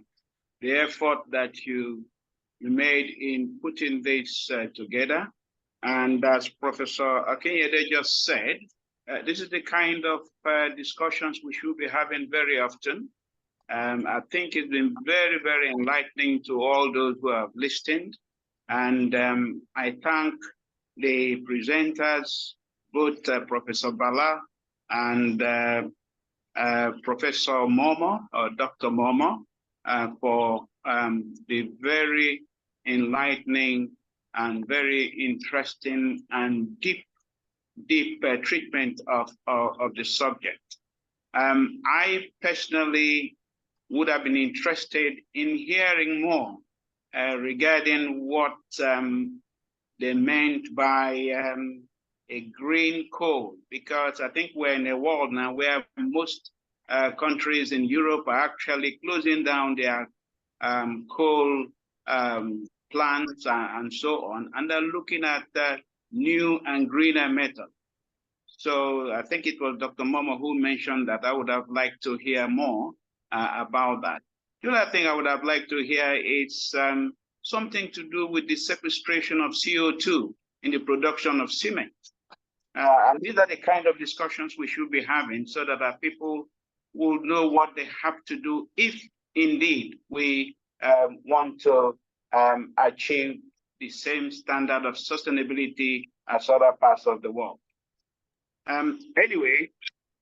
the effort that you made in putting this together. And as Professor Akinyele just said, this is the kind of discussions we should be having very often. I think it's been very, very enlightening to all those who have listened. And I thank the presenters, both Professor Bala and Professor Momo, or Dr. Momo, for the very enlightening and very interesting and deep treatment of the subject. I personally would have been interested in hearing more regarding what they meant by a green coal, because I think we're in a world now where most countries in Europe are actually closing down their coal plants and so on, and they're looking at new and greener methods. So I think it was Dr. Momo who mentioned that. I would have liked to hear more about that. The other thing I would have liked to hear is something to do with the sequestration of CO2 in the production of cement. And these are the kind of discussions we should be having, so that our people will know what they have to do if indeed we want to achieve the same standard of sustainability as other parts of the world. Anyway,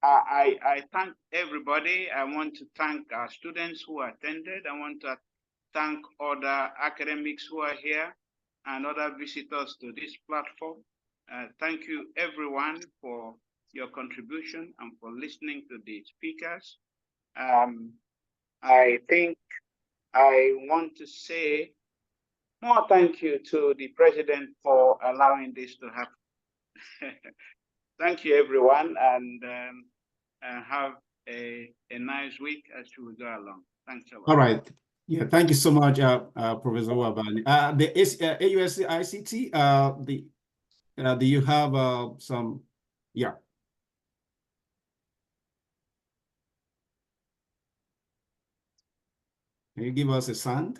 I thank everybody. I want to thank our students who attended. I want to thank other academics who are here and other visitors to this platform. Thank you, everyone, for your contribution and for listening to the speakers. I think I want to say more thank you to the president for allowing this to happen. Thank you, everyone, and have a nice week as we go along. Thanks a lot. All right. Yeah, thank you so much, Professor Wabani. The AUST ICT, do you have some? Yeah. Can you give us a sound?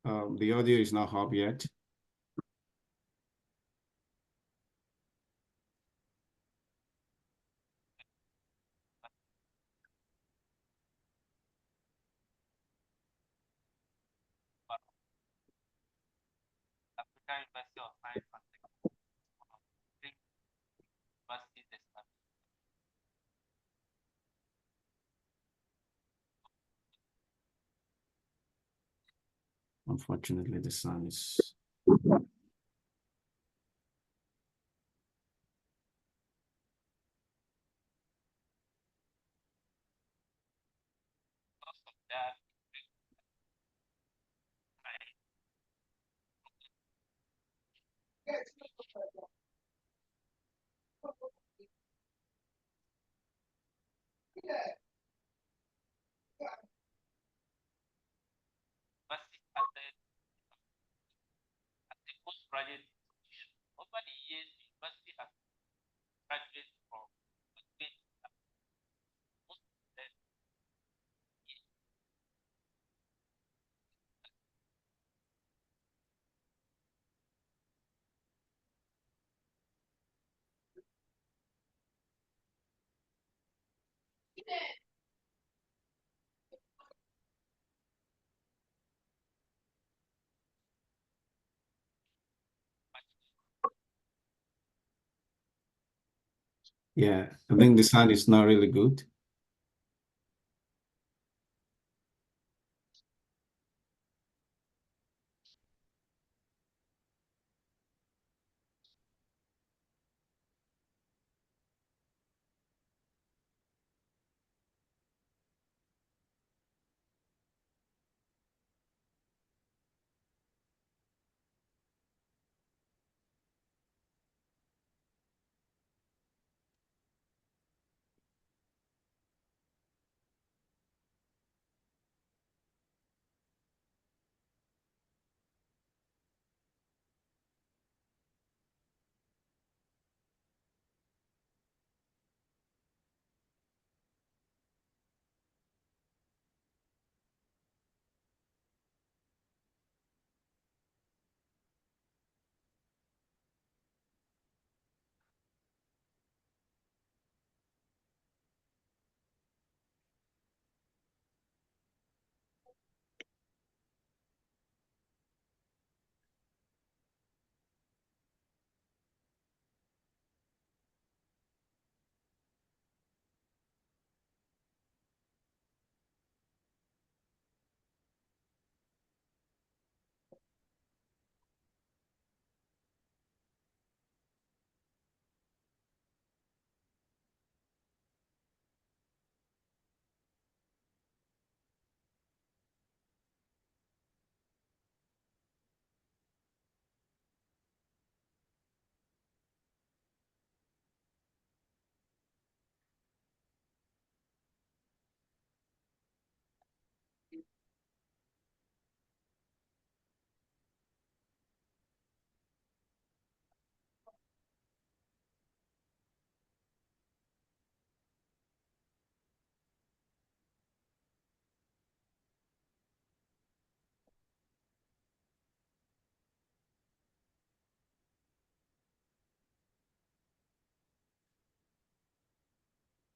The audio is not up yet. Unfortunately, the sound is. Yeah, I think the sound is not really good.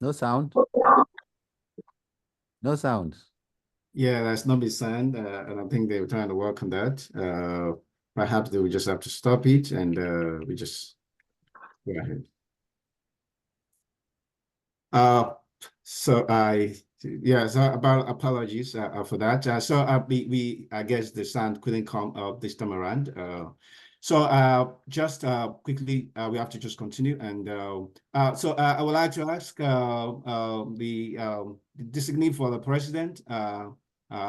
No sound. No sound. Yeah, that's not be sound, and I think they were trying to work on that. Perhaps they will just have to stop it, and we just go ahead. So about apologies for that. We I guess the sound couldn't come up this time around. Just quickly, we have to just continue, and I would like to ask the designee for the president,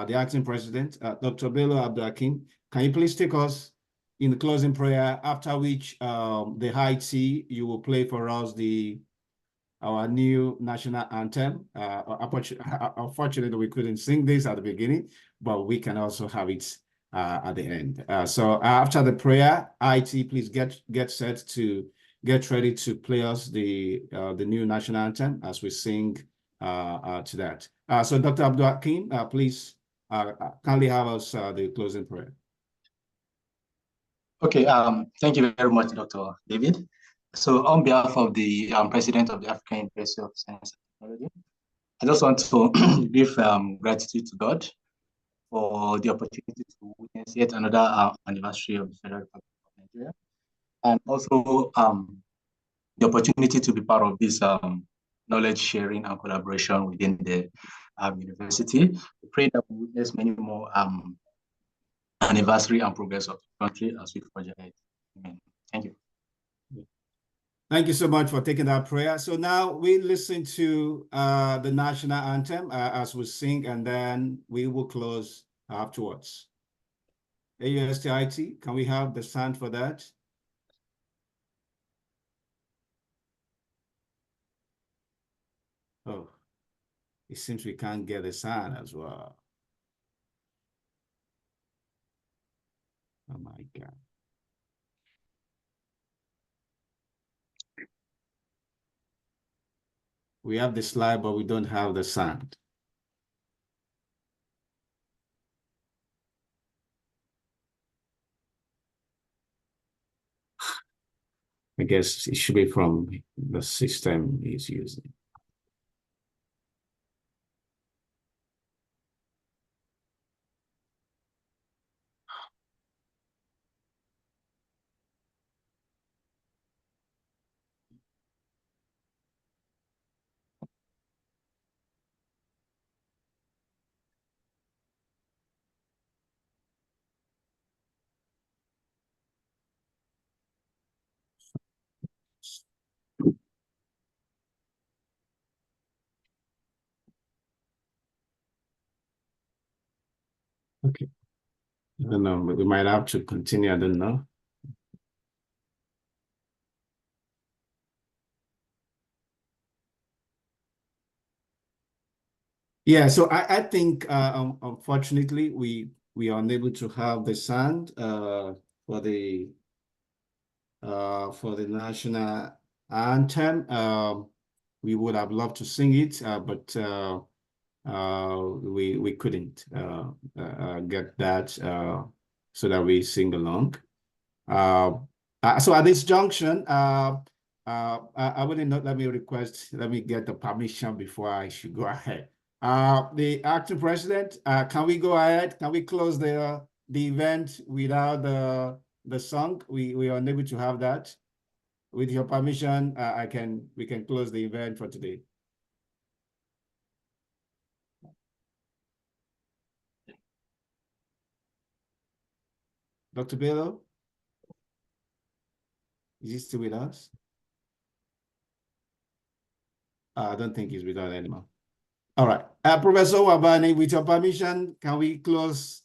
the acting president, Dr. Bello Abdulhakeem. Can you please take us in the closing prayer, after which the high tea, you will play for us our new national anthem. Unfortunately, we couldn't sing this at the beginning, but we can also have it at the end. So after the prayer, IT, please get set to get ready to play us the new national anthem as we sing to that. So Dr. Abdulhakeem, please kindly have us the closing prayer. Okay, thank you very much, Dr. David. So on behalf of the President of the African University of Science and Technology, I just want to give gratitude to God for the opportunity to witness yet another anniversary of the Federal Republic of Nigeria, and also the opportunity to be part of this knowledge sharing and collaboration within the university. We pray that we witness many more anniversary and progress of the country as we project ahead. Amen. Thank you. Thank you so much for taking that prayer. So now we listen to the national anthem as we sing, and then we will close afterwards. AUST, can we have the sound for that? Oh, it seems we can't get the sound as well. Oh my God. We have the slide, but we don't have the sound. I guess it should be from the system he's using. Okay. I don't know, we might have to continue, I don't know. Yeah, so I think unfortunately we are unable to have the sound for the national anthem. We would have loved to sing it, but we couldn't get that so that we sing along. So at this junction, I wouldn't know, let me get the permission before I should go ahead. The acting president, can we go ahead? Can we close the event without the song? We are unable to have that. With your permission, we can close the event for today. Dr. Bello, is he still with us? I don't think he's with us anymore. All right, Professor Wabani, with your permission, can we close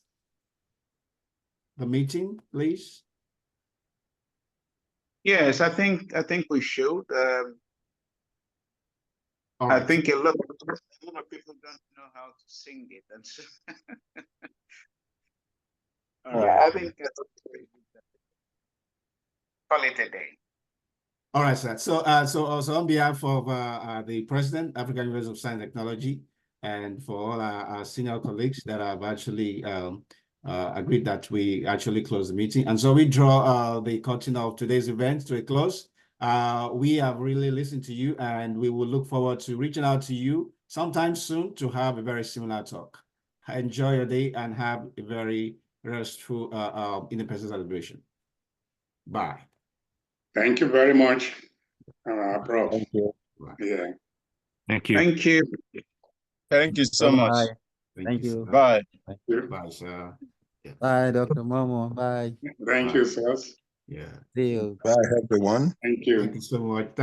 the meeting, please? Yes, I think we should. I think a lot of people don't know how to sing it, and so all right. I think call it a day. All right, sir. So also on behalf of the President, African University of Science and Technology, and for all our senior colleagues that have actually agreed that we actually close the meeting. And so we draw the curtain of today's event to a close. We have really listened to you, and we will look forward to reaching out to you sometime soon to have a very similar talk. Enjoy your day and have a very restful Independence celebration. Bye. Thank you very much, Prof. Thank you. Yeah. Thank you. Thank you. Thank you so much. Thank you. Bye. Bye, sir. Yeah. Bye, Dr. Momo. Bye. Thank you, sir. Yeah. See you. Bye, everyone. Thank you. Thank you so much.